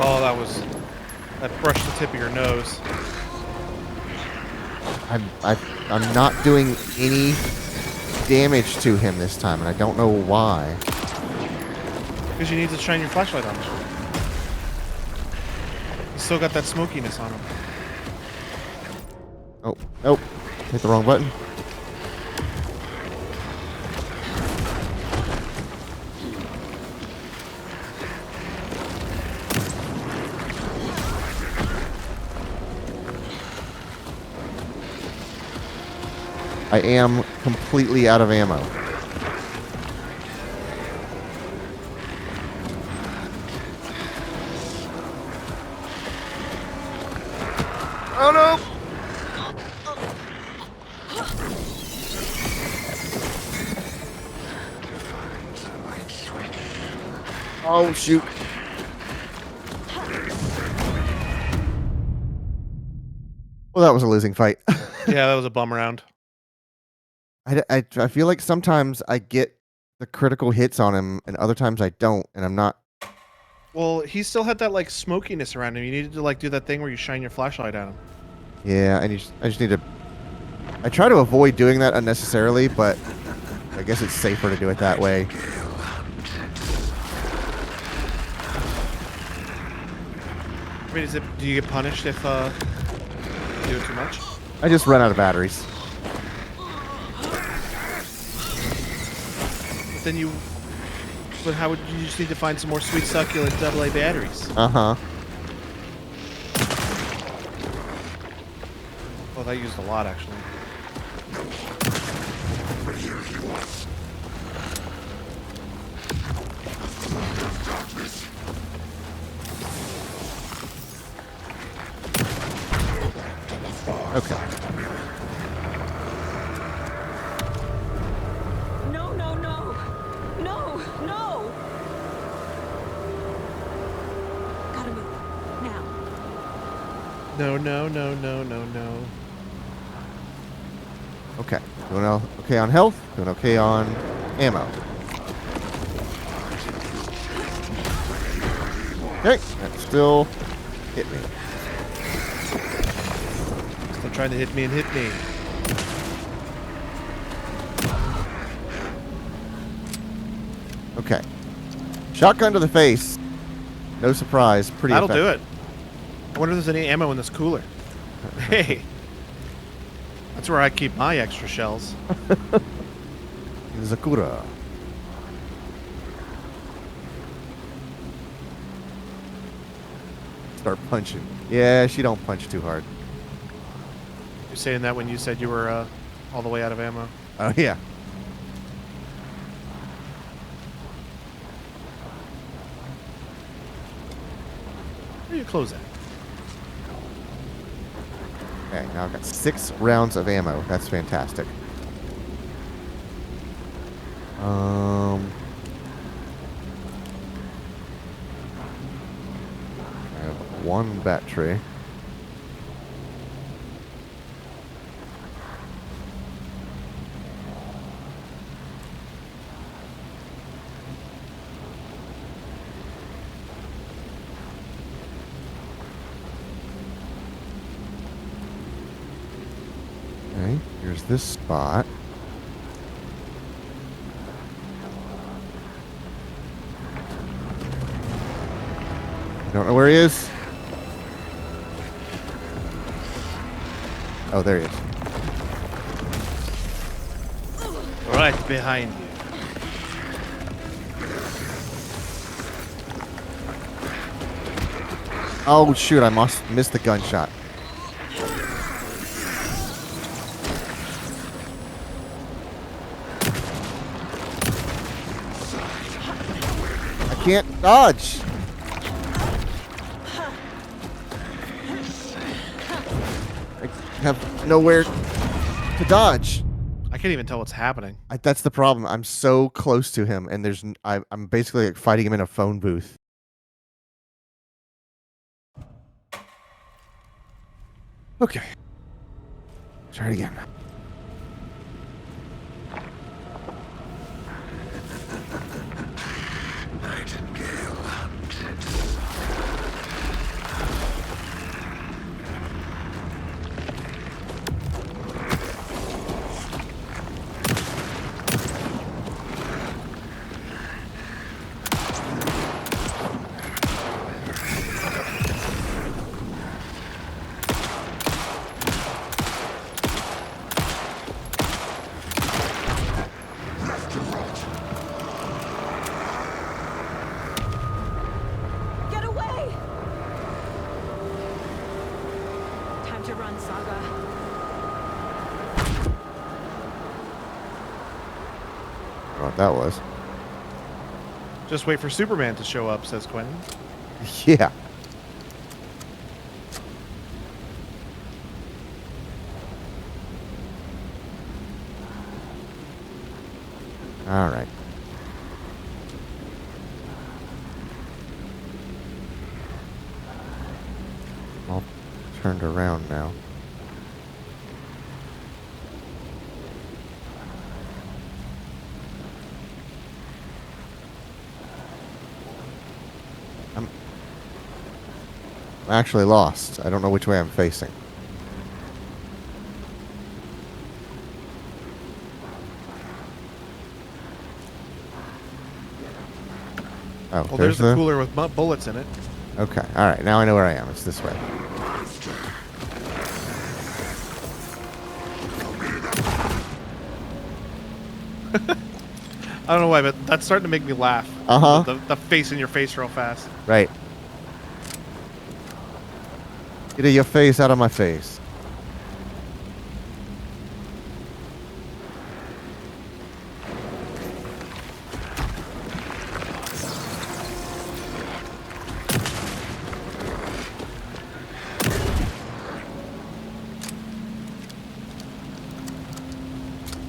Oh, that brushed the tip of your nose. I'm not doing any damage to him this time, and I don't know why. Because you need to shine your flashlight on him. He's still got that smokiness on him. Oh, nope. Hit the wrong button. I am completely out of ammo. Oh no! Oh shoot. Well, that was a losing fight. Yeah, that was a bum round. I feel like sometimes I get the critical hits on him and other times I don't, and I'm not. Well, he still had that like smokiness around him. You needed to like do that thing where you shine your flashlight at him. Yeah, I just need to. I try to avoid doing that unnecessarily, but I guess it's safer to do it that way. I mean, do you get punished if you do it too much? I just run out of batteries. But then but how would you just need to find some more sweet succulent AA batteries? Uh-huh. Well, that used a lot, actually. Okay. No, no, no. No, no. Gotta move. Now. No, no, no, no, no, no. Okay. Doing okay on health. Doing okay on ammo. Okay. That still hit me. Still trying to hit me and hit me. Okay. Shotgun to the face. No surprise. Pretty That'll effective. do it. I wonder if there's any ammo in this cooler. Hey. That's where I keep my extra shells. Zakura. Start punching. Yeah, she don't punch too hard. You're saying that when you said you were all the way out of ammo? Oh, yeah. Where are you close at? Okay, now I've got 6 rounds of ammo. That's fantastic. I have 1 battery. Okay, here's this spot. I don't know where he is. Oh, there he is. Right behind you. Oh, shoot, I missed the gunshot. I can't dodge. I have nowhere to dodge. I can't even tell what's happening. That's the problem. I'm so close to him, and I'm basically like fighting him in a phone booth. Okay. Try it again. Nightingale hunted. run, Saga. I don't know what that was. Just wait for Superman to show up, says Quentin. Yeah. All right. All turned around now. I'm actually lost. I don't know which way I'm facing. Oh, Well, there's the cooler with bullets in it. Okay, all right. Now I know where I am. It's this way. I don't know why, but that's starting to make me laugh. Uh-huh. The face in your face real fast. Right. Get your face out of my face.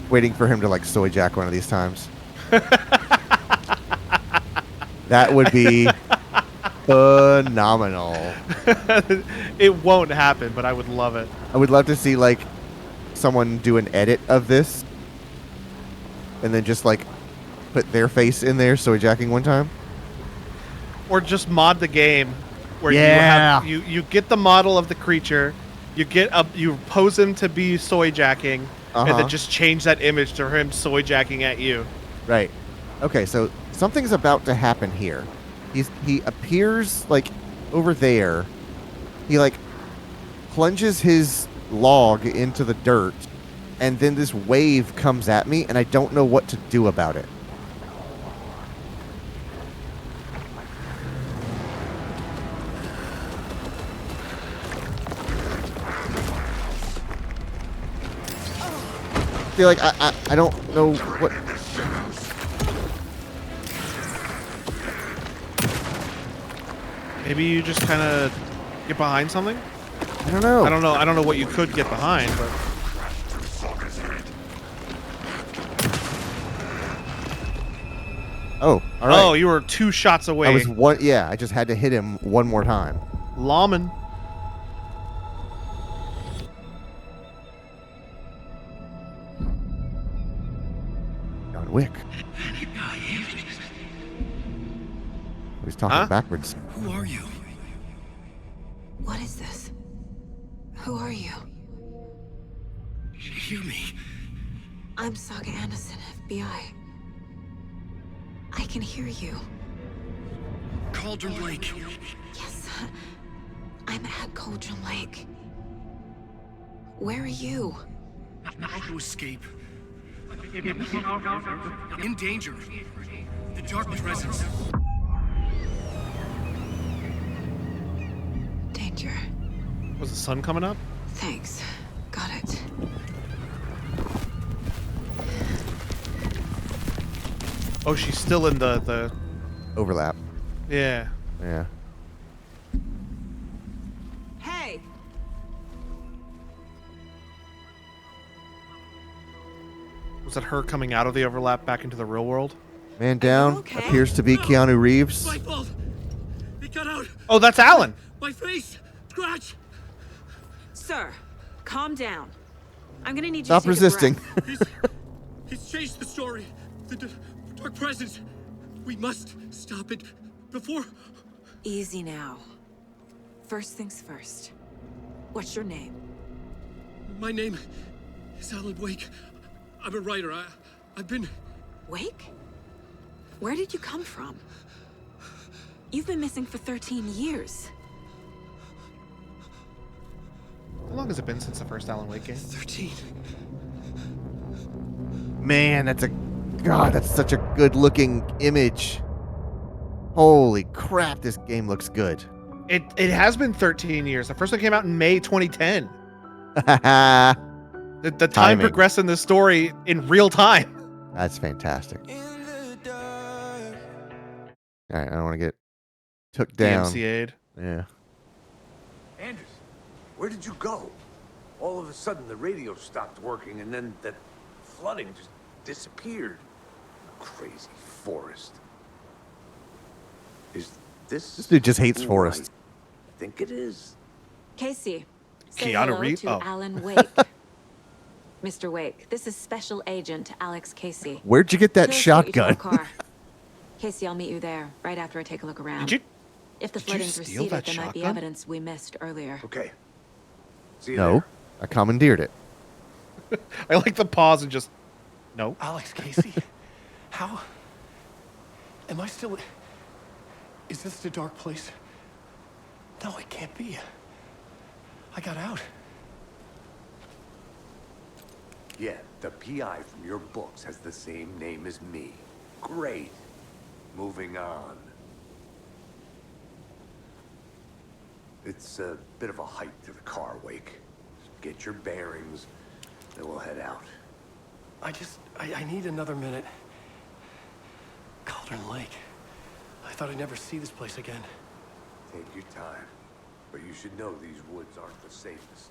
Waiting for him to like soy jack one of these times. That would be phenomenal. It won't happen, but I would love it. I would love to see like someone do an edit of this and then just like put their face in there soy jacking one time. Or just mod the game where Yeah. you get the model of the creature, you pose him to be soy jacking, and Uh-huh. then just change that image to him soy jacking at you. Right. Okay, so something's about to happen here. He appears like over there. He like plunges his log into the dirt, and then this wave comes at me, and I don't know what to do about it. I feel like I don't know what. Maybe you just kind of get behind something. I don't know. I don't know what you could get behind, but Oh, all right. oh, you were 2 shots away. I was one. Yeah, I just had to hit him one more time. Lawman. John Wick. He's talking backwards. Who are you? What is this? Who are you? Hear me. I'm Saga Anderson, FBI. I can hear you. Cauldron Lake. Yes, I'm at Cauldron Lake. Where are you? How to escape. In danger. The dark presence. Danger. Was the sun coming up? Thanks. Got it. Oh, she's still in the Overlap. Yeah. Yeah. Hey! Was that her coming out of the overlap back into the real world? Man down appears to be Keanu Reeves. My fault. It got out. Oh, that's Alan. My face. Scratch. Sir, calm down. I'm gonna need you Stop to take resisting. a breath. He's changed the story. The dark presence. We must stop it before. Easy now. First things first. What's your name? My name is Alan Wake. I'm a writer. I've been... Wake? Where did you come from? You've been missing for 13 years. How long has it been since the first Alan Wake game? 13. Man, that's such a good looking image. Holy crap, this game looks good. It has been 13 years. The first one came out in May 2010. The time Timing. progressed in this story in real time. That's fantastic. All right, I don't want to get took down. DMCA'd. Yeah. Anders, where did you go? All of a sudden, the radio stopped working, and then that flooding just disappeared. Crazy forest. Is this... This dude just hates who forests. I think it is. Casey, say Keanu hello Reeves? to Oh. Alan Wake. Mr. Wake, this is Special Agent Alex Casey. Where'd you get that Here's what you shotgun? to our car. Casey, I'll meet you there right after I take a look around. Did you? If the did you flooding's steal receded, that there might be shotgun? evidence we missed earlier. Okay. See you No, there. I commandeered it. I like the pause and just no. Alex Casey? How? Am I still... Is this the dark place? No, it can't be. I got out. Yeah, the PI from your books has the same name as me. Great. Moving on. It's a bit of a hike to the car, Wake. Get your bearings, then we'll head out. I need another minute. Cauldron Lake. I thought I'd never see this place again. Take your time. But you should know these woods aren't the safest.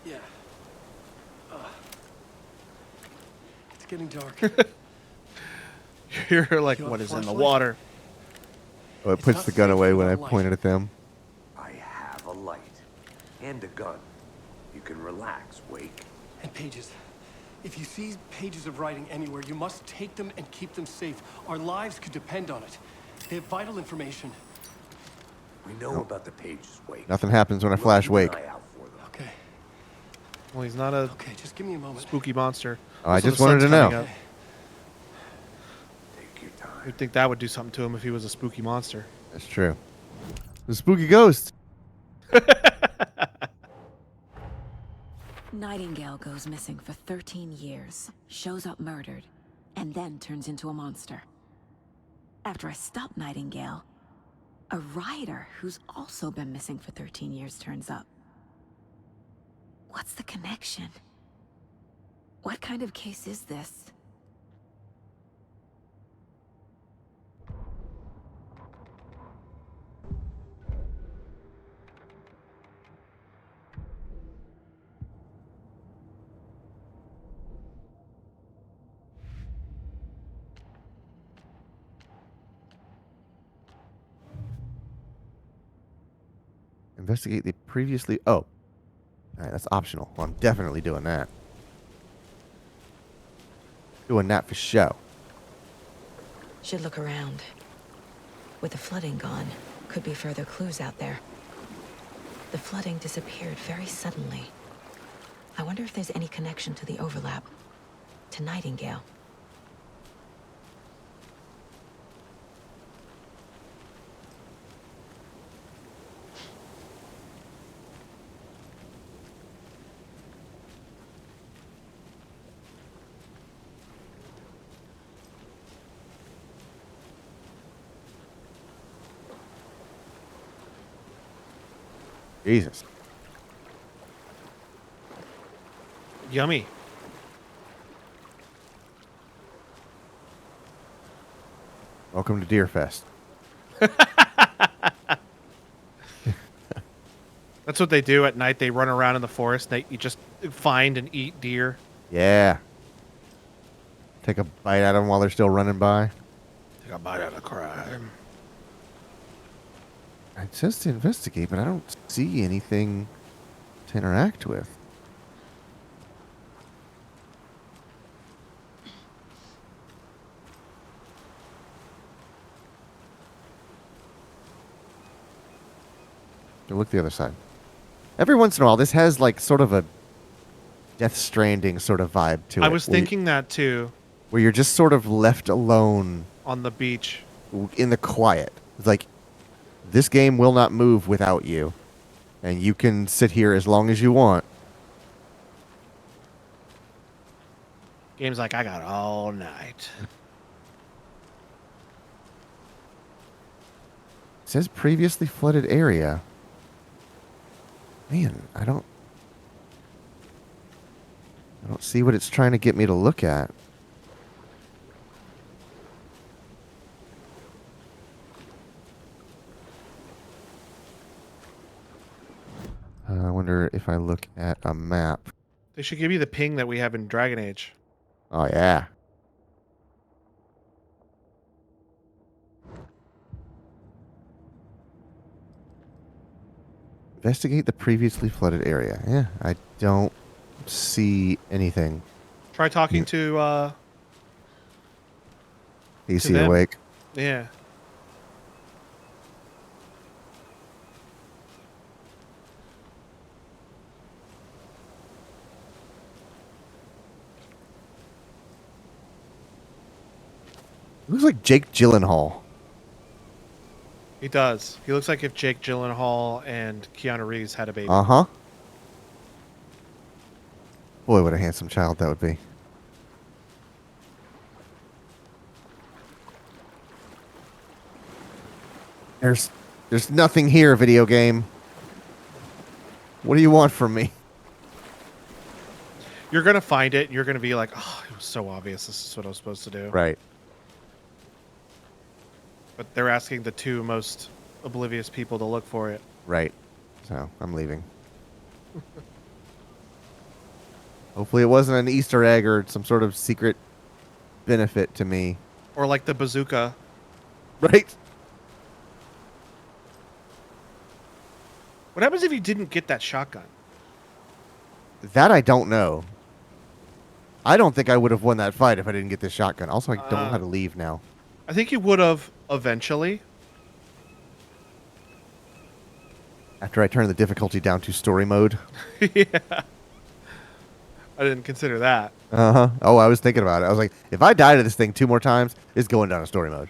Yeah. It's getting dark. You're like, You what have is in the flashlight? water? Oh, it puts the gun away when I pointed at them. I have a light. And a gun. You can relax, Wake. And pages. If you see pages of writing anywhere, you must take them and keep them safe. Our lives could depend on it. They have vital information. We know about the pages, Wake. Nothing happens when I flash We'll keep Wake. an eye out for them. Okay. Well, he's not a Okay, just give me a moment. spooky monster. Oh, I Also, just the wanted sun's to know. coming up. Take your time. You'd think that would do something to him if he was a spooky monster. That's true. The spooky ghost. Nightingale goes missing for 13 years, shows up murdered, and then turns into a monster. After I stop Nightingale, a rider who's also been missing for 13 years turns up. What's the connection? What kind of case is this? Investigate the previously... Oh. All right, that's optional. Well, I'm definitely doing that. Doing that for show. Should look around. With the flooding gone, could be further clues out there. The flooding disappeared very suddenly. I wonder if there's any connection to the overlap. To Nightingale. Jesus. Yummy. Welcome to Deerfest. That's what they do at night. They run around in the forest. You just find and eat deer. Yeah. Take a bite out of them while they're still running by. Take a bite out of crime. It says to investigate, but I don't see anything to interact with. Go look the other side. Every once in a while, this has like sort of a Death Stranding sort of vibe to it. I was thinking that too. Where you're just sort of left alone On the beach. in the quiet. It's like, this game will not move without you. And you can sit here as long as you want. Game's like, I got all night. It says previously flooded area. Man, I don't... I don't see what it's trying to get me to look at. I wonder if I look at a map. They should give you the ping that we have in Dragon Age. Oh, yeah. Investigate the previously flooded area. Yeah, I don't see anything. Try talking to AC them. awake. Yeah. Looks like Jake Gyllenhaal. He does. He looks like if Jake Gyllenhaal and Keanu Reeves had a baby. Uh-huh. Boy, what a handsome child that would be. There's nothing here, video game. What do you want from me? You're going to find it, and you're going to be like, oh, it was so obvious. This is what I was supposed to do. Right. But they're asking the two most oblivious people to look for it. Right. So, I'm leaving. Hopefully it wasn't an Easter egg or some sort of secret benefit to me. Or like the bazooka. Right? What happens if you didn't get that shotgun? That I don't know. I don't think I would have won that fight if I didn't get this shotgun. Also, I don't know how to leave now. I think you would have eventually. After I turn the difficulty down to story mode. Yeah. I didn't consider that. Uh-huh. Oh, I was thinking about it. I was like, if I die to this thing 2 more times, it's going down to story mode.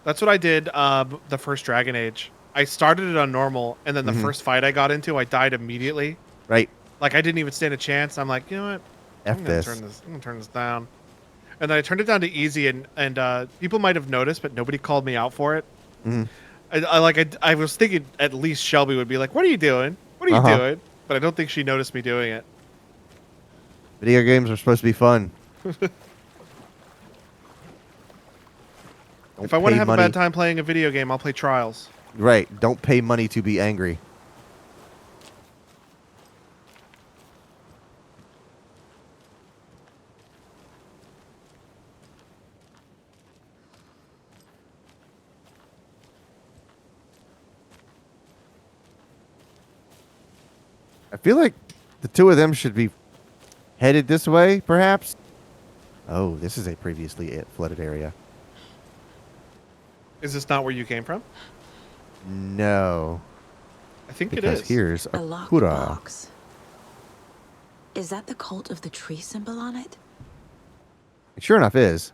That's what I did the first Dragon Age. I started it on normal, and then the first fight I got into, I died immediately. Right. Like, I didn't even stand a chance. I'm like, you know what? F I'm this. going to turn this down. And then I turned it down to easy, and people might have noticed, but nobody called me out for it. Mm-hmm. I was thinking at least Shelby would be like, what are you doing? What are you doing? But I don't think she noticed me doing it. Video games are supposed to be fun. If I want to have a bad time playing a video game, I'll play Trials. Right. Don't pay money to be angry. I feel like the two of them should be headed this way, perhaps. Oh, this is a previously flooded area. Is this not where you came from? No. I think it because is. Here's A locked Akura. box. Is that the cult of the tree symbol on it? It sure enough is.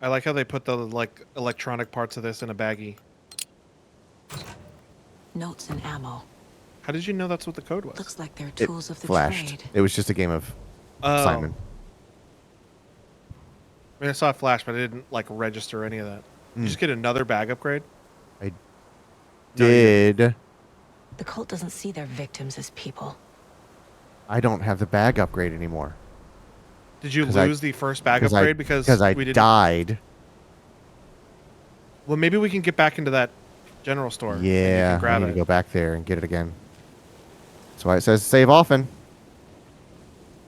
I like how they put the electronic parts of this in a baggie. Notes and ammo. How did you know that's what the code was? Looks like they're It tools of the flashed. trade. It was just a game of Simon. I mean, I saw it flash, but I didn't register any of that. You just get another bag upgrade. I did. The cult doesn't see their victims as people. I don't have the bag upgrade anymore. Did you lose the first bag because upgrade because I we didn't? died? Well, maybe we can get back into that general store. and you Yeah, can grab I need it. to go back there and get it again. That's why it says save often.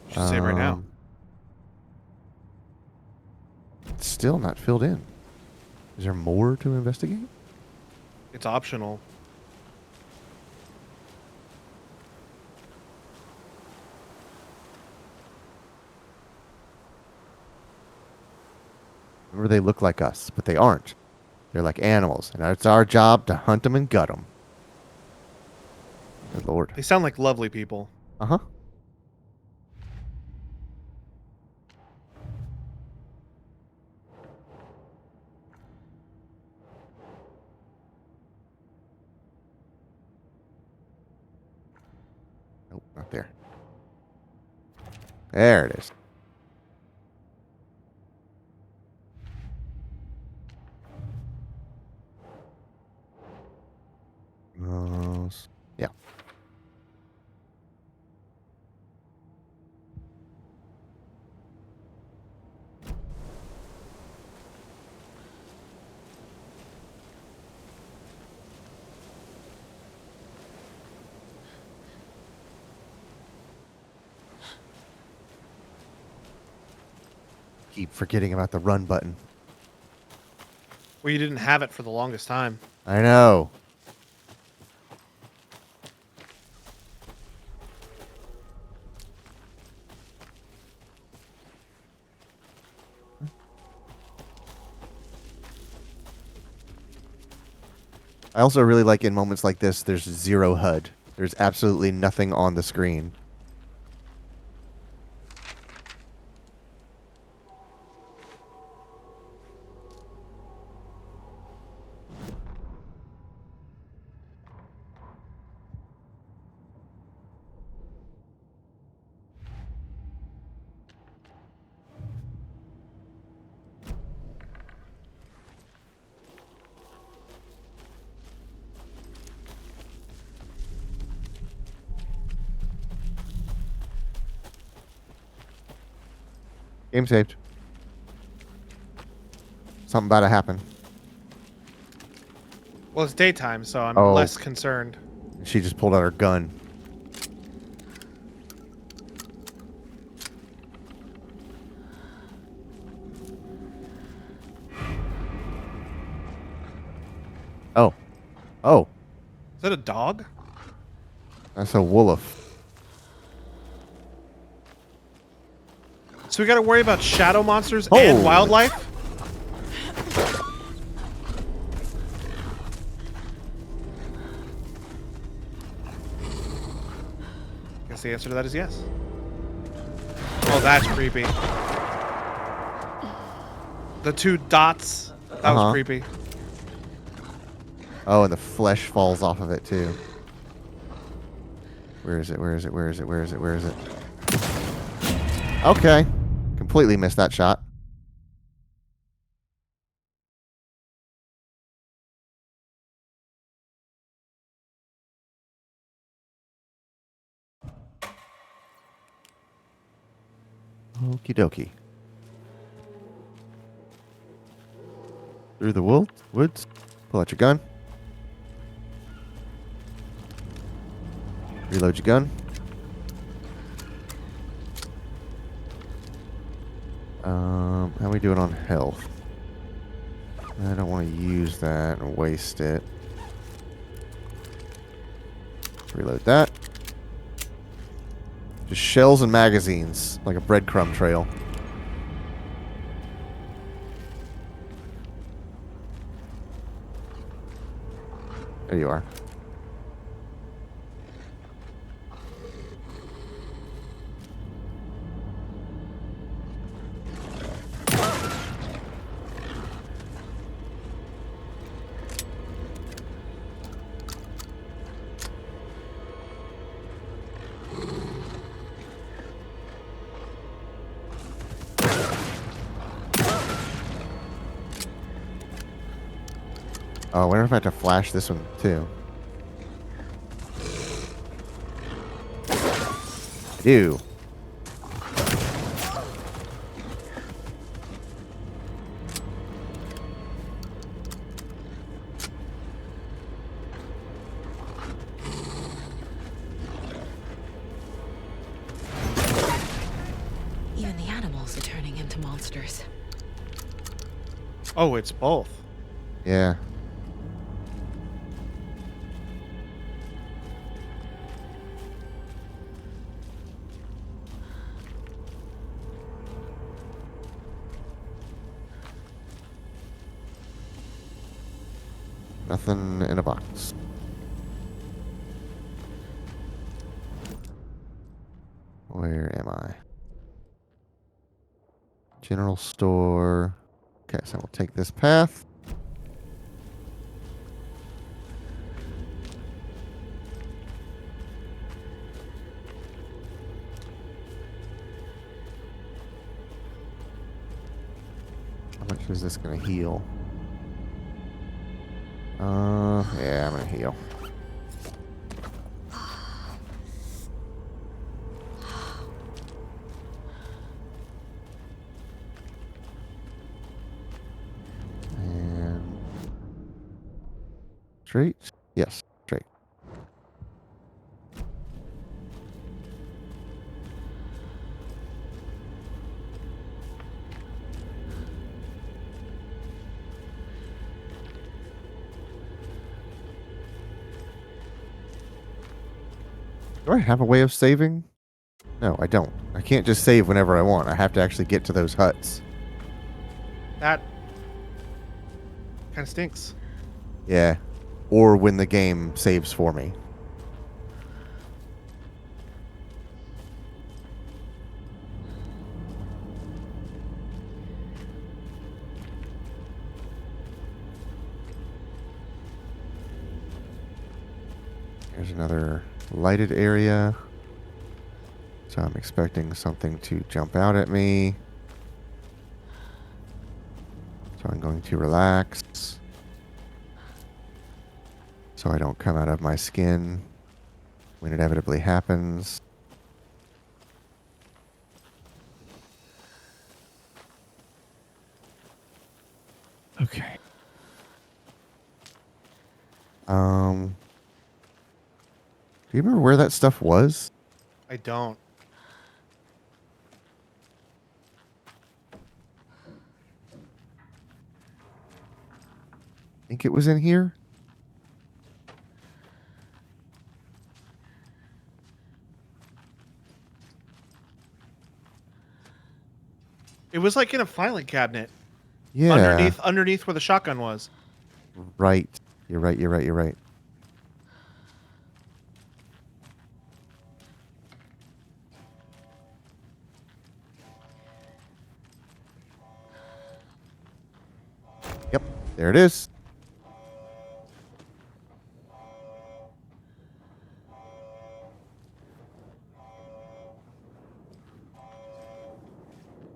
You should save right now. It's still not filled in. Is there more to investigate? It's optional. Remember, they look like us, but they aren't. They're like animals, and it's our job to hunt them and gut them. Good Lord. They sound like lovely people. Uh-huh. Nope, not there. There it is. Yeah. keep forgetting about the run button. Well, you didn't have it for the longest time. I know. I also really like in moments like this, there's zero HUD. There's absolutely nothing on the screen. Game saved. Something about to happen. Well, it's daytime, so I'm Oh. less concerned. She just pulled out her gun. Oh. Oh. Is that a dog? That's a wolf. So we got to worry about shadow monsters Oh. and wildlife? Guess the answer to that is yes. Oh, that's creepy. The two dots. That was creepy. Oh, and the flesh falls off of it too. Where is it? Where is it? Where is it? Where is it? Where is it? Okay. Completely missed that shot. Okie dokie. Through the woods. Pull out your gun. Reload your gun. How we doing on health? I don't want to use that and waste it. Reload that. Just shells and magazines, like a breadcrumb trail. There you are. Oh, I wonder if I have to flash this one too. I do. Even the animals are turning into monsters. Oh, it's both. Yeah. Nothing in a box. Where am I? General store. Okay, so we'll take this path. How much is this going to heal? Yeah, I'm gonna heal. And straight? Yes, straight. Do I have a way of saving? No, I don't. I can't just save whenever I want. I have to actually get to those huts. That kind of stinks. Yeah. Or when the game saves for me. Here's another lighted area. So I'm expecting something to jump out at me. So I'm going to relax. So I don't come out of my skin when it inevitably happens. Okay. Do you remember where that stuff was? I don't. I think it was in here. It was like in a filing cabinet. Yeah. Underneath where the shotgun was. Right. You're right. Yep. There it is.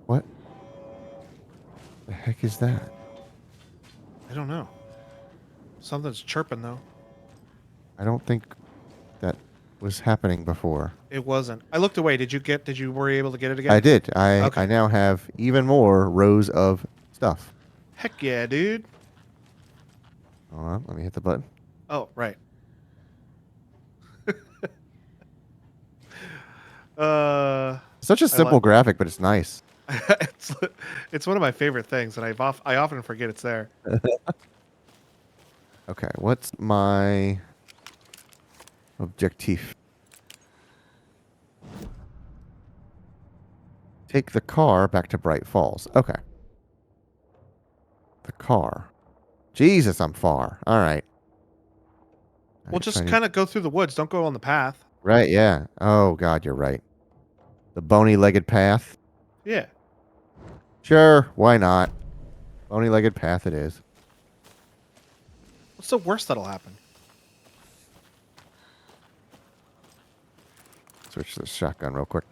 What the heck is that? I don't know. Something's chirping though. I don't think that was happening before. It wasn't. I looked away. Were you able to get it again? I did. I Okay. now have even more rows of stuff. Heck yeah, dude. Hold on, let me hit the button. Oh, right. Such a simple graphic, but it's nice. it's one of my favorite things, and I often forget it's there. Okay, what's my objective? Take the car back to Bright Falls. Okay. The car. Jesus, I'm far. All right. Well, just kind of go through the woods. Don't go on the path. Right, yeah. Oh, God, you're right. The bony-legged path. Yeah. Sure, why not? Bony-legged path it is. What's the worst that'll happen? Switch to the shotgun real quick.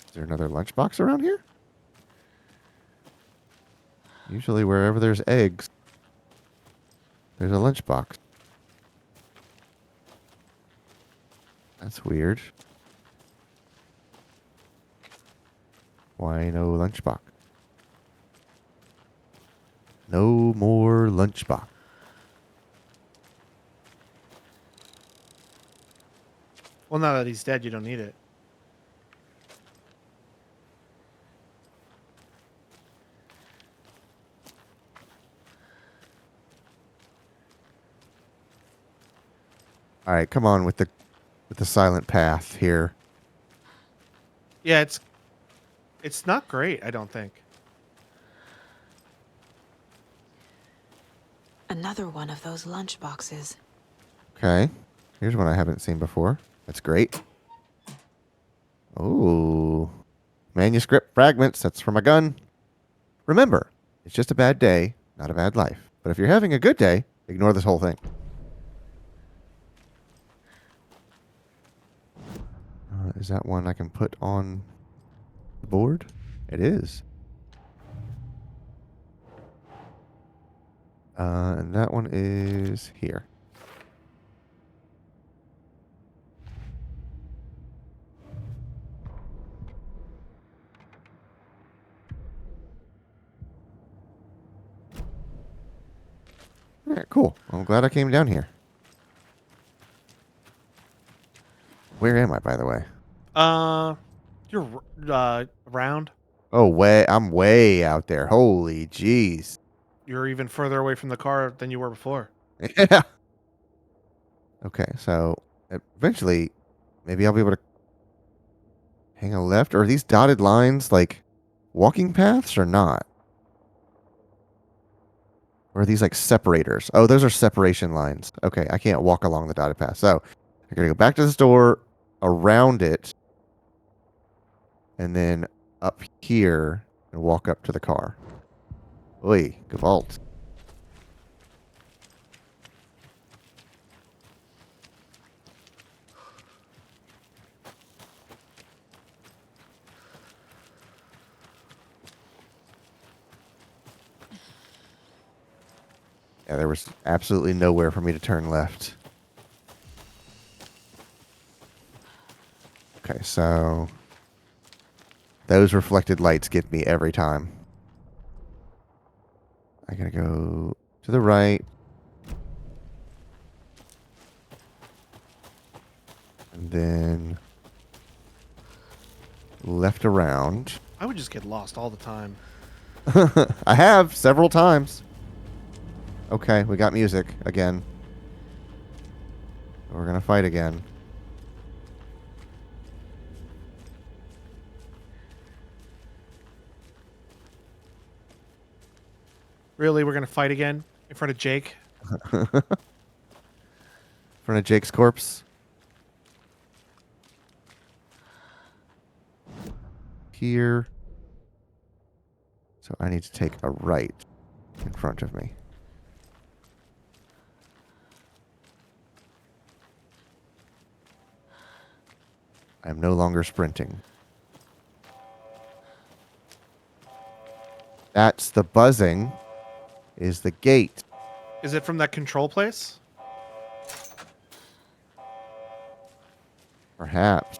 Is there another lunchbox around here? Usually wherever there's eggs, there's a lunchbox. That's weird. Why no lunchbox? No more lunchbox. Well, now that he's dead, you don't need it. All right, come on with the silent path here. Yeah, it's not great, I don't think. Another one of those lunch boxes. Okay. Here's one I haven't seen before. That's great. Oh. Manuscript fragments. That's for my gun. Remember, it's just a bad day, not a bad life. But if you're having a good day, ignore this whole thing. Is that one I can put on the board? It is. And that one is here. All right, cool. I'm glad I came down here. Where am I, by the way? You're around. Oh, I'm way out there. Holy jeez. You're even further away from the car than you were before. Yeah. Okay, so eventually, maybe I'll be able to hang a left. Or are these dotted lines like walking paths or not? Or are these like separators? Oh, those are separation lines. Okay, I can't walk along the dotted path. So I gotta go back to the store, around it, and then up here and walk up to the car. Oi, Gewalt. Yeah, there was absolutely nowhere for me to turn left. Okay, so those reflected lights get me every time. I gotta go to the right. And then left around. I would just get lost all the time. I have several times. Okay, we got music again. We're gonna fight again. Really, we're gonna fight again in front of Jake? In front of Jake's corpse. Here. So I need to take a right in front of me. I'm no longer sprinting. That's the buzzing. Is the gate. Is it from that control place? Perhaps.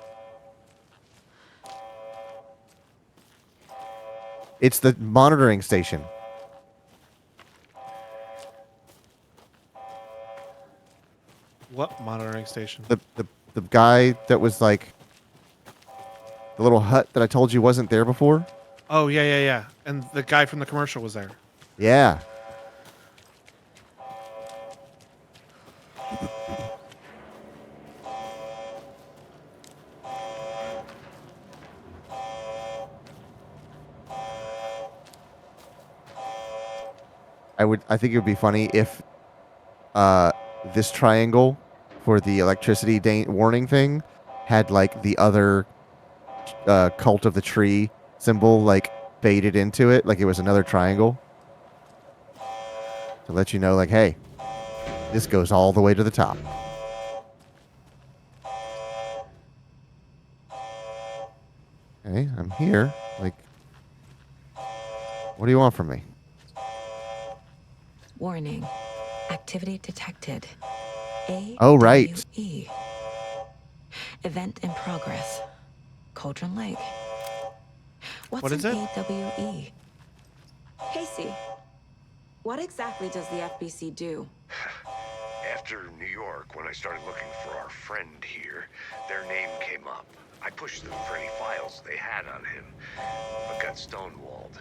It's the monitoring station. What monitoring station? The guy that was like the little hut that I told you wasn't there before? Oh, yeah. And the guy from the commercial was there. Yeah. I think it would be funny if this triangle for the electricity warning thing had like the other cult of the tree symbol like faded into it, like it was another triangle to let you know, like, hey, this goes all the way to the top. Okay, I'm here. Like, what do you want from me? Warning. Activity detected. Oh, right. AWE. Event in progress. Cauldron Lake. What's What is an it? AWE? Casey, what exactly does the FBC do? After New York, when I started looking for our friend here, their name came up. I pushed them for any files they had on him, but got stonewalled.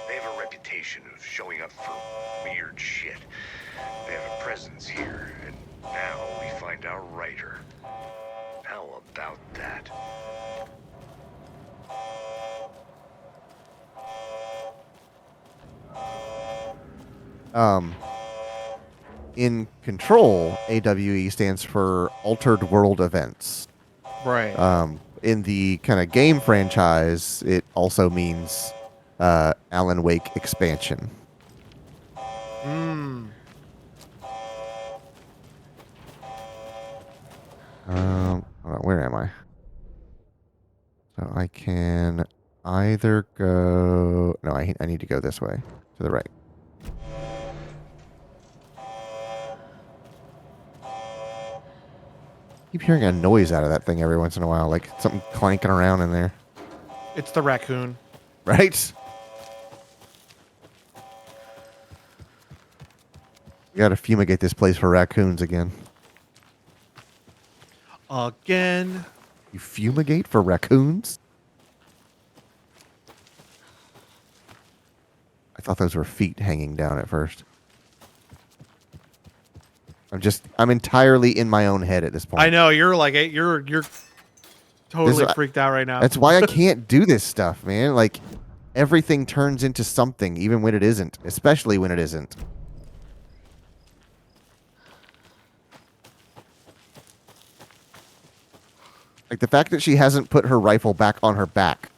They have a reputation of showing up for weird shit. They have a presence here, and now we find our writer. How about that? In Control, AWE stands for Altered World Events. Right. In the kind of game franchise, it also means Alan Wake expansion. Hold on, where am I? So I can either go... No, I need to go this way, to the right. Keep hearing a noise out of that thing every once in a while, like something clanking around in there. It's the raccoon. Right? We gotta fumigate this place for raccoons again. Again. You fumigate for raccoons? thought those were feet hanging down at first. I'm entirely in my own head at this point. I know you're like you're totally freaked out right now. That's why I can't do this stuff, man. Like everything turns into something, even when it isn't, especially when it isn't. Like the fact that she hasn't put her rifle back on her back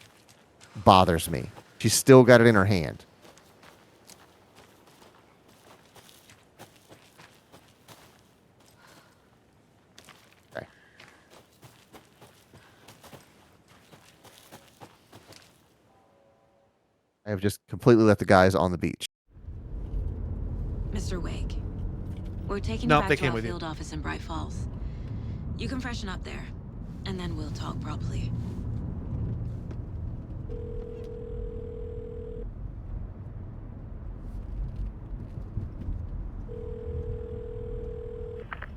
bothers me. She's still got it in her hand. Okay. I have just completely left the guys on the beach. Mr. Wake, we're taking Nope, you they back to came our with you. field office in Bright Falls. You can freshen up there, and then we'll talk properly.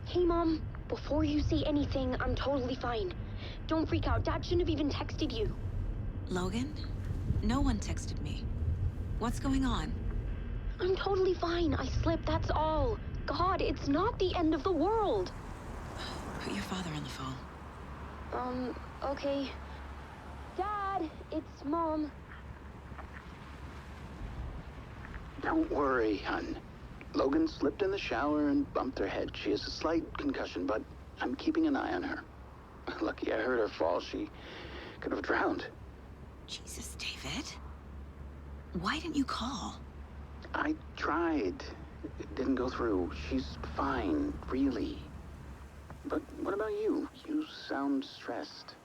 Hey, Mom. Before you say anything, I'm totally fine. Don't freak out. Dad shouldn't have even texted you. Logan? No one texted me. What's going on? I'm totally fine. I slipped, that's all. God, it's not the end of the world. Put your father on the phone. Okay. Dad, it's Mom. Don't worry, hun. Logan slipped in the shower and bumped her head. She has a slight concussion, but I'm keeping an eye on her. Lucky I heard her fall. She could have drowned. Jesus, David. Why didn't you call? I tried. It didn't go through. She's fine, really. But what about you? You sound stressed.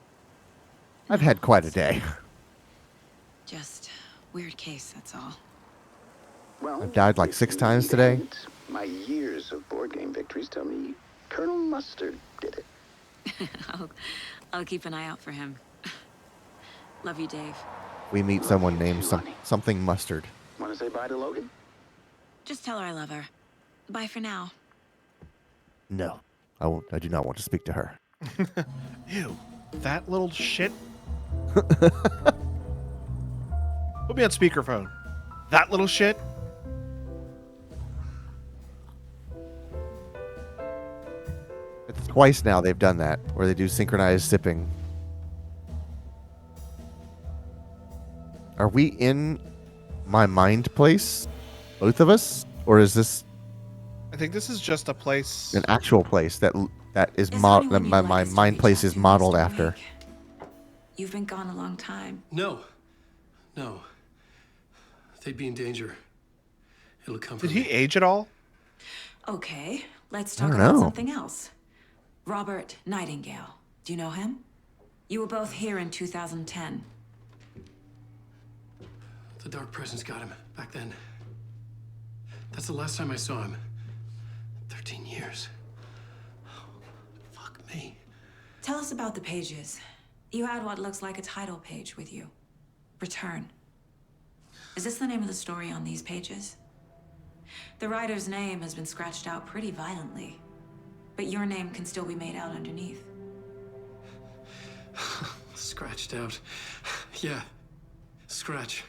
I've had quite a day. Just weird case, that's all. Well, I've died like 6 times today. My years of board game victories tell me Colonel Mustard did it. I'll keep an eye out for him. Love you, Dave. We meet someone named something Mustard. Want to say bye to Logan? Just tell her I love her. Bye for now. No, I won't. I do not want to speak to her. Ew, that little shit. Put me on speakerphone. That little shit. It's twice now they've done that, where they do synchronized sipping. Are we in my mind place? Both of us? Or is this I think this is just a place. an actual place that is that my mind place is modeled after? You've been gone a long time. No. They'd be in danger. It'll come from Did he age at all? Okay, let's I talk don't about know. something else. Robert Nightingale. Do you know him? You were both here in 2010. The Dark Presence got him back then. That's the last time I saw him. 13 years. Fuck me. Tell us about the pages. You had what looks like a title page with you. Return. Is this the name of the story on these pages? The writer's name has been scratched out pretty violently, but your name can still be made out underneath. Scratched out. Yeah. Scratch.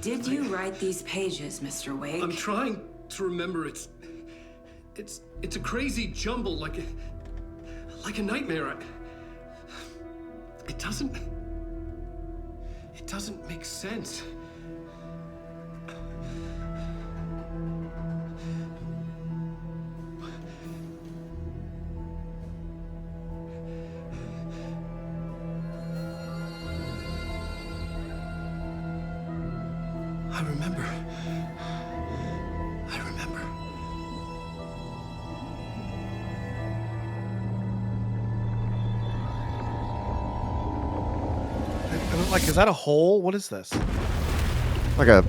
Did you write these pages, Mr. Wake? I'm trying to remember. It's a crazy jumble, like a nightmare. It doesn't make sense. I remember. Like, is that a hole? What is this? Like a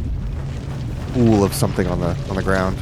pool of something on the ground.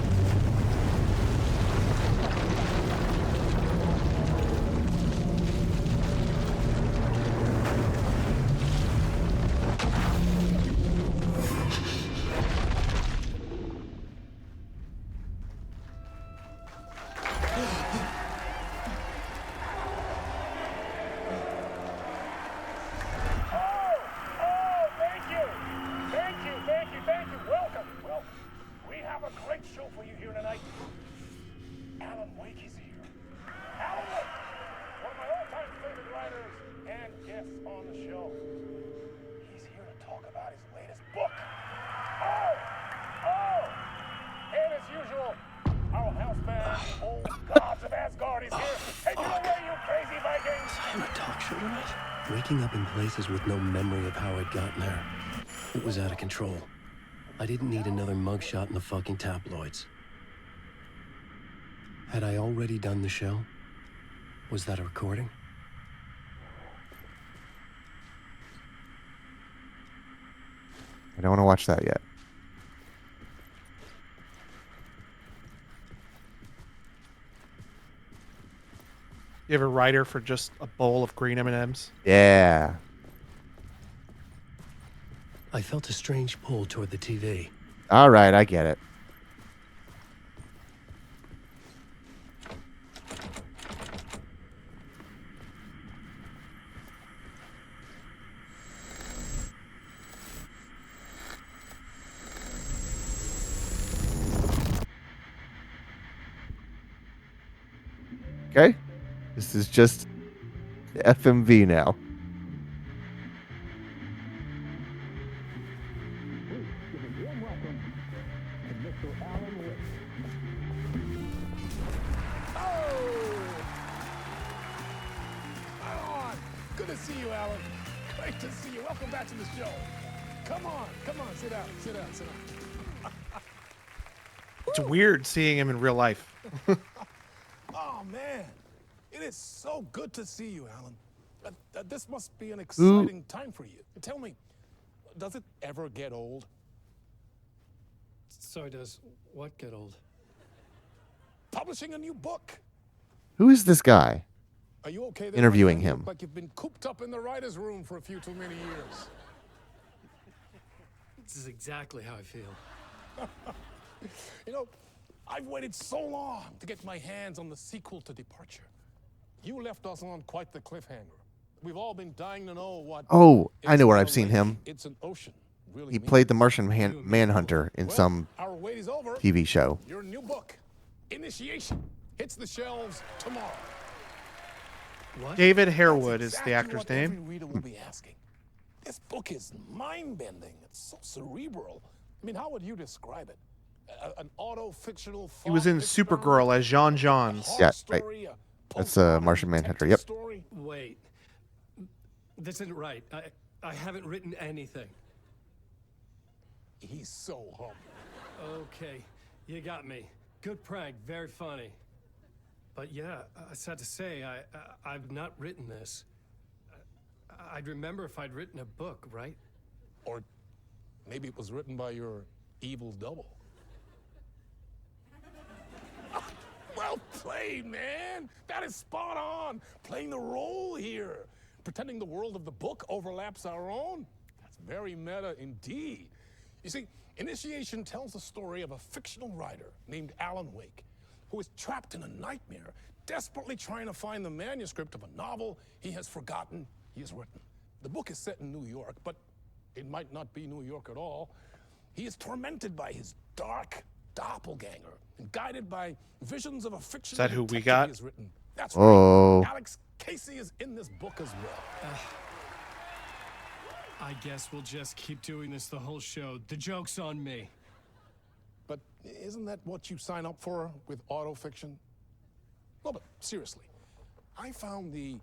Waking up in places with no memory of how I'd gotten there. It was out of control. I didn't need another mugshot in the fucking tabloids. Had I already done the show? Was that a recording? I don't want to watch that yet. You have a writer for just a bowl of green M&Ms? Yeah. I felt a strange pull toward the TV. All right, I get it. Okay. This is just the FMV now. Good to see you, Alan. Great to see you. Welcome back to the show. Come on, sit down, sit down, sit down. It's weird seeing him in real life. Oh, man. It is so good to see you, Alan. This must be an exciting time for you. Tell me, does it ever get old? So does what get old? Publishing a new book. Who is this guy? Are you okay there, interviewing my friend? You him? look like you've been cooped up in the writer's room for a few too many years. This is exactly how I feel. You know, I've waited so long to get my hands on the sequel to Departure. You left us on quite the cliffhanger. We've all been dying to know what... Oh, I know where I've seen him. It's an ocean. Really He means. played the Martian Manhunter in some Our wait is over. TV show. Your new book, Initiation, hits the shelves tomorrow. David Harewood is Exactly the actor's what every name. reader will be asking. This book is mind-bending. It's so cerebral. I mean, how would you describe it? An auto-fictional... He was in Supergirl as Jean Johns. Yeah, right. That's Martian Manhunter. Yep. Wait. This isn't right. I haven't written anything. He's so humble. Okay, you got me. Good prank, very funny. But yeah, I sad to say, I've not written this. I'd remember if I'd written a book, right? Or maybe it was written by your evil double. Well played, man. That is spot on. Playing the role here. Pretending the world of the book overlaps our own. That's very meta indeed. You see, Initiation tells the story of a fictional writer named Alan Wake, who is trapped in a nightmare, desperately trying to find the manuscript of a novel he has forgotten he has written. The book is set in New York, but it might not be New York at all. He is tormented by his dark doppelganger and guided by visions of a fictional Is that who we detective got? he has written. That's Oh. right. Alex Casey is in this book as well. I guess we'll just keep doing this the whole show. The joke's on me. But isn't that what you sign up for with autofiction? No, but seriously, I found the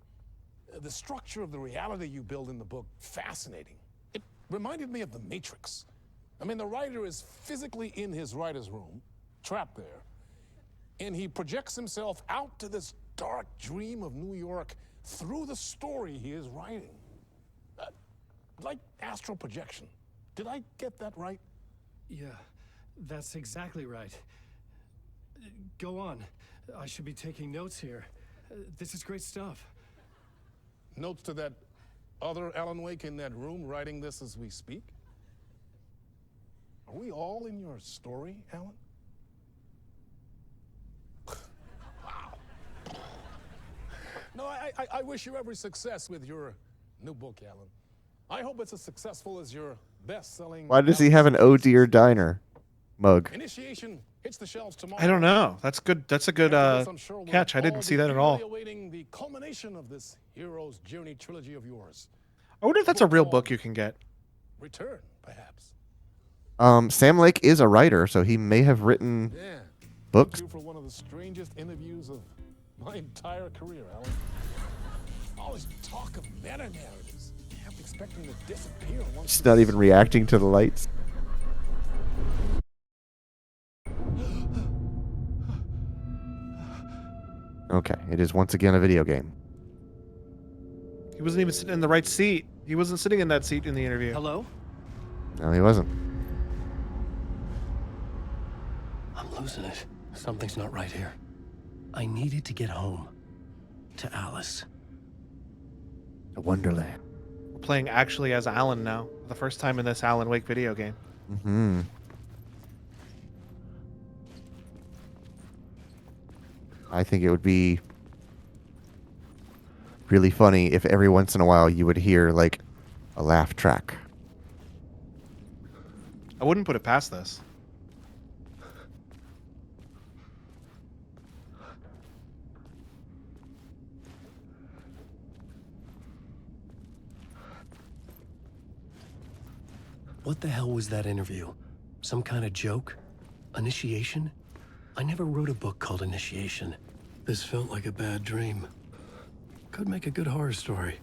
structure of the reality you build in the book fascinating. It reminded me of The Matrix. I mean, the writer is physically in his writer's room, trapped there, and he projects himself out to this dark dream of New York through the story he is writing. Like astral projection. Did I get that right? Yeah, that's exactly right. Go on. I should be taking notes here. This is great stuff. Notes to that other Alan Wake in that room writing this as we speak? Are we all in your story, Alan? Wow. No, I wish you every success with your new book, Alan. I hope it's as successful as your best-selling... Why does he have an Oh Dear Diner mug? Initiation hits the shelves tomorrow. I don't know. That's good. That's a good After this, I'm sure we'll catch. I didn't all see be that at all. eagerly awaiting the culmination of this hero's journey trilogy of yours. I wonder if that's a real book you can get. Return, perhaps. Sam Lake is a writer, so he may have written Yeah. books. Thank you for one of the strangest interviews of my entire career, Alan. All this talk of meta-narratives. You have to expect them to disappear once It's not even reacting to the lights. Okay, it is once again a video game. He wasn't even sitting in the right seat. He wasn't sitting in that seat in the interview. Hello? No, he wasn't. I'm losing it. Something's not right here. I needed to get home. To Alice. A Wonderland. We're playing actually as Alan now. For the first time in this Alan Wake video game. Mm-hmm. I think it would be really funny if every once in a while you would hear, like, a laugh track. I wouldn't put it past this. What the hell was that interview? Some kind of joke? Initiation? I never wrote a book called Initiation. This felt like a bad dream. Could make a good horror story.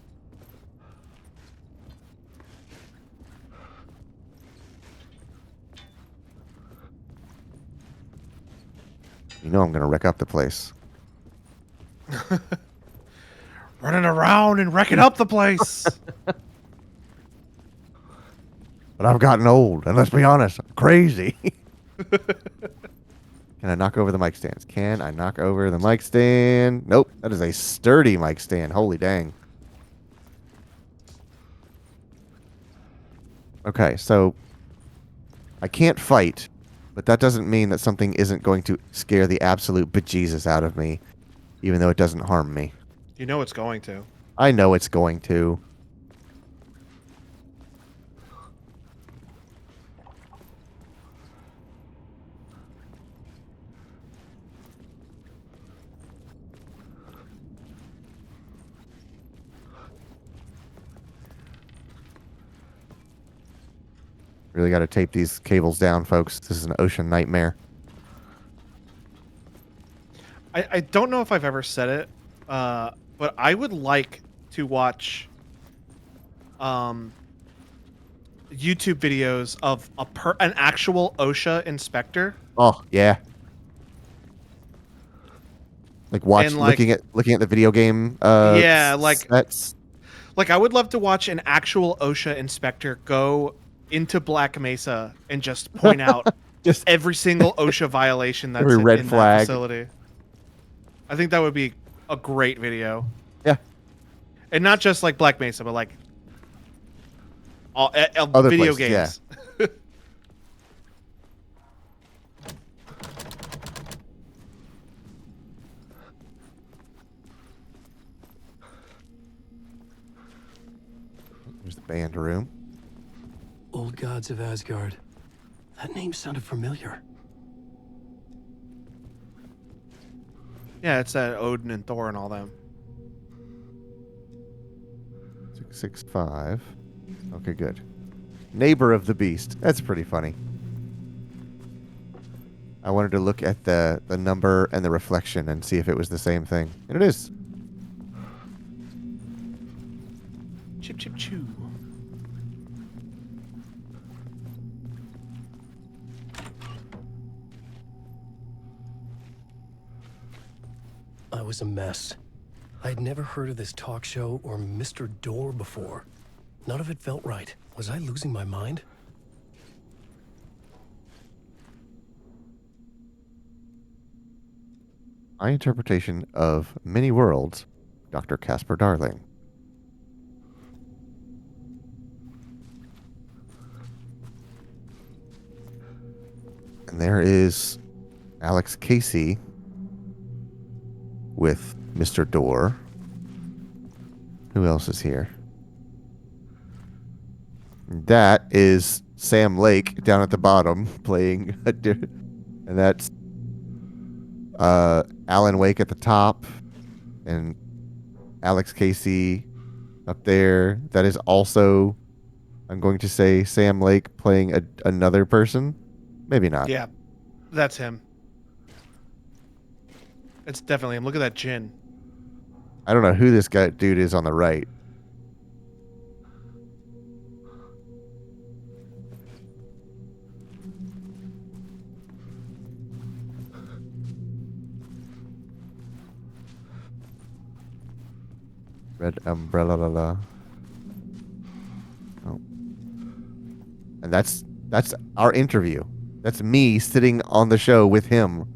You know I'm gonna wreck up the place. Running around and wrecking up the place. But I've gotten old, and let's be honest, I'm crazy. Can I knock over the mic stands? Can I knock over the mic stand? Nope. That is a sturdy mic stand. Holy dang. Okay, so I can't fight, but that doesn't mean that something isn't going to scare the absolute bejesus out of me, even though it doesn't harm me. You know it's going to. I know it's going to. Really got to tape these cables down, folks. This is an ocean nightmare. I don't know if I've ever said it, but I would like to watch YouTube videos of an actual OSHA inspector. Oh, yeah. Like looking at the video game yeah, sets. Like I would love to watch an actual OSHA inspector go into Black Mesa and just point out just every single OSHA violation that's every red in flag. that facility. I think that would be a great video. Yeah. And not just like Black Mesa, but like all, Other video places, games. There's the band room. Old Gods of Asgard. That name sounded familiar. Yeah, it's Odin and Thor and all them. 665. Okay, good. Neighbor of the Beast. That's pretty funny. I wanted to look at the number and the reflection and see if it was the same thing. And it is. Chip, chip, chew. I was a mess. I'd never heard of this talk show or Mr. Door before. None of it felt right. Was I losing my mind? My interpretation of many worlds, Dr. Casper Darling. And there is Alex Casey with Mr. Door. Who else is here? That is Sam Lake down at the bottom playing and that's Alan Wake at the top and Alex Casey up there. That is also, I'm going to say, Sam Lake playing another person. Maybe not. Yeah, that's him. It's definitely him. Look at that gin. I don't know who this guy dude is on the right. Red umbrella. Oh. And that's our interview. That's me sitting on the show with him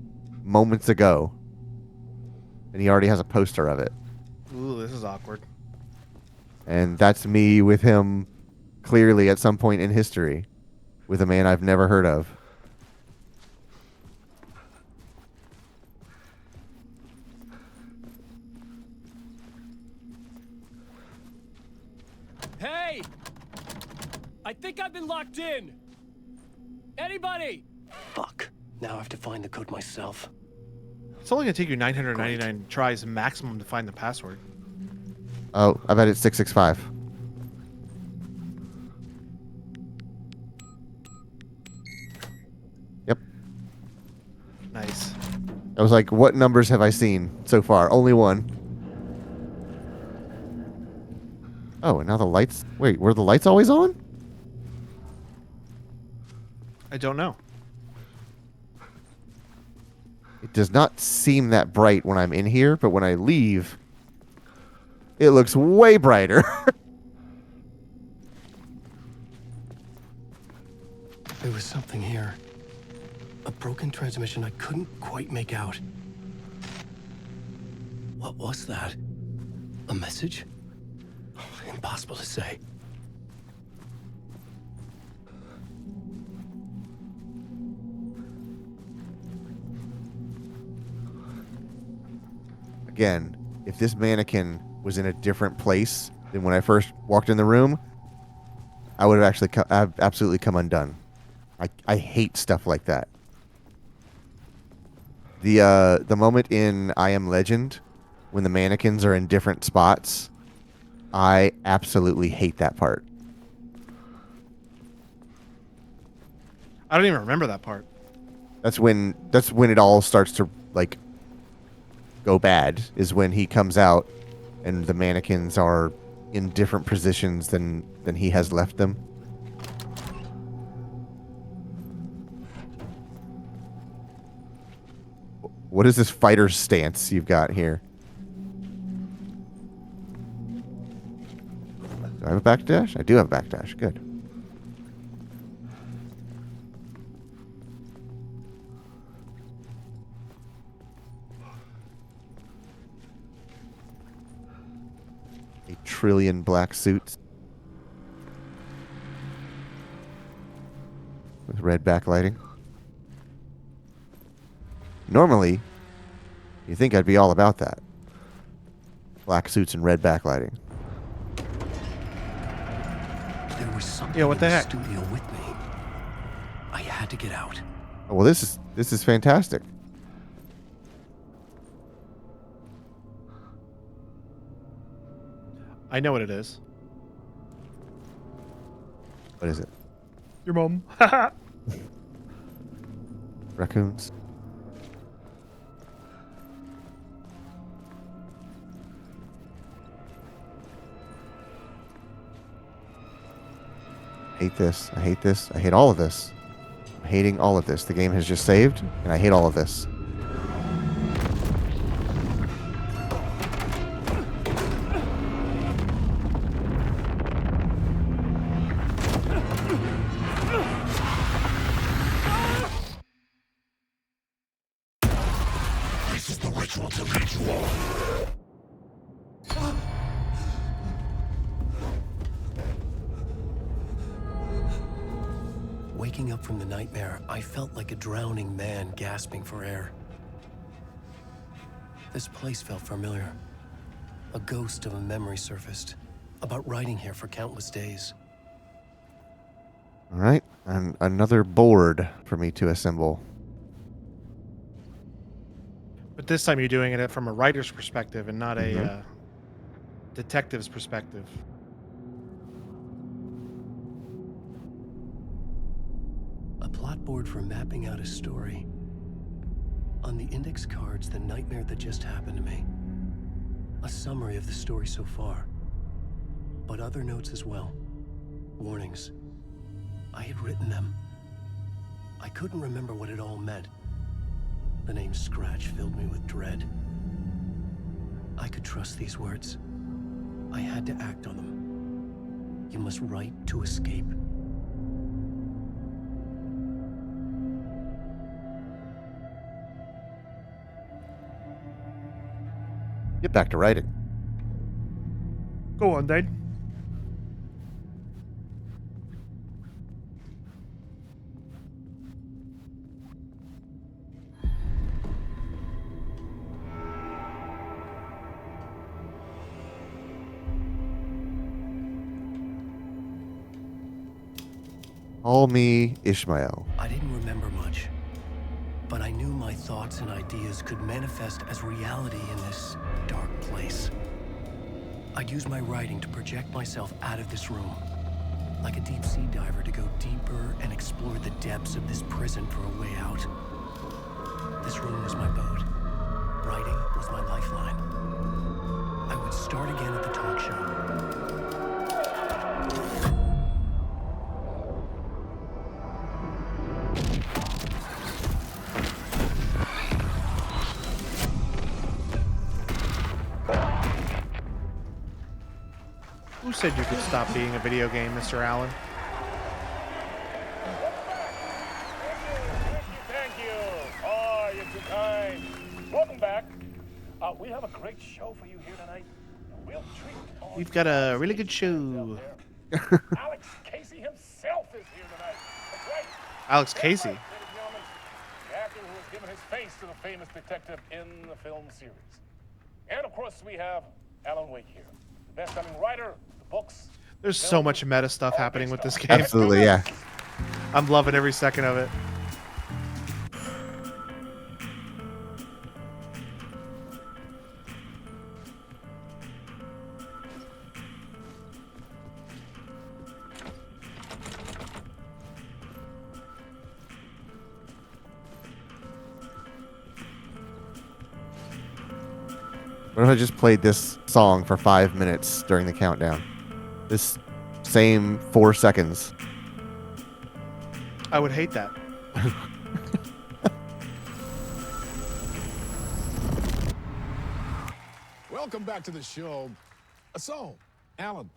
moments ago. And he already has a poster of it. Ooh, this is awkward. And that's me with him clearly at some point in history with a man I've never heard of. Hey! I think I've been locked in! Anybody? Fuck. Now I have to find the code myself. It's only gonna take you 999 tries maximum to find the password. Oh, I bet it's 665. Yep. Nice. I was like, what numbers have I seen so far? Only one. Oh, and now the lights... Wait, were the lights always on? I don't know. It does not seem that bright when I'm in here, but when I leave, it looks way brighter. There was something here. A broken transmission I couldn't quite make out. What was that? A message? Impossible to say. Again, if this mannequin was in a different place than when I first walked in the room, I would have actually absolutely come undone. I hate stuff like that. The moment in I Am Legend when the mannequins are in different spots, I absolutely hate that part. I don't even remember that part. That's when it all starts to like go bad, is when he comes out and the mannequins are in different positions than he has left them. What is this fighter stance you've got here? Do I have a backdash? I do have a backdash. Good. A trillion black suits with red backlighting. Normally, you think I'd be all about that. Black suits and red backlighting. There was something Yeah, what the in heck? the studio with me. I had to get out. Oh, well, this is fantastic. I know what it is. What is it? Your mom. Raccoons. Hate this. I hate this. I hate all of this. I'm hating all of this. The game has just saved, and I hate all of this. This is the ritual to lead you all. Waking up from the nightmare, I felt like a drowning man gasping for air. This place felt familiar. A ghost of a memory surfaced, about riding here for countless days. All right, and another board for me to assemble. But this time you're doing it from a writer's perspective and not a detective's perspective. A plot board for mapping out a story. On the index cards, the nightmare that just happened to me. A summary of the story so far, but other notes as well. Warnings. I had written them. I couldn't remember what it all meant. The name Scratch filled me with dread. I could trust these words. I had to act on them. You must write to escape. Get back to writing. Go on, then. Call me Ishmael. I didn't remember much, but I knew my thoughts and ideas could manifest as reality in this dark place. I'd use my writing to project myself out of this room, like a deep sea diver to go deeper and explore the depths of this prison for a way out. This room was my boat. Writing was my lifeline. I would start again at the talk show. Who said you could stop being a video game, Mr. Allen? Thank you. Oh, you're too kind. Welcome back. We have a great show for you here tonight. A real treat. We've got a really good show. Alex Casey himself is here tonight. That's right. Alex Casey. Ladies and gentlemen, the actor who has given his face to the famous detective in the film series. And of course, we have Alan Wake here, the best-selling writer, the books. There's so much meta stuff happening with this game. Absolutely, yeah. I'm loving every second of it. What if I just played this song for 5 minutes during the countdown? This same 4 seconds. I would hate that. Welcome back to the show. So, Alan,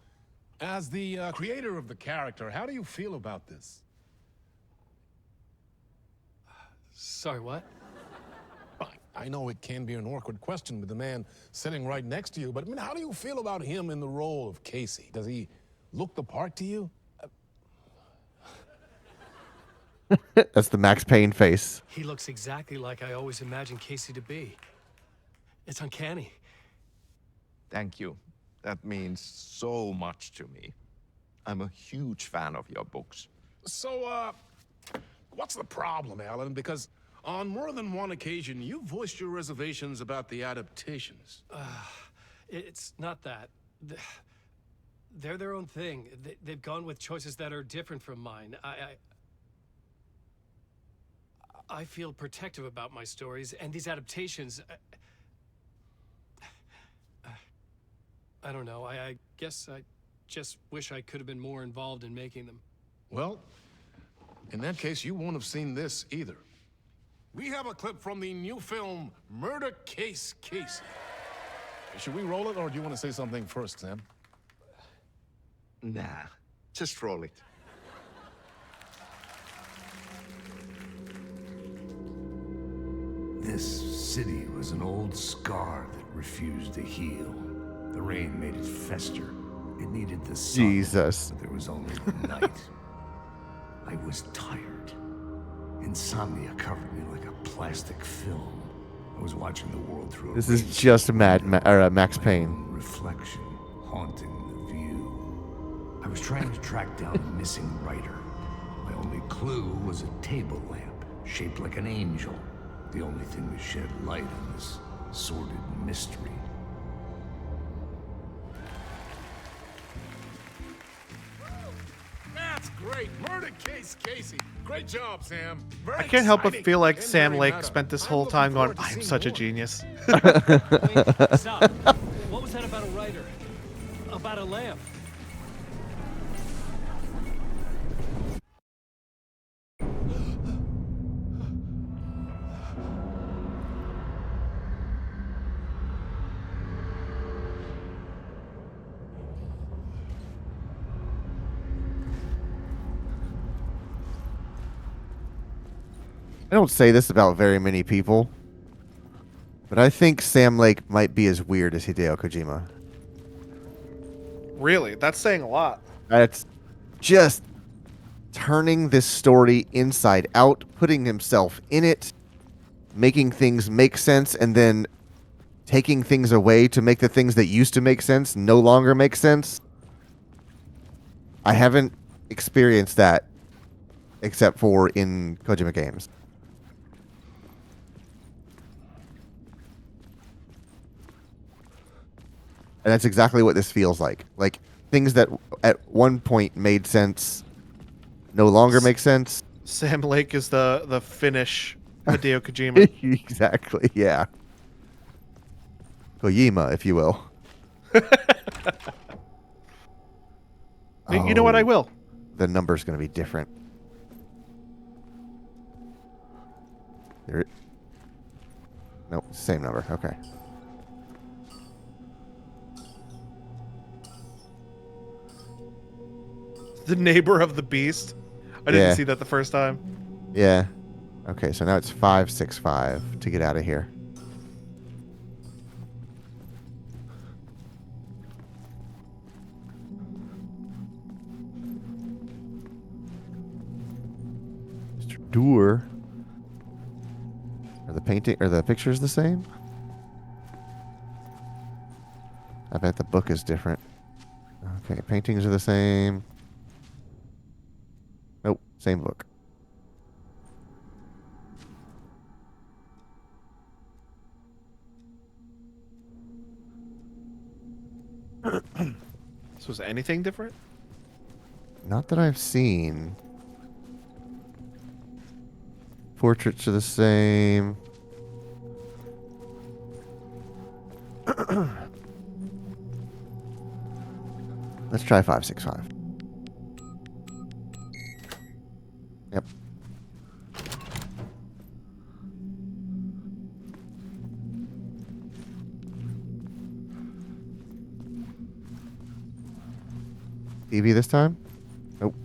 as the creator of the character, how do you feel about this? Sorry, what? I know it can be an awkward question with the man sitting right next to you, but I mean, how do you feel about him in the role of Casey? Does he look the part to you? That's the Max Payne face. He looks exactly like I always imagined Casey to be. It's uncanny. Thank you. That means so much to me. I'm a huge fan of your books. So, what's the problem, Alan? Because on more than one occasion, you voiced your reservations about the adaptations. It's not that. They're their own thing. They've gone with choices that are different from mine. I feel protective about my stories, and these adaptations... I don't know. I guess I just wish I could have been more involved in making them. Well, in that case, you won't have seen this either. We have a clip from the new film, Murder Case Casey. Should we roll it, or do you want to say something first, Sam? Nah, just roll it. This city was an old scar that refused to heal. The rain made it fester. It needed the sun. Jesus. But there was only the night. I was tired. Insomnia covered me like a plastic film. I was watching the world through a This is just Max Payne. reflection haunting the view. I was trying to track down a missing writer. My only clue was a table lamp shaped like an angel. The only thing to shed light on this sordid mystery. That's great. Murder Case Casey. Great job, Sam. Very I can't help but exciting feel like and Sam very Lake meta. spent this whole time going, I am such a genius. Stop. What was was that about a writer? About a lamp? I don't say this about very many people, but I think Sam Lake might be as weird as Hideo Kojima. Really? That's saying a lot. That's just turning this story inside out, putting himself in it, making things make sense, and then taking things away to make the things that used to make sense no longer make sense. I haven't experienced that except for in Kojima games. And that's exactly what this feels like. Like, things that at one point made sense no longer make sense. Sam Lake is the Finnish Hideo Kojima. Exactly, yeah. Kojima, if you will. You know what? I will. The number's going to be different. Nope, same number. Okay. The neighbor of the beast. I didn't see that the first time. Yeah. Okay, so now it's 565 to get out of here. Mr. Doer. Are the pictures the same? I bet the book is different. Okay, paintings are the same. Nope, same book. So is anything different? Not that I've seen. Portraits are the same. Let's try 565. Yep. TV this time? Nope.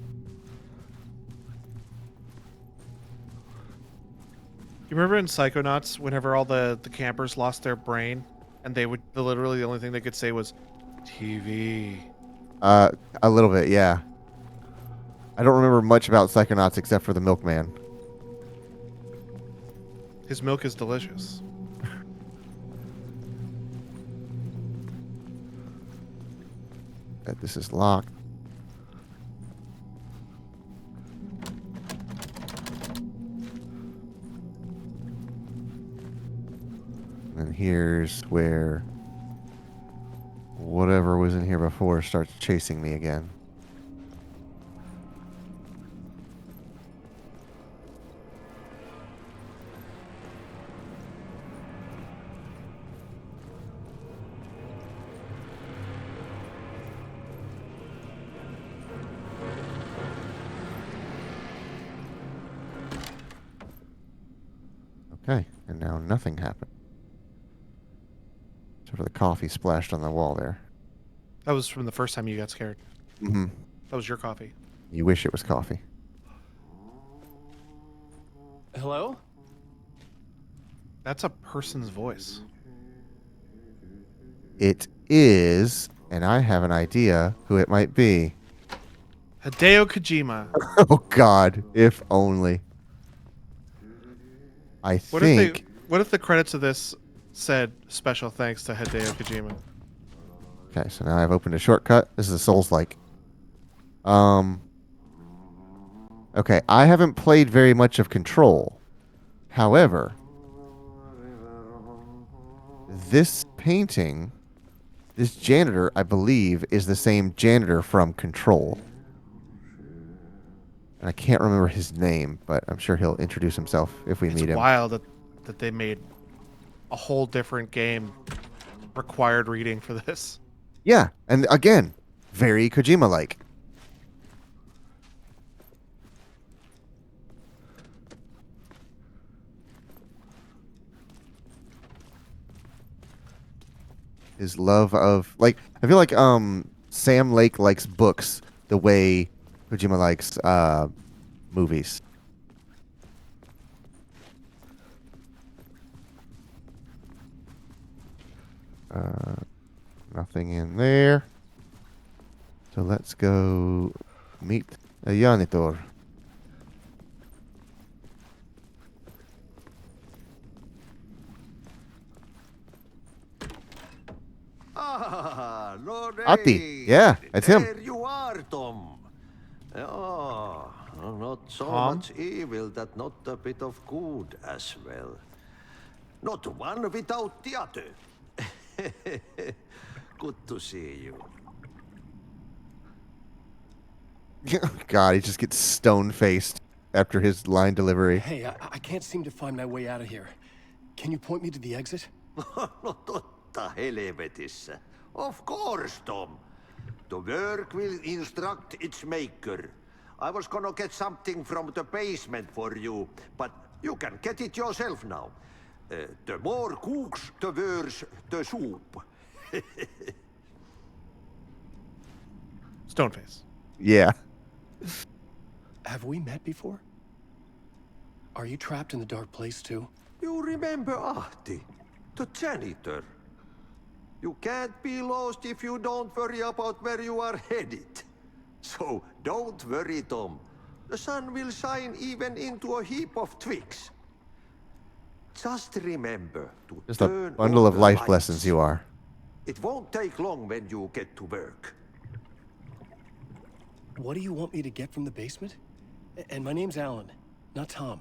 You remember in Psychonauts, whenever all the campers lost their brain, and literally the only thing they could say was TV. A little bit, yeah. I don't remember much about Psychonauts except for the milkman. His milk is delicious. This is locked. And here's where whatever was in here before starts chasing me again. Okay, and now nothing happened. Except for the coffee splashed on the wall there. That was from the first time you got scared. Mm-hmm. That was your coffee. You wish it was coffee. Hello? That's a person's voice. It is, and I have an idea who it might be. Hideo Kojima. Oh God, if only. What if the credits of this said special thanks to Hideo Kojima? Okay, so now I've opened a shortcut. This is a Souls-like. Okay, I haven't played very much of Control. However, this painting, this janitor, I believe, is the same janitor from Control. And I can't remember his name, but I'm sure he'll introduce himself if we meet him. It's wild that they made a whole different game required reading for this. Yeah, and again, very Kojima-like. His love of, like, I feel like Sam Lake likes books the way Kojima likes movies. Nothing in there. So let's go meet a janitor. Ah, Lord Ati. Yeah, that's him. There you are, Tom. Oh, not so Tom? much evil that not a bit of good as well. Not one without the other. Good to see you. God, he just gets stone-faced after his line delivery. Hey, I can't seem to find my way out of here. Can you point me to the exit? No totta helvetissä. Of course, Tom. The work will instruct its maker. I was gonna get something from the basement for you, but you can get it yourself now. The more cooks, the worse the soup. Stoneface. Yeah. Have we met before? Are you trapped in the dark place too? You remember Ahti, the janitor. You can't be lost if you don't worry about where you are headed. So don't worry, Tom. The sun will shine even into a heap of twigs. Just remember to Just a turn bundle on of the life lights. lessons you are. It won't take long when you get to work. What do you want me to get from the basement? And my name's Alan, not Tom.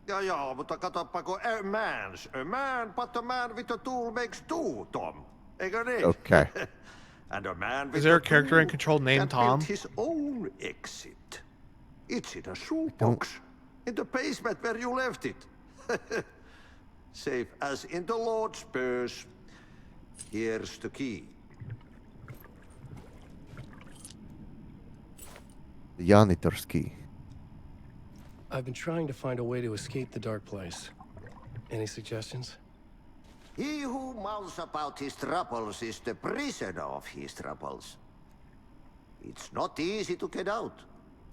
Ja, mutta katsoppa, a man, but a man with a tool makes two, Tom. Eikö niin? Okay. And a man with Is there a tool character in Control named can build Tom? his own exit. It's in a shoebox. In the basement where you left it. Safe as in the Lord's purse. Here's the key. The janitor's key. I've been trying to find a way to escape the dark place. Any suggestions? He who mouths about his troubles is the prisoner of his troubles. It's not easy to get out.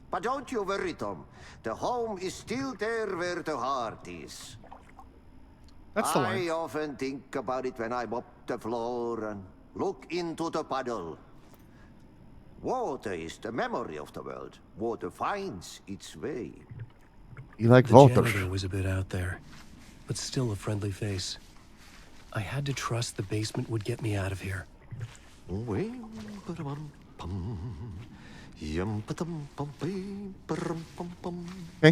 But don't you worry, Tom. The home is still there where the heart is. That's the I line. often think about it when I mop the floor and look into the puddle. Water is the memory of the world. Water finds its way. You like The Volters. janitor was a bit out there, but still a friendly face. I had to trust the basement would get me out of here. Okay,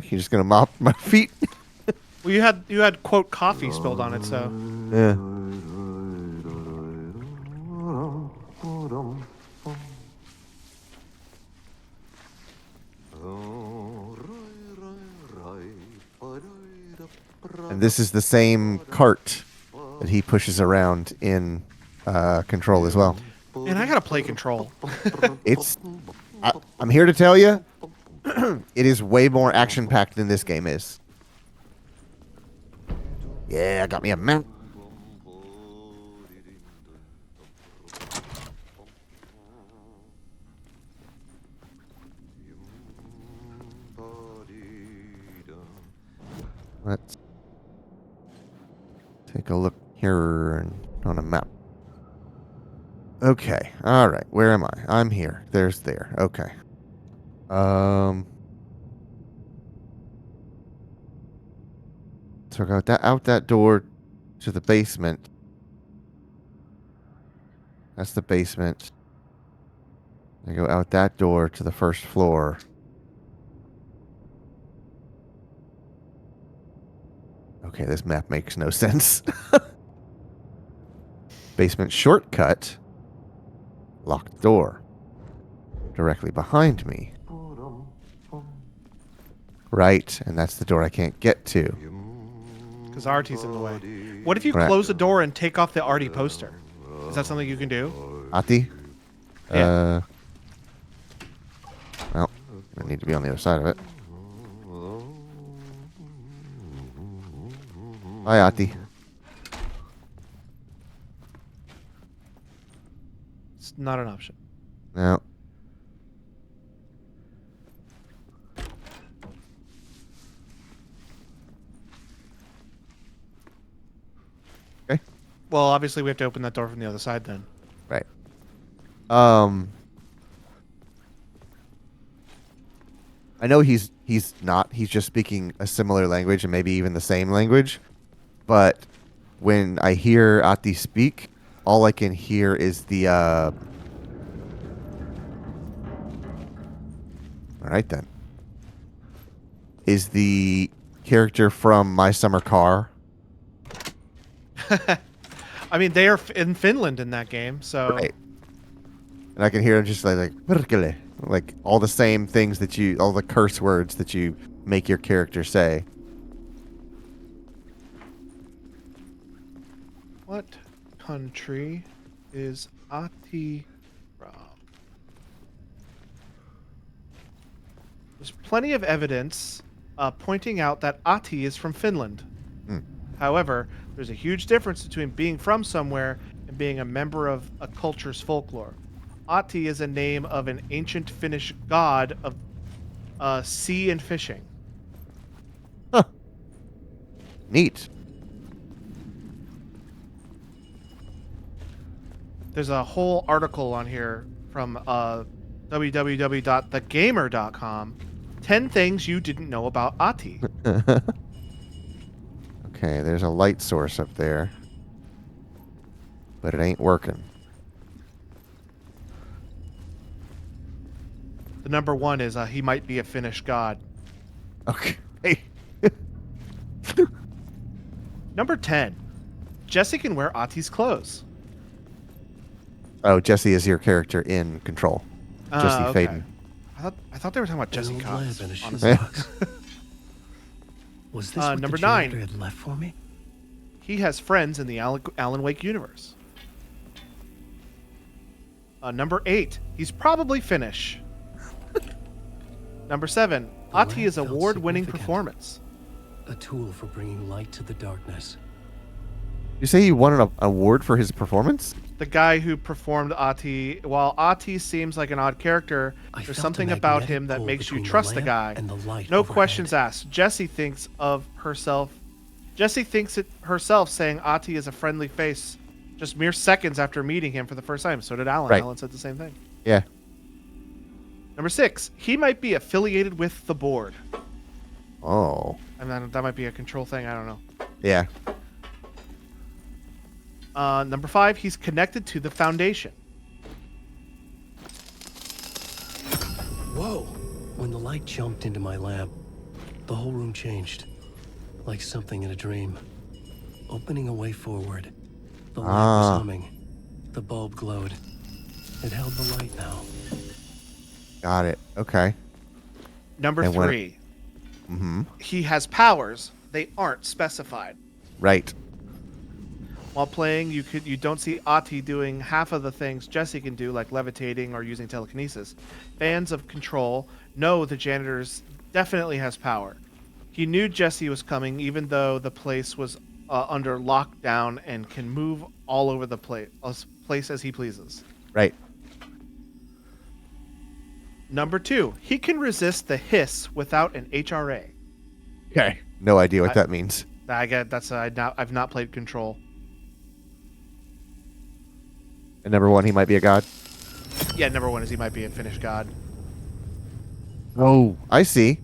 you're just gonna mop my feet. Well, you had quote coffee spilled on it, so Yeah. And this is the same cart that he pushes around in Control as well. and I gotta play Control. It's. I'm here to tell you, it is way more action-packed than this game is. Yeah, I got me a map. Let's take a look here and on a map. Okay, all right. Where am I? I'm here. There's there. Okay. So I go out that door to the basement. That's the basement. I go out that door to the first floor. Okay, this map makes no sense. Basement shortcut. Locked door. Directly behind me. Right, and that's the door I can't get to. Because Artie's in the way. What if you Right. close the door and take off the Artie poster? Is that something you can do? Ati? Yeah. Well, I need to be on the other side of it. Hi, Ati. It's not an option. No. Okay. Well, obviously we have to open that door from the other side then. Right. I know he's not. He's just speaking a similar language and maybe even the same language. But when I hear Ati speak, all I can hear is the all right then. Is the character from My Summer Car. I mean, they are in Finland in that game, so. Right. And I can hear him just like all the same things that all the curse words that you make your character say. What country is Ati from? There's plenty of evidence pointing out that Ati is from Finland. However, there's a huge difference between being from somewhere and being a member of a culture's folklore. Ati is a name of an ancient Finnish god of sea and fishing. Huh. Neat. There's a whole article on here from www.thegamer.com. 10 things you didn't know about Ati. Okay, there's a light source up there. But it ain't working. The number one is he might be a Finnish god. Okay. Number 10. Jesse can wear Ati's clothes. Oh, Jesse is your character in Control. Jesse Okay. Faden. I thought they were talking about Jesse old Cox. lamp and a honestly. shoebox. Was this what number the 9. janitor had left for me? He has friends in the Alan Wake universe. Number 8. He's probably Finnish. Number 7. Ati is award-winning performance. A tool for bringing light to the darkness. You say he won an award for his performance? The guy who performed Ati, while Ati seems like an odd character, there's felt something a about magnetic him that pull makes you between the trust the lamp guy. and the light No overhead. questions asked. Jessie thinks of herself. Jessie thinks it herself, saying Ati is a friendly face just mere seconds after meeting him for the first time. So did Alan. Right. Alan said the same thing. Yeah. Number 6. He might be affiliated with the board. Oh. And that might be a Control thing. I don't know. Yeah. Number 5. He's connected to the Foundation. Whoa! When the light jumped into my lamp, the whole room changed. Like something in a dream. Opening a way forward. The light was humming. The bulb glowed. It held the light now. Got it. Okay. Number And 3. Mm-hmm. He has powers. They aren't specified. Right. While playing, you don't see Ati doing half of the things Jesse can do, like levitating or using telekinesis. Fans of Control know the janitors definitely has power. He knew Jesse was coming, even though the place was under lockdown and can move all over the place as he pleases. Right. Number 2, he can resist the hiss without an HRA. Okay. No idea what that means. I get that's I've not played Control. And number 1, he might be a god. Yeah, number 1 is he might be a Finnish god. Oh, I see.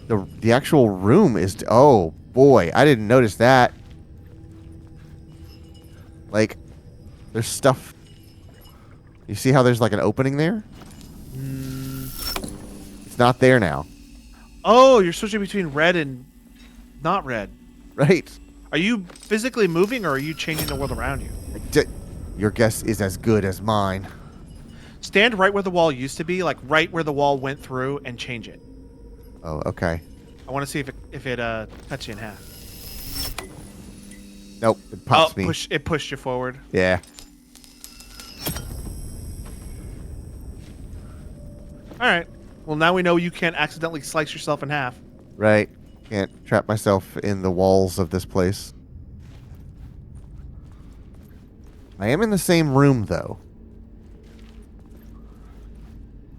The actual room is... Oh, boy. I didn't notice that. Like, there's stuff... You see how there's like an opening there? It's not there now. Oh, you're switching between red and not red. Right. Are you physically moving or are you changing the world around you? Your guess is as good as mine. Stand right where the wall used to be, like right where the wall went through, and change it. Oh, okay. I want to see if it cuts you in half. Nope, it pops me. It pushed you forward. Yeah. All right. Well, now we know you can't accidentally slice yourself in half. Right. Can't trap myself in the walls of this place. I am in the same room, though.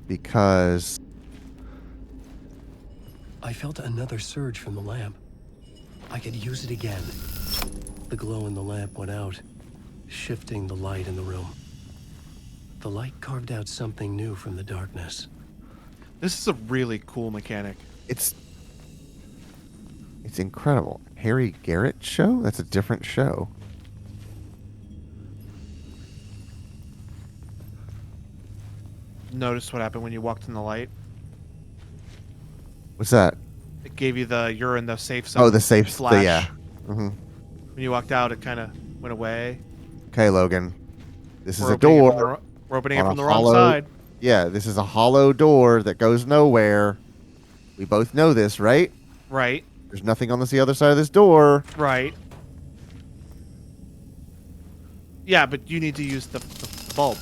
Because... I felt another surge from the lamp. I could use it again. The glow in the lamp went out, shifting the light in the room. The light carved out something new from the darkness. This is a really cool mechanic. It's incredible. Harry Garrett show? That's a different show. Notice what happened when you walked in the light? What's that? It gave you the you're in the safe zone. Oh, the safe flash. yeah. Mm-hmm. When you walked out, it kind of went away. Okay, Logan. This is We're a door. We're opening it on from a the wrong hollow- side. Yeah, this is a hollow door that goes nowhere. We both know this, right? Right. There's nothing on the other side of this door. Right. Yeah, but you need to use the bulb.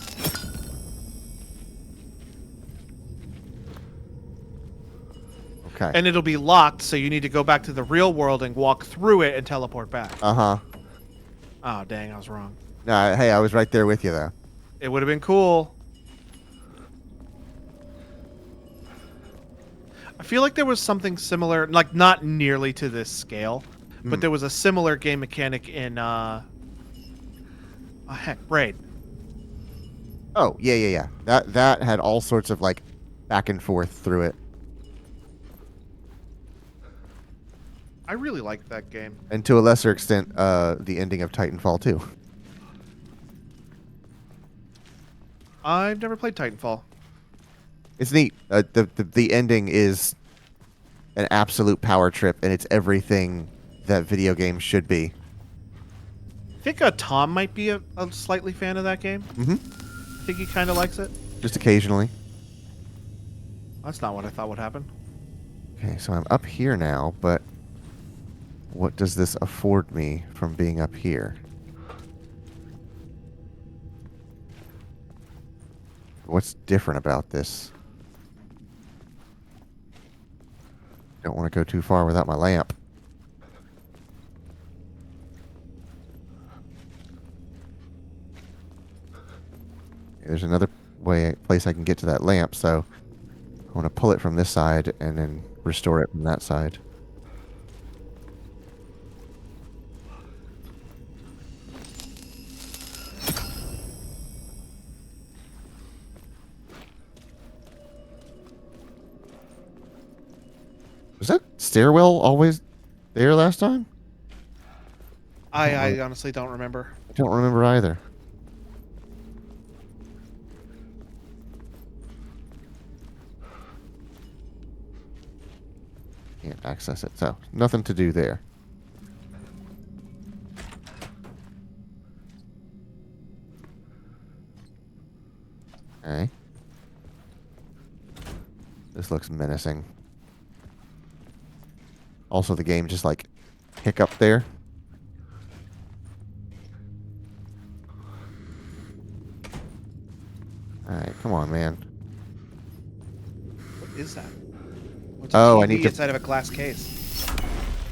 Okay. And it'll be locked, so you need to go back to the real world and walk through it and teleport back. Uh-huh. Oh, dang, I was wrong. Nah, hey, I was right there with you, though. It would have been cool. I feel like there was something similar, like not nearly to this scale, but there was a similar game mechanic in, Braid. Oh, yeah. That had all sorts of, like, back and forth through it. I really liked that game. And to a lesser extent, the ending of Titanfall 2. I've never played Titanfall. It's neat. The ending is an absolute power trip, and it's everything that video games should be. I think Tom might be a slightly fan of that game. Mm-hmm. I think he kind of likes it. Just occasionally. That's not what I thought would happen. Okay, so I'm up here now, but what does this afford me from being up here? What's different about this? Don't want to go too far without my lamp. There's another place I can get to that lamp, so I want to pull it from this side and then restore it from that side. Was that stairwell always there last time? I honestly don't remember. I don't remember either. Can't access it, so nothing to do there. Okay. This looks menacing. Also, the game just like hiccup there. Alright, come on, man. What is that? What's Oh, a I TV need to- inside of a glass case.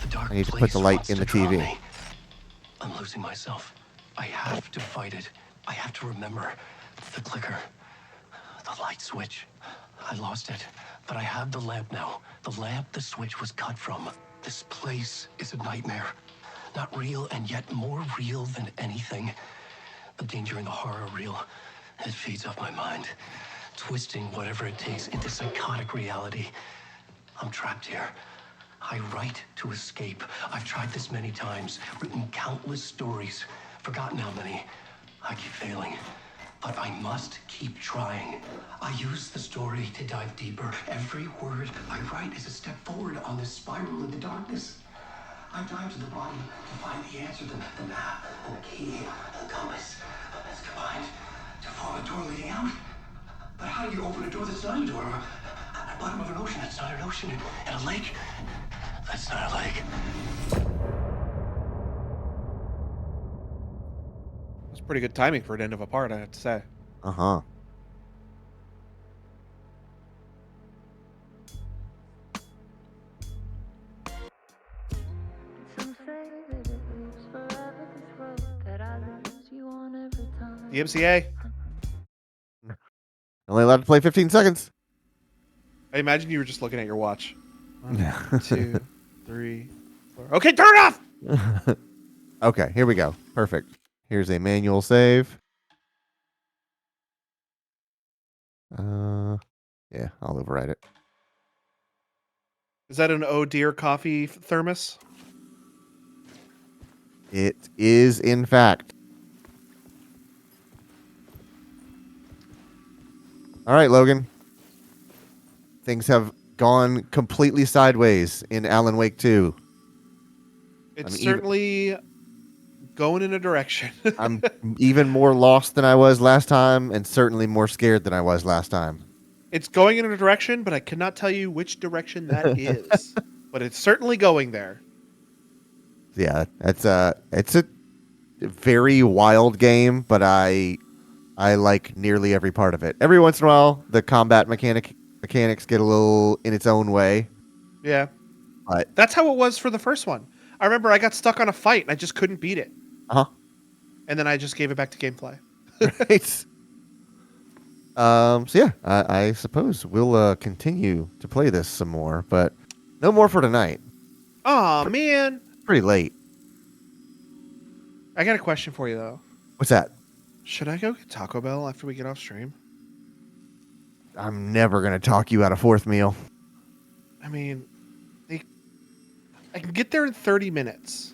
The dark I need to put place the light wants in to the draw TV. me. I'm losing myself. I have to fight it. I have to remember the clicker, the light switch. I lost it, but I have the lamp now. The lamp the switch was cut from. This place is a nightmare. Not real, and yet more real than anything. The danger and the horror real. It feeds off my mind, twisting whatever it takes into psychotic reality. I'm trapped here. I write to escape. I've tried this many times, written countless stories, forgotten how many. I keep failing, but I must keep trying. I use the story to dive deeper. Every word I write is a step forward on this spiral into darkness. I dive to the bottom to find the answer, the map, and the key, and the compass. It's combined to form a door leading out. But how do you open a door that's not a door? At the bottom of an ocean that's not an ocean, and a lake that's not a lake. Pretty good timing for an end of a part, I have to say. Uh-huh. The MCA. Only allowed to play 15 seconds. I imagine you were just looking at your watch. 1, 2, 3, 4. Okay, turn it off! Okay, here we go. Perfect. Here's a manual save. Yeah, I'll override it. Is that an Oh Dear coffee thermos? It is, in fact. All right, Logan. Things have gone completely sideways in Alan Wake 2. It's certainly going in a direction. I'm even more lost than I was last time, and certainly more scared than I was last time. It's going in a direction, but I cannot tell you which direction that is. But it's certainly going there. Yeah, it's a very wild game, but I like nearly every part of it. Every once in a while, the combat mechanics get a little in its own way. Yeah. But that's how it was for the first one. I remember I got stuck on a fight and I just couldn't beat it. Uh-huh. And then I just gave it back to Gameplay. Right. So yeah, I suppose we'll continue to play this some more, but no more for tonight. Oh man. Pretty late. I got a question for you though. What's that? Should I go get Taco Bell after we get off stream? I'm never gonna talk you out of fourth meal. I mean, I can get there in 30 minutes.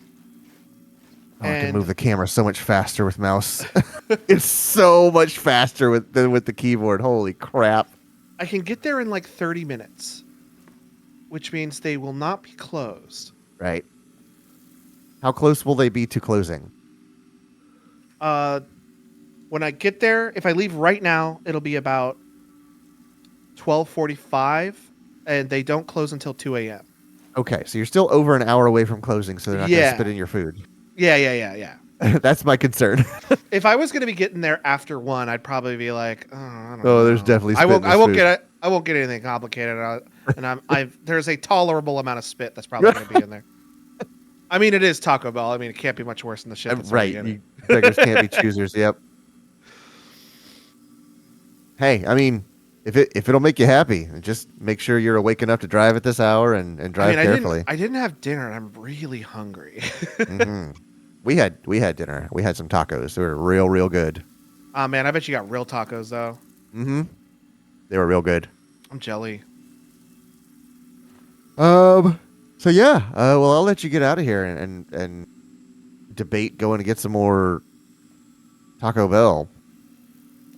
Oh, I can move the camera so much faster with mouse. It's so much faster than with the keyboard. Holy crap. I can get there in like 30 minutes, which means they will not be closed. Right. How close will they be to closing? When I get there, if I leave right now, it'll be about 12:45, and they don't close until 2 a.m. Okay, so you're still over an hour away from closing, so they're not going to spit in your food. Yeah. That's my concern. If I was going to be getting there after 1, I'd probably be like, oh, I don't know. Oh, there's definitely spit I won't get anything complicated, and there's a tolerable amount of spit that's probably going to be in there. I mean, it is Taco Bell. I mean, it can't be much worse than the shit that's right. already in it. Beggars can't be choosers. Yep. Hey, I mean, if it'll make you happy, just make sure you're awake enough to drive at this hour and drive carefully. I didn't have dinner, and I'm really hungry. Mm-hmm. We had dinner. We had some tacos. They were real good. Oh man, I bet you got real tacos though. Mm-hmm. They were real good. I'm jelly. So yeah, well, I'll let you get out of here and debate going to get some more Taco Bell.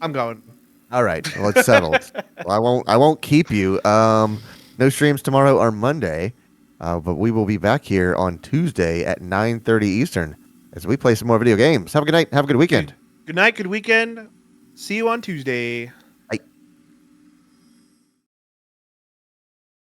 I'm going. All right, well, it's settled. Well, I won't keep you. No streams tomorrow or Monday, but we will be back here on Tuesday at 9:30 Eastern as we play some more video games. Have a good night. Have a good weekend. Good night. Good weekend. See you on Tuesday.